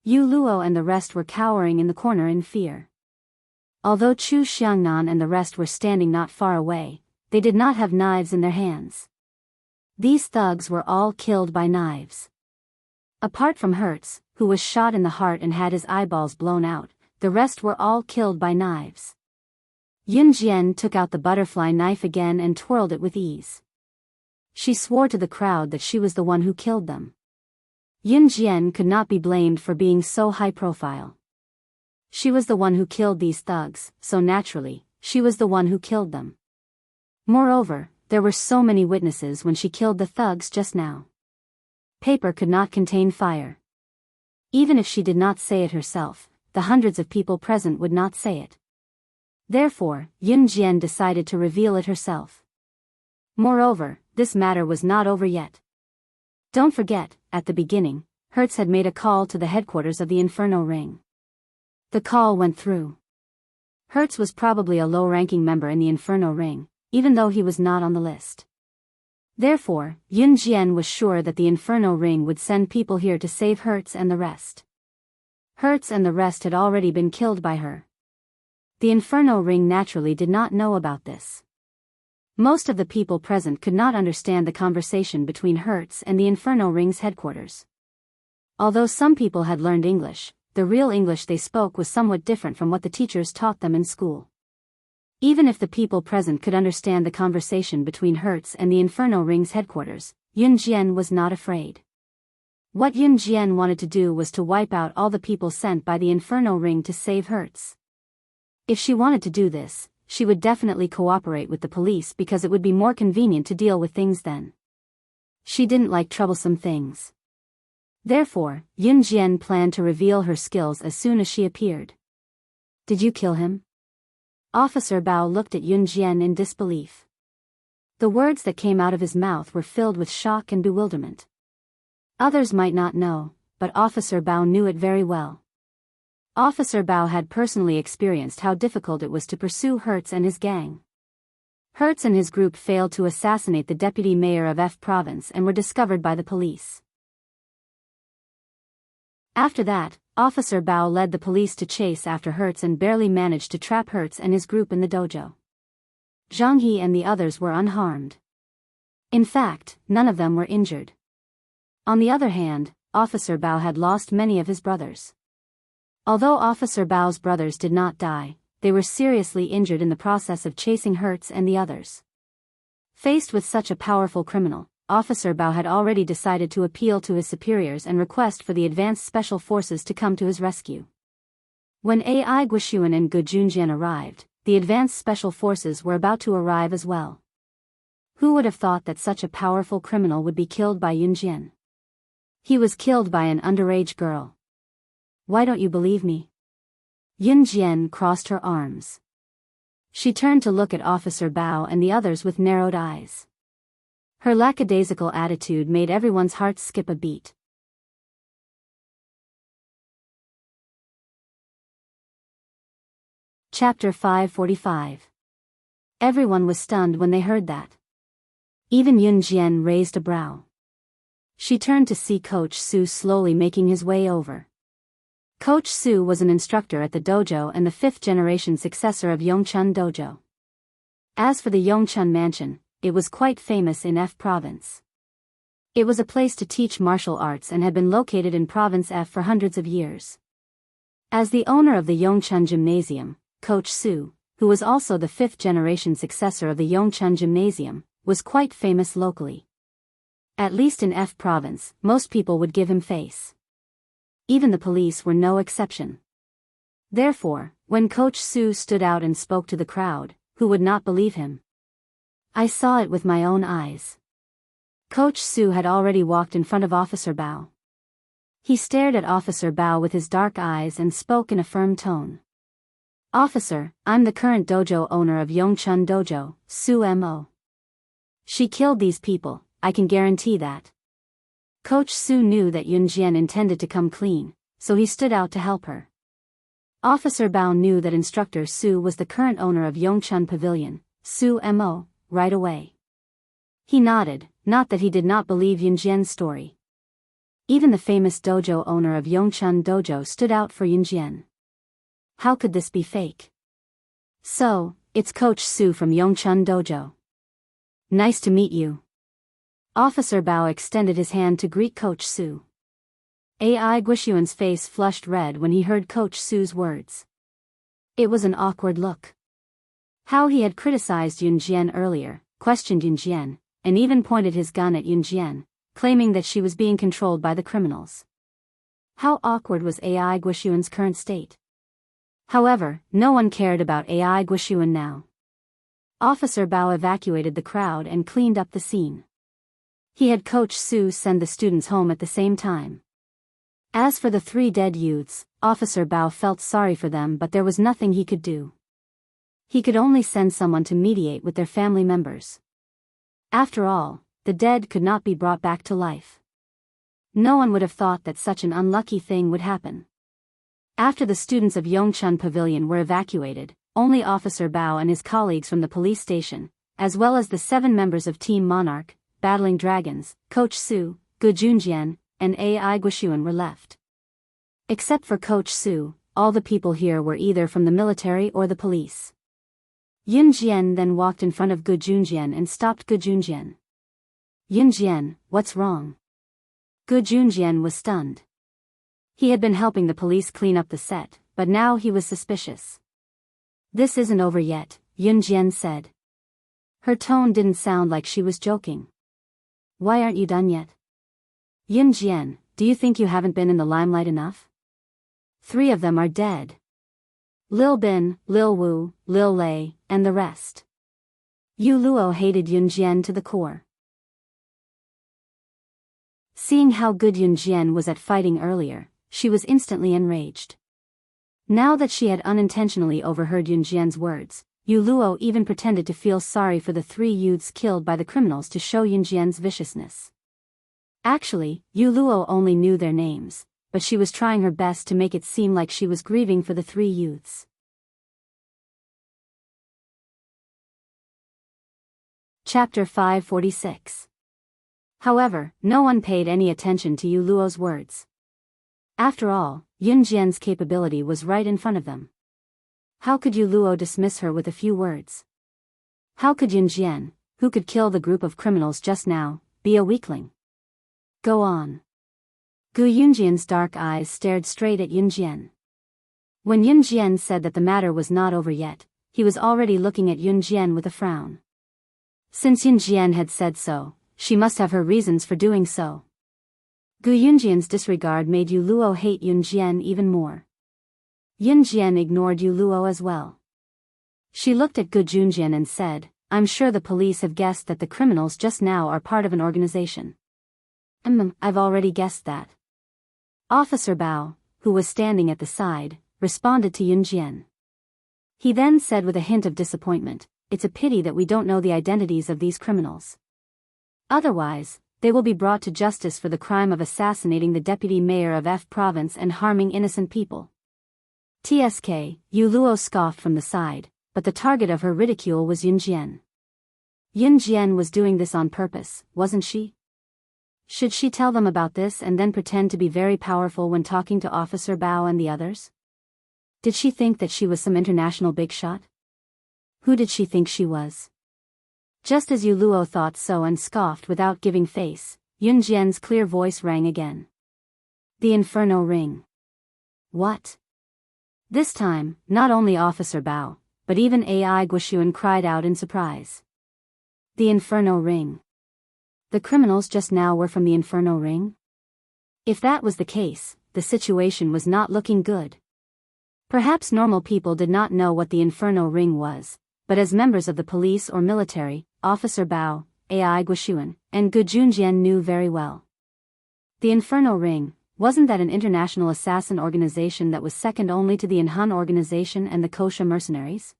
Yu Luo and the rest were cowering in the corner in fear. Although Chu Xiangnan and the rest were standing not far away, they did not have knives in their hands. These thugs were all killed by knives. Apart from Hertz, who was shot in the heart and had his eyeballs blown out, the rest were all killed by knives. Yun Jian took out the butterfly knife again and twirled it with ease. She swore to the crowd that she was the one who killed them. Yun Jian could not be blamed for being so high profile. She was the one who killed these thugs, so naturally, she was the one who killed them. Moreover, there were so many witnesses when she killed the thugs just now. Paper could not contain fire. Even if she did not say it herself, the hundreds of people present would not say it. Therefore, Yun Jian decided to reveal it herself. Moreover, this matter was not over yet. Don't forget, at the beginning, Hertz had made a call to the headquarters of the Inferno Ring. The call went through. Hertz was probably a low-ranking member in the Inferno Ring, even though he was not on the list. Therefore, Yun Jian was sure that the Inferno Ring would send people here to save Hertz and the rest. Hertz and the rest had already been killed by her. The Inferno Ring naturally did not know about this. Most of the people present could not understand the conversation between Hertz and the Inferno Ring's headquarters. Although some people had learned English, the real English they spoke was somewhat different from what the teachers taught them in school. Even if the people present could understand the conversation between Hertz and the Inferno Ring's headquarters, Yun Jian was not afraid. What Yun Jian wanted to do was to wipe out all the people sent by the Inferno Ring to save Hertz. If she wanted to do this, she would definitely cooperate with the police because it would be more convenient to deal with things then. She didn't like troublesome things. Therefore, Yun Jian planned to reveal her skills as soon as she appeared. Did you kill him? Officer Bao looked at Yun Jian in disbelief. The words that came out of his mouth were filled with shock and bewilderment. Others might not know, but Officer Bao knew it very well. Officer Bao had personally experienced how difficult it was to pursue Hertz and his gang. Hertz and his group failed to assassinate the deputy mayor of F province and were discovered by the police. After that, Officer Bao led the police to chase after Hertz and barely managed to trap Hertz and his group in the dojo. Zhang He and the others were unharmed. In fact, none of them were injured. On the other hand, Officer Bao had lost many of his brothers. Although Officer Bao's brothers did not die, they were seriously injured in the process of chasing Hertz and the others. Faced with such a powerful criminal, Officer Bao had already decided to appeal to his superiors and request for the advanced special forces to come to his rescue. When Ai Guoxuan and Gu Junjian arrived, the advanced special forces were about to arrive as well. Who would have thought that such a powerful criminal would be killed by Yun Jian? He was killed by an underage girl. Why don't you believe me? Yun Jian crossed her arms. She turned to look at Officer Bao and the others with narrowed eyes. Her lackadaisical attitude made everyone's hearts skip a beat. Chapter 545. Everyone was stunned when they heard that. Even Yun Jian raised a brow. She turned to see Coach Su slowly making his way over. Coach Su was an instructor at the dojo and the fifth-generation successor of Yongchun Dojo. As for the Yongchun Mansion, it was quite famous in F province. It was a place to teach martial arts and had been located in Province F for hundreds of years. As the owner of the Yongchun Gymnasium, Coach Su, who was also the fifth-generation successor of the Yongchun Gymnasium, was quite famous locally. At least in F province, most people would give him face. Even the police were no exception. Therefore, when Coach Su stood out and spoke to the crowd, who would not believe him? I saw it with my own eyes. Coach Su had already walked in front of Officer Bao. He stared at Officer Bao with his dark eyes and spoke in a firm tone. Officer, I'm the current dojo owner of Yongchun Dojo, Su Mo. She killed these people, I can guarantee that. Coach Su knew that Yun Jian intended to come clean, so he stood out to help her. Officer Bao knew that Instructor Su was the current owner of Yongchun Pavilion, Su Mo, right away. He nodded, not that he did not believe Yun Jian's story. Even the famous dojo owner of Yongchun Dojo stood out for Yun Jian. How could this be fake? So, it's Coach Su from Yongchun Dojo. Nice to meet you. Officer Bao extended his hand to greet Coach Su. AI Guishuan's face flushed red when he heard Coach Su's words. It was an awkward look. How he had criticized Yunjian earlier, questioned Yunjian, and even pointed his gun at Yunjian, claiming that she was being controlled by the criminals. How awkward was AI Guishuan's current state? However, no one cared about AI Guishuan now. Officer Bao evacuated the crowd and cleaned up the scene. He had Coach Su send the students home at the same time. As for the 3 dead youths, Officer Bao felt sorry for them, but there was nothing he could do. He could only send someone to mediate with their family members. After all, the dead could not be brought back to life. No one would have thought that such an unlucky thing would happen. After the students of Yongchun Pavilion were evacuated, only Officer Bao and his colleagues from the police station, as well as the 7 members of Team Monarch, Battling Dragons, Coach Su, Gu Junjian, and AI Guishuan were left. Except for Coach Su, all the people here were either from the military or the police. Yunjian then walked in front of Gu Junjian and stopped Gu Junjian. Yunjian, what's wrong? Gu Junjian was stunned. He had been helping the police clean up the set, but now he was suspicious. This isn't over yet, Yunjian said. Her tone didn't sound like she was joking. Why aren't you done yet? Yunjian, do you think you haven't been in the limelight enough? 3 of them are dead. Lil Bin, Lil Wu, Lil Lei, and the rest. Yu Luo hated Yunjian to the core. Seeing how good Yunjian was at fighting earlier, she was instantly enraged. Now that she had unintentionally overheard Yunjian's words, Yu Luo even pretended to feel sorry for the 3 youths killed by the criminals to show Yunjian's viciousness. Actually, Yu Luo only knew their names, but she was trying her best to make it seem like she was grieving for the 3 youths. Chapter 546. However, no one paid any attention to Yu Luo's words. After all, Yunjian's capability was right in front of them. How could Yu Luo dismiss her with a few words? How could Yunjian, who could kill the group of criminals just now, be a weakling? Go on. Gu Yunjian's dark eyes stared straight at Yunjian. When Yunjian said that the matter was not over yet, he was already looking at Yunjian with a frown. Since Yunjian had said so, she must have her reasons for doing so. Gu Yunjian's disregard made Yu Luo hate Yunjian even more. Yunjian ignored Yu Luo as well. She looked at Gu Junjian and said, I'm sure the police have guessed that the criminals just now are part of an organization. I've already guessed that. Officer Bao, who was standing at the side, responded to Yunjian. He then said with a hint of disappointment, it's a pity that we don't know the identities of these criminals. Otherwise, they will be brought to justice for the crime of assassinating the deputy mayor of F province and harming innocent people. TSK, Yu Luo scoffed from the side, but the target of her ridicule was Yunjian. Yunjian was doing this on purpose, wasn't she? Should she tell them about this and then pretend to be very powerful when talking to Officer Bao and the others? Did she think that she was some international big shot? Who did she think she was? Just as Yu Luo thought so and scoffed without giving face, Yunjian's clear voice rang again. The Inferno Ring. What? This time, not only Officer Bao, but even AI Guishuan cried out in surprise. The Inferno Ring. The criminals just now were from the Inferno Ring? If that was the case, the situation was not looking good. Perhaps normal people did not know what the Inferno Ring was, but as members of the police or military, Officer Bao, AI Guishuan, and Gu Junjian knew very well. The Inferno Ring, wasn't that an international assassin organization that was second only to the Inhun organization and the Kosha mercenaries?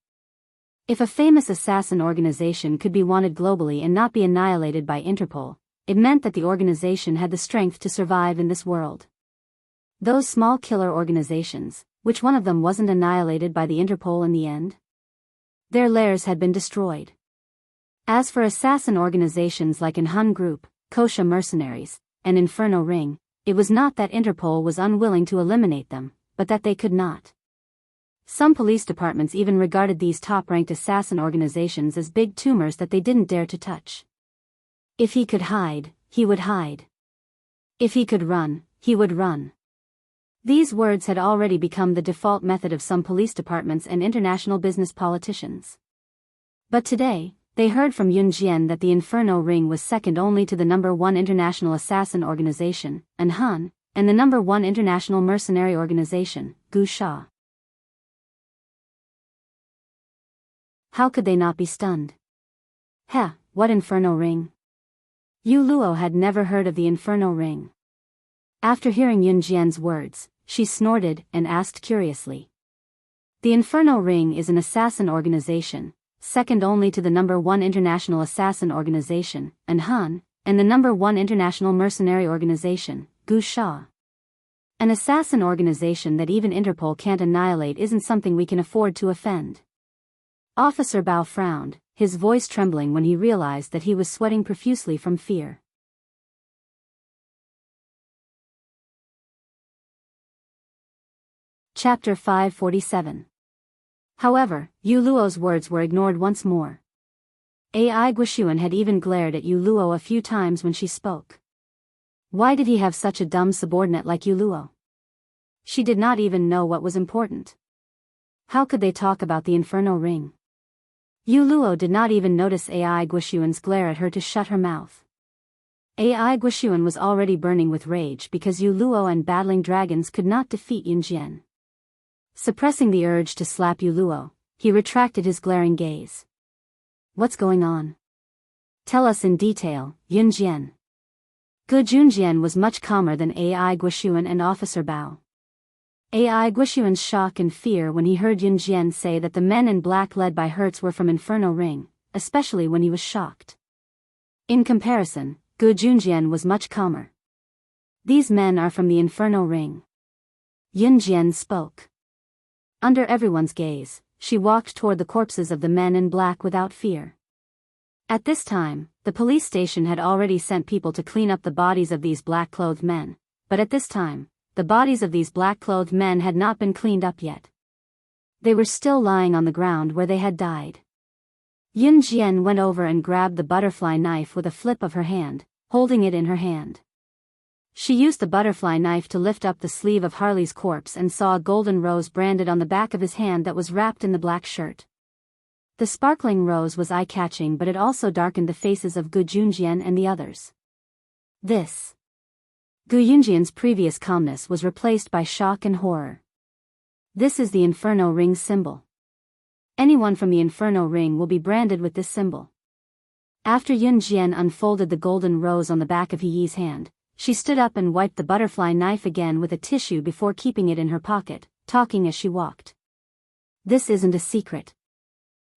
If a famous assassin organization could be wanted globally and not be annihilated by Interpol, it meant that the organization had the strength to survive in this world. Those small killer organizations, which one of them wasn't annihilated by the Interpol in the end? Their lairs had been destroyed. As for assassin organizations like Inhun Group, Kosha Mercenaries, and Inferno Ring, it was not that Interpol was unwilling to eliminate them, but that they could not. Some police departments even regarded these top-ranked assassin organizations as big tumors that they didn't dare to touch. If he could hide, he would hide. If he could run, he would run. These words had already become the default method of some police departments and international business politicians. But today, they heard from Yun Jian that the Inferno Ring was second only to the #1 international assassin organization, Han, and the #1 international mercenary organization, Wuxia. How could they not be stunned? What Inferno Ring? Yu Luo had never heard of the Inferno Ring. After hearing Yun Jian's words, she snorted and asked curiously. The Inferno Ring is an assassin organization, second only to the #1 international assassin organization, Han, and the #1 international mercenary organization, Wuxia. An assassin organization that even Interpol can't annihilate isn't something we can afford to offend. Officer Bao frowned, his voice trembling when he realized that he was sweating profusely from fear. Chapter 547. However, Yu Luo's words were ignored once more. Ai Guoxuan had even glared at Yu Luo a few times when she spoke. Why did he have such a dumb subordinate like Yu Luo? She did not even know what was important. How could they talk about the Inferno Ring? Yu Luo did not even notice Ai Guoxuan's glare at her to shut her mouth. Ai Guoxuan was already burning with rage because Yu Luo and battling dragons could not defeat Yun Jian. Suppressing the urge to slap Yu Luo, he retracted his glaring gaze. What's going on? Tell us in detail, Yun Jian. Gu Junjian was much calmer than Ai Guoxuan and Officer Bao. Ai Guoxuan's shock and fear when he heard Yun Jian say that the men in black led by Hertz were from Inferno Ring, especially when he was shocked. In comparison, Gu Junjian was much calmer. These men are from the Inferno Ring. Yun Jian spoke. Under everyone's gaze, she walked toward the corpses of the men in black without fear. At this time, the police station had already sent people to clean up the bodies of these black-clothed men, but at this time, the bodies of these black-clothed men had not been cleaned up yet. They were still lying on the ground where they had died. Yun Jian went over and grabbed the butterfly knife with a flip of her hand, holding it in her hand. She used the butterfly knife to lift up the sleeve of Harley's corpse and saw a golden rose branded on the back of his hand that was wrapped in the black shirt. The sparkling rose was eye-catching, but it also darkened the faces of Gu Junjian and the others. This. Gu Yunjian's previous calmness was replaced by shock and horror. This is the Inferno Ring symbol. Anyone from the Inferno Ring will be branded with this symbol. After Yun Jian unfolded the golden rose on the back of Yi's hand, she stood up and wiped the butterfly knife again with a tissue before keeping it in her pocket, talking as she walked. This isn't a secret.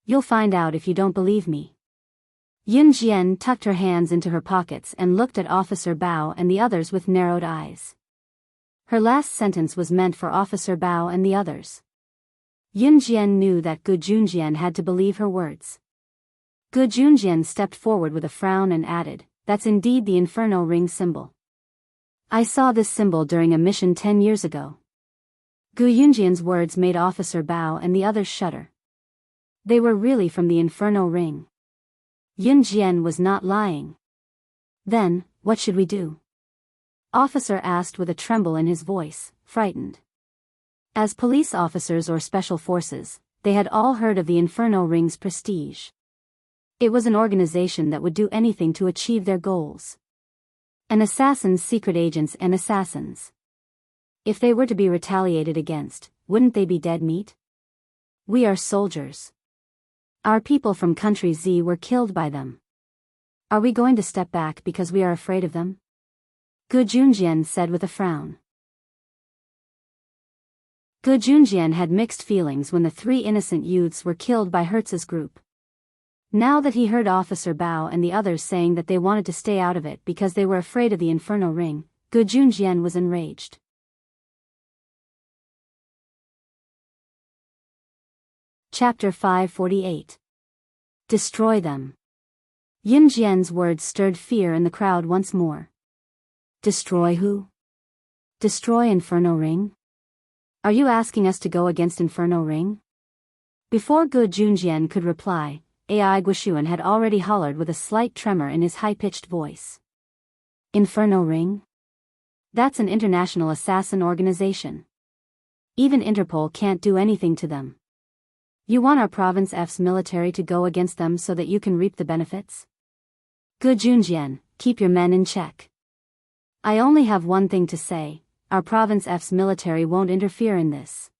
You'll find out if you don't believe me. Yun Jian tucked her hands into her pockets and looked at Officer Bao and the others with narrowed eyes. Her last sentence was meant for Officer Bao and the others. Yun Jian knew that Gu Junjian had to believe her words. Gu Junjian stepped forward with a frown and added, "That's indeed the Inferno Ring symbol. I saw this symbol during a mission 10 years ago." Gu Yunjian's words made Officer Bao and the others shudder. They were really from the Inferno Ring. Yun Jian was not lying. Then, what should we do? Officer asked with a tremble in his voice, frightened. As police officers or special forces, they had all heard of the Inferno Ring's prestige. It was an organization that would do anything to achieve their goals. An assassin's secret agents and assassins. If they were to be retaliated against, wouldn't they be dead meat? We are soldiers. Our people from country Z were killed by them. Are we going to step back because we are afraid of them? Gu Junjian said with a frown. Gu Junjian had mixed feelings when the 3 innocent youths were killed by Hertz's group. Now that he heard Officer Bao and the others saying that they wanted to stay out of it because they were afraid of the Inferno Ring, Gu Junjian was enraged. Chapter 548. Destroy them. Yun Jian's words stirred fear in the crowd once more. Destroy who? Destroy Inferno Ring? Are you asking us to go against Inferno Ring? Before Gu Junjian could reply, Ai Guoxuan had already hollered with a slight tremor in his high-pitched voice. Inferno Ring? That's an international assassin organization. Even Interpol can't do anything to them. You want our Province F's military to go against them so that you can reap the benefits? Gu Junjian, keep your men in check. I only have one thing to say, our Province F's military won't interfere in this.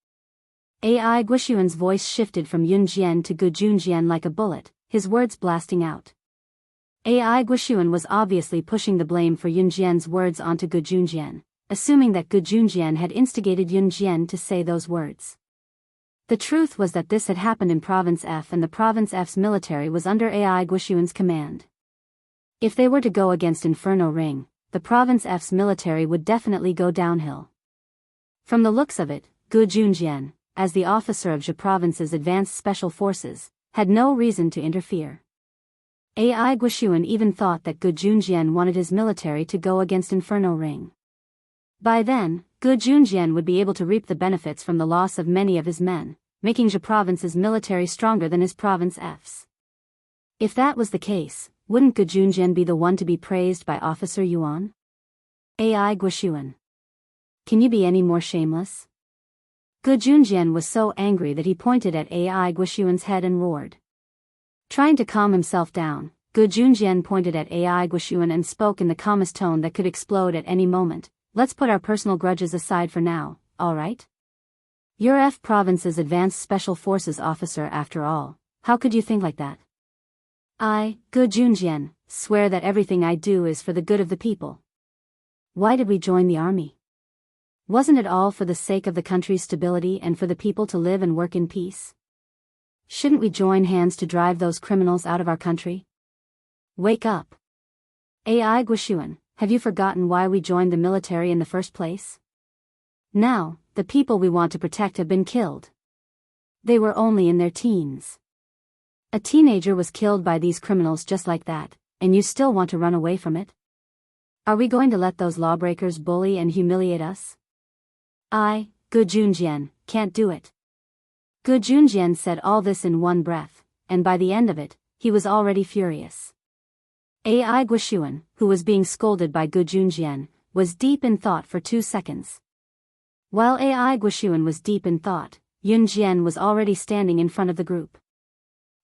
AI Guishuan's voice shifted from Yun Jian to Gu Junjian like a bullet, his words blasting out. AI Guishuan was obviously pushing the blame for Yun Jian's words onto Gu Junjian, assuming that Gu Junjian had instigated Yun Jian to say those words. The truth was that this had happened in Province F and the Province F's military was under AI Guishuan's command. If they were to go against Inferno Ring, the Province F's military would definitely go downhill. From the looks of it, Gu Junjian, as the officer of Zhe Province's advanced special forces, had no reason to interfere. AI Guishuan even thought that Gu Junjian wanted his military to go against Inferno Ring. By then, Gu Junjian would be able to reap the benefits from the loss of many of his men, making Zhe Province's military stronger than his Province F's. If that was the case, wouldn't Gu Junjian be the one to be praised by Officer Yuan? AI Guishuan. Can you be any more shameless? Gu Junjian was so angry that he pointed at AI Guishuan's head and roared. Trying to calm himself down, Gu Junjian pointed at AI Guishuan and spoke in the calmest tone that could explode at any moment. Let's put our personal grudges aside for now, alright? You're F Province's advanced special forces officer after all, how could you think like that? I, Gu Junjian, swear that everything I do is for the good of the people. Why did we join the army? Wasn't it all for the sake of the country's stability and for the people to live and work in peace? Shouldn't we join hands to drive those criminals out of our country? Wake up. AI Guishuan, have you forgotten why we joined the military in the first place? Now, the people we want to protect have been killed. They were only in their teens. A teenager was killed by these criminals just like that, and you still want to run away from it? Are we going to let those lawbreakers bully and humiliate us? I, Gu Junjian, can't do it. Gu Junjian said all this in one breath, and by the end of it, he was already furious. AI Guishuan, who was being scolded by Gu Junjian, was deep in thought for 2 seconds. While AI Guishuan was deep in thought, Yun Jian was already standing in front of the group.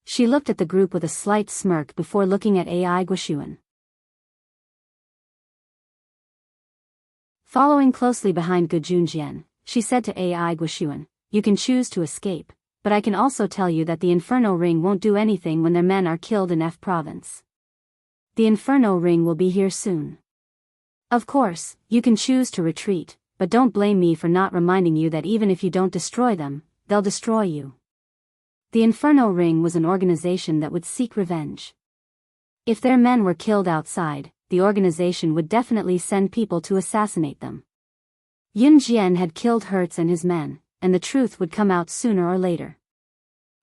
She looked at the group with a slight smirk before looking at AI Guishuan. Following closely behind Gu Junjian, she said to AI Guishuan, you can choose to escape, but I can also tell you that the Inferno Ring won't do anything when their men are killed in F Province. The Inferno Ring will be here soon. Of course, you can choose to retreat, but don't blame me for not reminding you that even if you don't destroy them, they'll destroy you. The Inferno Ring was an organization that would seek revenge. If their men were killed outside, the organization would definitely send people to assassinate them. Yun Jian had killed Hertz and his men, and the truth would come out sooner or later.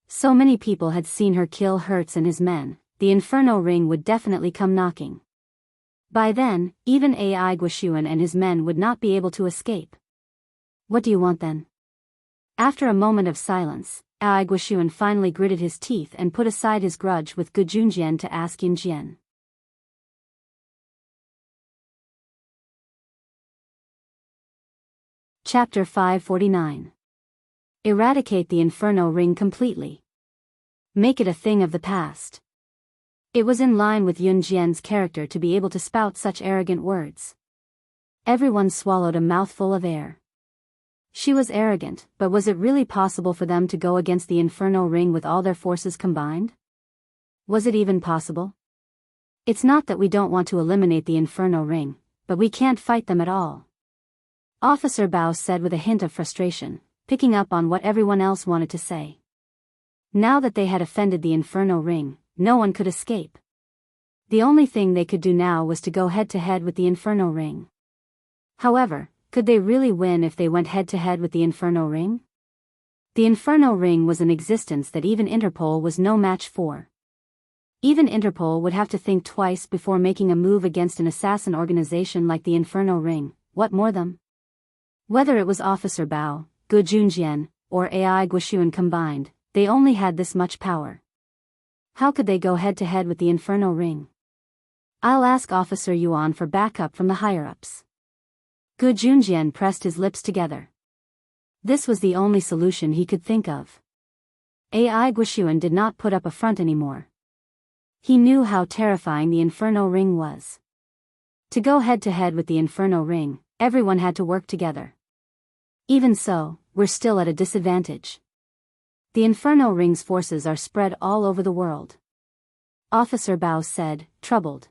So many people had seen her kill Hertz and his men, the Inferno Ring would definitely come knocking. By then, even AI Guishuan and his men would not be able to escape. What do you want then? After a moment of silence, AI Guishuan finally gritted his teeth and put aside his grudge with Gu Junjian to ask Yun Jian. Chapter 549. Eradicate the Inferno Ring completely. Make it a thing of the past. It was in line with Yun Jian's character to be able to spout such arrogant words. Everyone swallowed a mouthful of air. She was arrogant, but was it really possible for them to go against the Inferno Ring with all their forces combined? Was it even possible? It's not that we don't want to eliminate the Inferno Ring, but we can't fight them at all. Officer Bao said with a hint of frustration, picking up on what everyone else wanted to say. Now that they had offended the Inferno Ring, no one could escape. The only thing they could do now was to go head-to-head with the Inferno Ring. However, could they really win if they went head-to-head with the Inferno Ring? The Inferno Ring was an existence that even Interpol was no match for. Even Interpol would have to think twice before making a move against an assassin organization like the Inferno Ring, what more them? Whether it was Officer Bao, Gu Junjian, or AI Guishuan combined, they only had this much power. How could they go head-to-head with the Inferno Ring? I'll ask Officer Yuan for backup from the higher-ups. Gu Junjian pressed his lips together. This was the only solution he could think of. AI Guoxuan did not put up a front anymore. He knew how terrifying the Inferno Ring was. To go head-to-head with the Inferno Ring, everyone had to work together. Even so, we're still at a disadvantage. The Inferno Ring's forces are spread all over the world. Officer Bao said, troubled.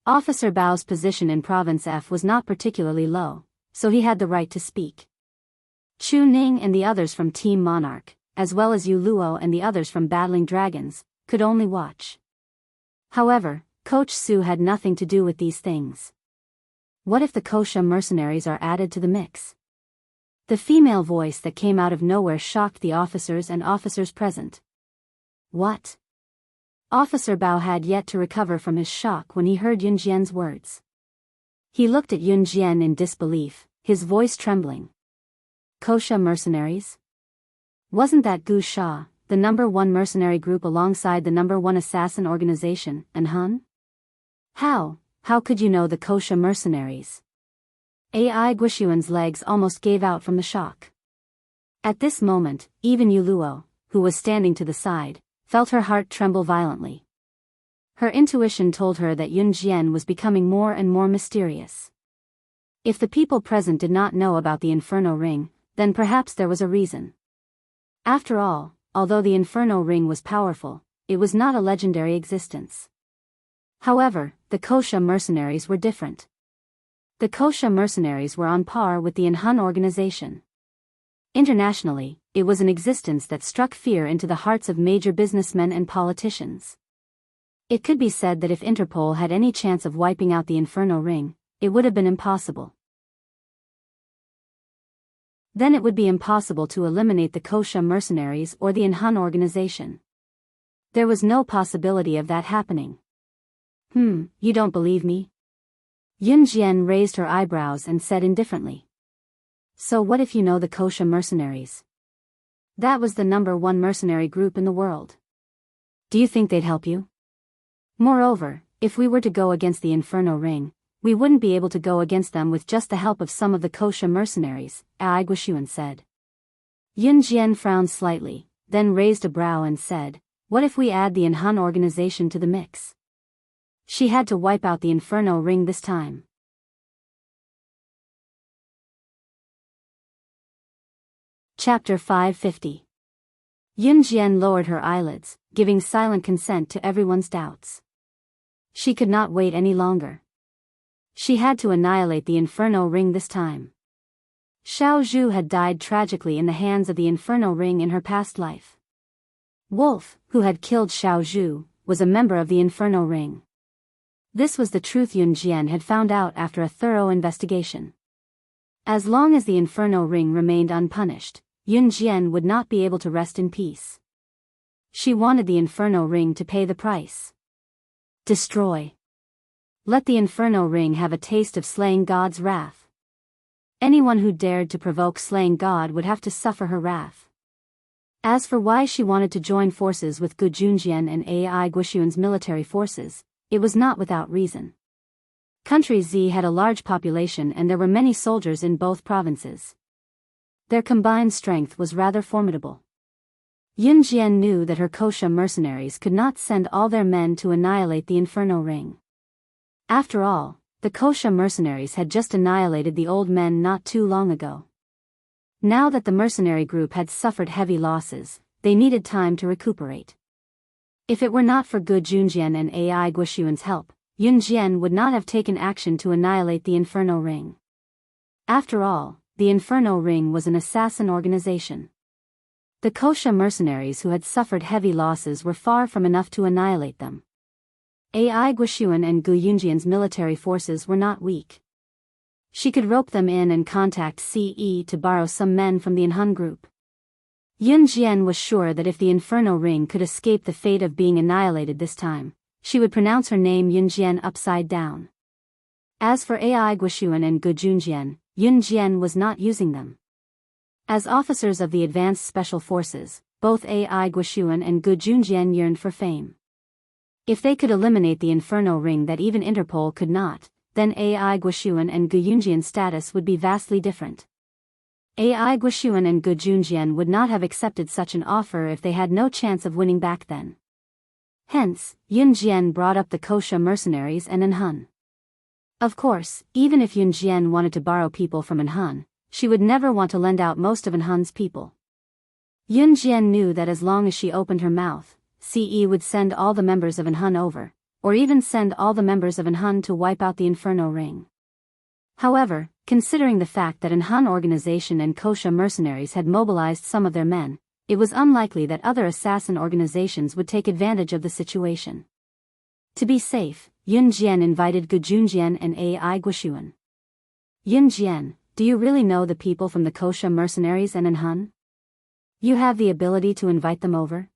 Officer Bao's position in Province F was not particularly low, so he had the right to speak. Chu Ning and the others from Team Monarch, as well as Yu Luo and the others from Battling Dragons, could only watch. However, Coach Su had nothing to do with these things. What if the Kosha mercenaries are added to the mix? The female voice that came out of nowhere shocked the officers and officers present. What? Officer Bao had yet to recover from his shock when he heard Yun Jian's words. He looked at Yun Jian in disbelief, his voice trembling. Kosha mercenaries? Wasn't that Gu Sha, the #1 mercenary group alongside the #1 assassin organization, and Hun? How could you know the Kosha mercenaries? AI Guoxuan's legs almost gave out from the shock. At this moment, even Yu Luo, who was standing to the side, felt her heart tremble violently. Her intuition told her that Yun Jian was becoming more and more mysterious. If the people present did not know about the Inferno Ring, then perhaps there was a reason. After all, although the Inferno Ring was powerful, it was not a legendary existence. However, the Kosha mercenaries were different. The Kosha mercenaries were on par with the Inhun organization. Internationally, it was an existence that struck fear into the hearts of major businessmen and politicians. It could be said that if Interpol had any chance of wiping out the Inferno Ring, it would have been impossible. Then it would be impossible to eliminate the Kosha mercenaries or the Inhun organization. There was no possibility of that happening. You don't believe me? Yun Jian raised her eyebrows and said indifferently. So what if you know the Kosha mercenaries? That was the #1 mercenary group in the world. Do you think they'd help you? Moreover, if we were to go against the Inferno Ring, we wouldn't be able to go against them with just the help of some of the Kosha mercenaries, AI Guoxuan said. Yun Jian frowned slightly, then raised a brow and said, what if we add the Inhun organization to the mix? She had to wipe out the Inferno Ring this time. Chapter 550. Yun Jian lowered her eyelids, giving silent consent to everyone's doubts. She could not wait any longer. She had to annihilate the Inferno Ring this time. Xiao Zhu had died tragically in the hands of the Inferno Ring in her past life. Wolf, who had killed Xiao Zhu, was a member of the Inferno Ring. This was the truth Yun Jian had found out after a thorough investigation. As long as the Inferno Ring remained unpunished, Yun Jian would not be able to rest in peace. She wanted the Inferno Ring to pay the price. Destroy. Let the Inferno Ring have a taste of slaying God's wrath. Anyone who dared to provoke slaying God would have to suffer her wrath. As for why she wanted to join forces with Gu Junjian and AI Guoxuan's military forces, it was not without reason. Country Z had a large population and there were many soldiers in both provinces. Their combined strength was rather formidable. Yun Jian knew that her Kosha mercenaries could not send all their men to annihilate the Inferno Ring. After all, the Kosha mercenaries had just annihilated the old men not too long ago. Now that the mercenary group had suffered heavy losses, they needed time to recuperate. If it were not for Gu Junjian and AI Guoxuan's help, Yun Jian would not have taken action to annihilate the Inferno Ring. After all, the Inferno Ring was an assassin organization. The Kosha mercenaries who had suffered heavy losses were far from enough to annihilate them. AI Guoxuan and Gu Junjian's military forces were not weak. She could rope them in and contact CE to borrow some men from the Inhun group. Yun Jian was sure that if the Inferno Ring could escape the fate of being annihilated this time, she would pronounce her name Yun Jian upside down. As for AI Guoxuan and Gu Junjian, Yun Jian was not using them. As officers of the Advanced Special Forces, both AI Guoxuan and Gu Junjian yearned for fame. If they could eliminate the Inferno Ring that even Interpol could not, then Ai Guoxuan and Gu Yunjian's status would be vastly different. Ai Guoxuan and Gu Junjian would not have accepted such an offer if they had no chance of winning back then. Hence, Yun Jian brought up the Kosha mercenaries and Anhun. Of course, even if Yun Jian wanted to borrow people from Anhun, she would never want to lend out most of Anhun's people. Yun Jian knew that as long as she opened her mouth, CE would send all the members of Anhun over, or even send all the members of Anhun to wipe out the Inferno Ring. However, considering the fact that Anhun organization and Kosha mercenaries had mobilized some of their men, it was unlikely that other assassin organizations would take advantage of the situation. To be safe, Yun Jian invited Gu Junjian and Ai Guoxuan. Yun Jian, do you really know the people from the Kosha mercenaries and Anhun? You have the ability to invite them over?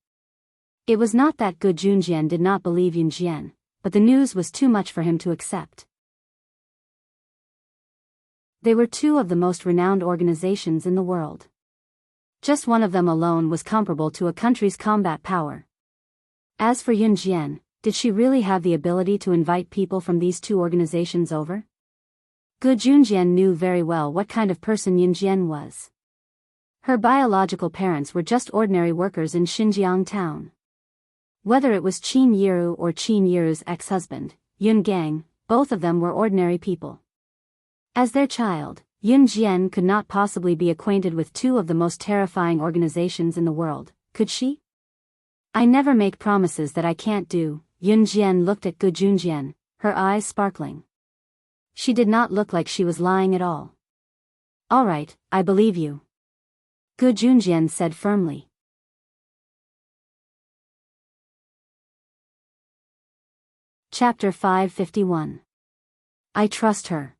It was not that Gu Junjian did not believe Yun Jian, but the news was too much for him to accept. They were two of the most renowned organizations in the world. Just one of them alone was comparable to a country's combat power. As for Yun Jian, did she really have the ability to invite people from these two organizations over? Gu Junjian knew very well what kind of person Yun Jian was. Her biological parents were just ordinary workers in Xinjiang town. Whether it was Qin Yiru or Qin Yiru's ex-husband, Yun Gang, both of them were ordinary people. As their child, Yun Jian could not possibly be acquainted with two of the most terrifying organizations in the world, could she? I never make promises that I can't do. Yun Jian looked at Gu Junjian, her eyes sparkling. She did not look like she was lying at all. All right, I believe you, Gu Junjian said firmly. Chapter 551. I trust her.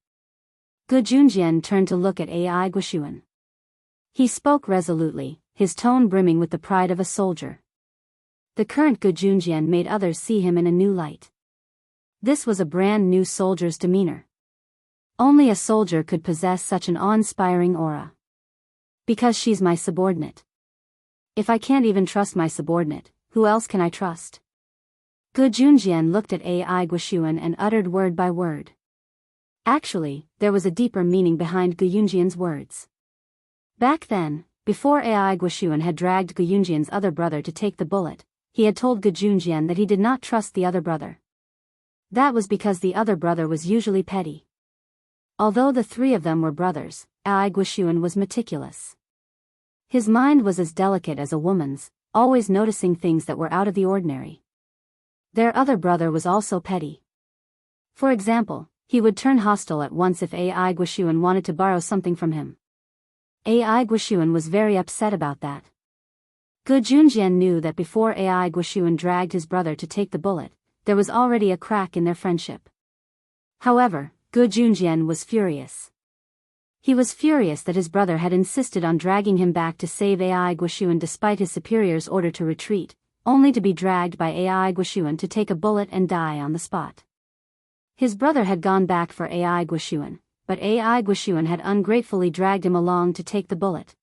Gu Junjian turned to look at Ai Guoxuan. He spoke resolutely, his tone brimming with the pride of a soldier. The current Gu Junjian made others see him in a new light. This was a brand new soldier's demeanor. Only a soldier could possess such an awe-inspiring aura. Because she's my subordinate. If I can't even trust my subordinate, who else can I trust? Gu Junjian looked at Ai Guoxuan and uttered word by word. Actually, there was a deeper meaning behind Gu Yunjian's words. Back then, before Ai Guoxuan had dragged Gu Yunjian's other brother to take the bullet, he had told Gu Junjian that he did not trust the other brother. That was because the other brother was usually petty. Although the three of them were brothers, Ai Guoxuan was meticulous. His mind was as delicate as a woman's, always noticing things that were out of the ordinary. Their other brother was also petty. For example, he would turn hostile at once if Ai Guoxuan wanted to borrow something from him. Ai Guoxuan was very upset about that. Gu Junjian knew that before Ai Guoxuan dragged his brother to take the bullet, there was already a crack in their friendship. However, Gu Junjian was furious. He was furious that his brother had insisted on dragging him back to save Ai Guoxuan despite his superior's order to retreat, only to be dragged by Ai Guoxuan to take a bullet and die on the spot. His brother had gone back for Ai Guoxuan, but Ai Guoxuan had ungratefully dragged him along to take the bullet.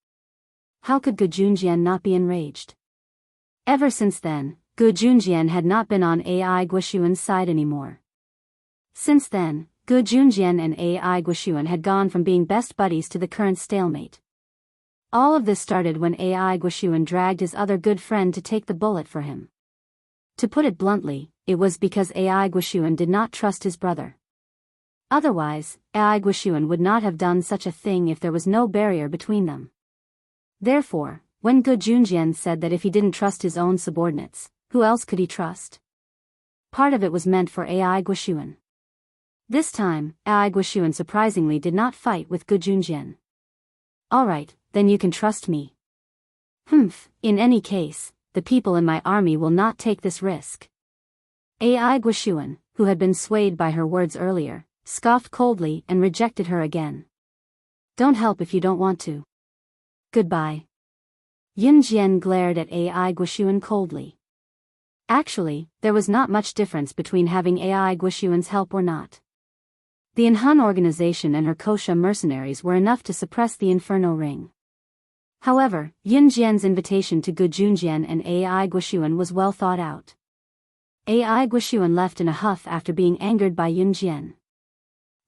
How could Gu Junjian not be enraged? Ever since then, Gu Junjian had not been on Ai Guoxuan's side anymore. Since then, Gu Junjian and Ai Guoxuan had gone from being best buddies to the current stalemate. All of this started when Ai Guoxuan dragged his other good friend to take the bullet for him. To put it bluntly, it was because Ai Guoxuan did not trust his brother. Otherwise, Ai Guoxuan would not have done such a thing if there was no barrier between them. Therefore, when Gu Junjian said that if he didn't trust his own subordinates, who else could he trust? Part of it was meant for Ai Guoxuan. This time, Ai Guoxuan surprisingly did not fight with Gu Junjian. All right, then you can trust me. In any case, the people in my army will not take this risk. Ai Guoxuan, who had been swayed by her words earlier, scoffed coldly and rejected her again. Don't help if you don't want to. Goodbye. Yun Jian glared at Ai Guoxuan coldly. Actually, there was not much difference between having Ai Guoxuan's help or not. The Anhun organization and her Kosha mercenaries were enough to suppress the Inferno Ring. However, Yun Jian's invitation to Gu Junjian and Ai Guoxuan was well thought out. Ai Guoxuan left in a huff after being angered by Yun Jian.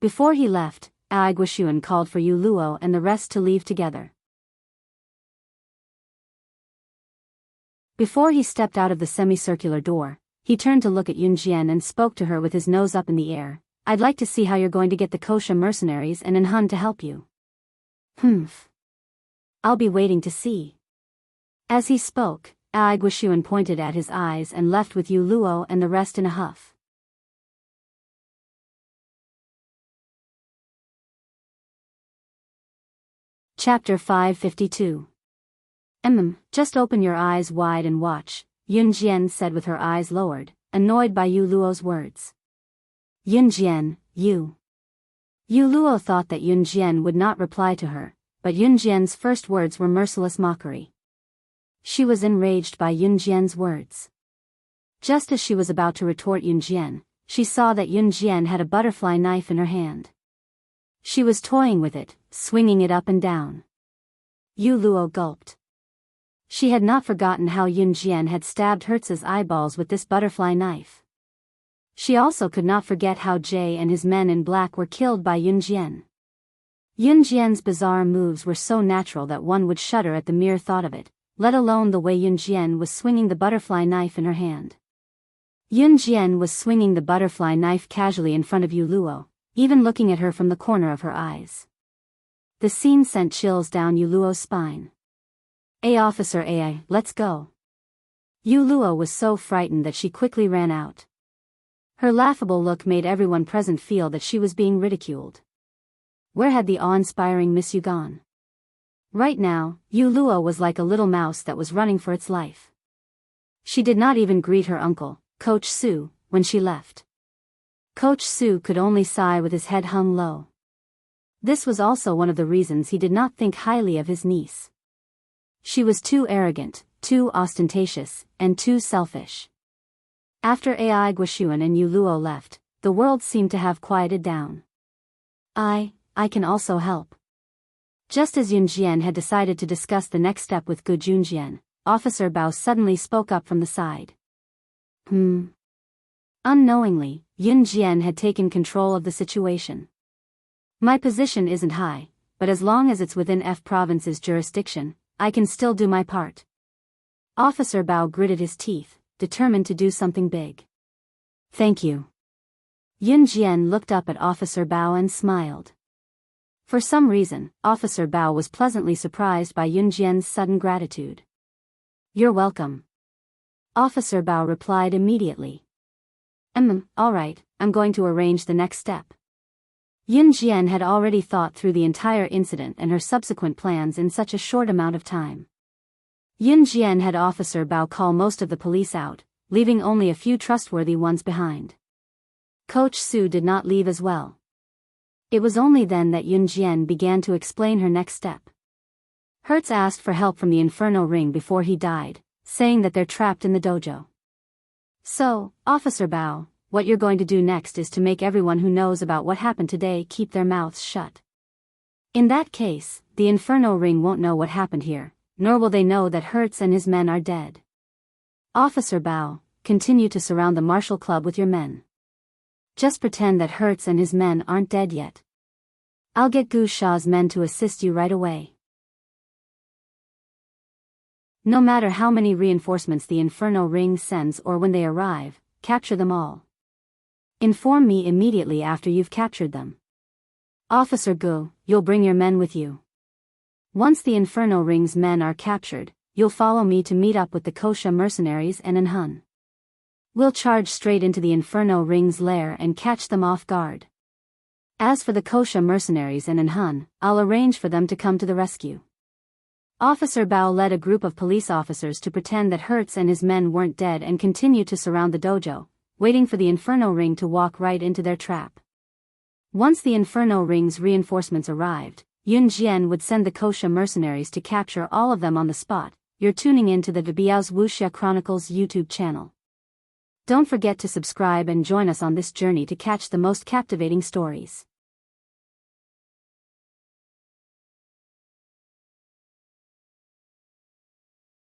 Before he left, Ai Guoxuan called for Yu Luo and the rest to leave together. Before he stepped out of the semicircular door, he turned to look at Yun Jian and spoke to her with his nose up in the air. I'd like to see how you're going to get the Kosha mercenaries and Hun to help you. Humph. I'll be waiting to see. As he spoke, Ai Guoxuan pointed at his eyes and left with Yu Luo and the rest in a huff. Chapter 552. Just open your eyes wide and watch, Yun Jian said with her eyes lowered, annoyed by Yu Luo's words. Yun Jian, you. Yu Luo thought that Yun Jian would not reply to her, but Yun Jian's first words were merciless mockery. She was enraged by Yun Jian's words. Just as she was about to retort Yun Jian, she saw that Yun Jian had a butterfly knife in her hand. She was toying with it, swinging it up and down. Yu Luo gulped. She had not forgotten how Yun Jian had stabbed Hertz's eyeballs with this butterfly knife. She also could not forget how Jay and his men in black were killed by Yun Jian. Yun Jian's bizarre moves were so natural that one would shudder at the mere thought of it, let alone the way Yun Jian was swinging the butterfly knife in her hand. Yun Jian was swinging the butterfly knife casually in front of Yu Luo, even looking at her from the corner of her eyes. The scene sent chills down Yu Luo's spine. Officer Ai, let's go. Yu Luo was so frightened that she quickly ran out. Her laughable look made everyone present feel that she was being ridiculed. Where had the awe-inspiring Miss Yu gone? Right now, Yu Luo was like a little mouse that was running for its life. She did not even greet her uncle, Coach Su, when she left. Coach Su could only sigh with his head hung low. This was also one of the reasons he did not think highly of his niece. She was too arrogant, too ostentatious, and too selfish. After Ai Guoxuan and Yu Luo left, the world seemed to have quieted down. I can also help. Just as Yun Jian had decided to discuss the next step with Gu Junjian, Officer Bao suddenly spoke up from the side. Unknowingly, Yun Jian had taken control of the situation. My position isn't high, but as long as it's within F province's jurisdiction, I can still do my part. Officer Bao gritted his teeth, determined to do something big. Thank you. Yun Jian looked up at Officer Bao and smiled. For some reason, Officer Bao was pleasantly surprised by Yun Jian's sudden gratitude. You're welcome. Officer Bao replied immediately. All right, I'm going to arrange the next step. Yun Jian had already thought through the entire incident and her subsequent plans in such a short amount of time. Yun Jian had Officer Bao call most of the police out, leaving only a few trustworthy ones behind. Coach Su did not leave as well. It was only then that Yun Jian began to explain her next step. Hertz asked for help from the Inferno Ring before he died, saying that they're trapped in the dojo. So, Officer Bao, what you're going to do next is to make everyone who knows about what happened today keep their mouths shut. In that case, the Inferno Ring won't know what happened here, nor will they know that Hertz and his men are dead. Officer Bao, continue to surround the Martial Club with your men. Just pretend that Hertz and his men aren't dead yet. I'll get Gu Sha's men to assist you right away. No matter how many reinforcements the Inferno Ring sends or when they arrive, capture them all. Inform me immediately after you've captured them. Officer Gu, you'll bring your men with you. Once the Inferno Ring's men are captured, you'll follow me to meet up with the Kosha mercenaries and Hun. We'll charge straight into the Inferno Ring's lair and catch them off guard. As for the Kosha mercenaries and Hun, I'll arrange for them to come to the rescue. Officer Bao led a group of police officers to pretend that Hertz and his men weren't dead and continue to surround the dojo, waiting for the Inferno Ring to walk right into their trap. Once the Inferno Ring's reinforcements arrived, Yun Jian would send the Kosha mercenaries to capture all of them on the spot. You're tuning in to the Biyao's Wuxia Chronicles YouTube channel. Don't forget to subscribe and join us on this journey to catch the most captivating stories.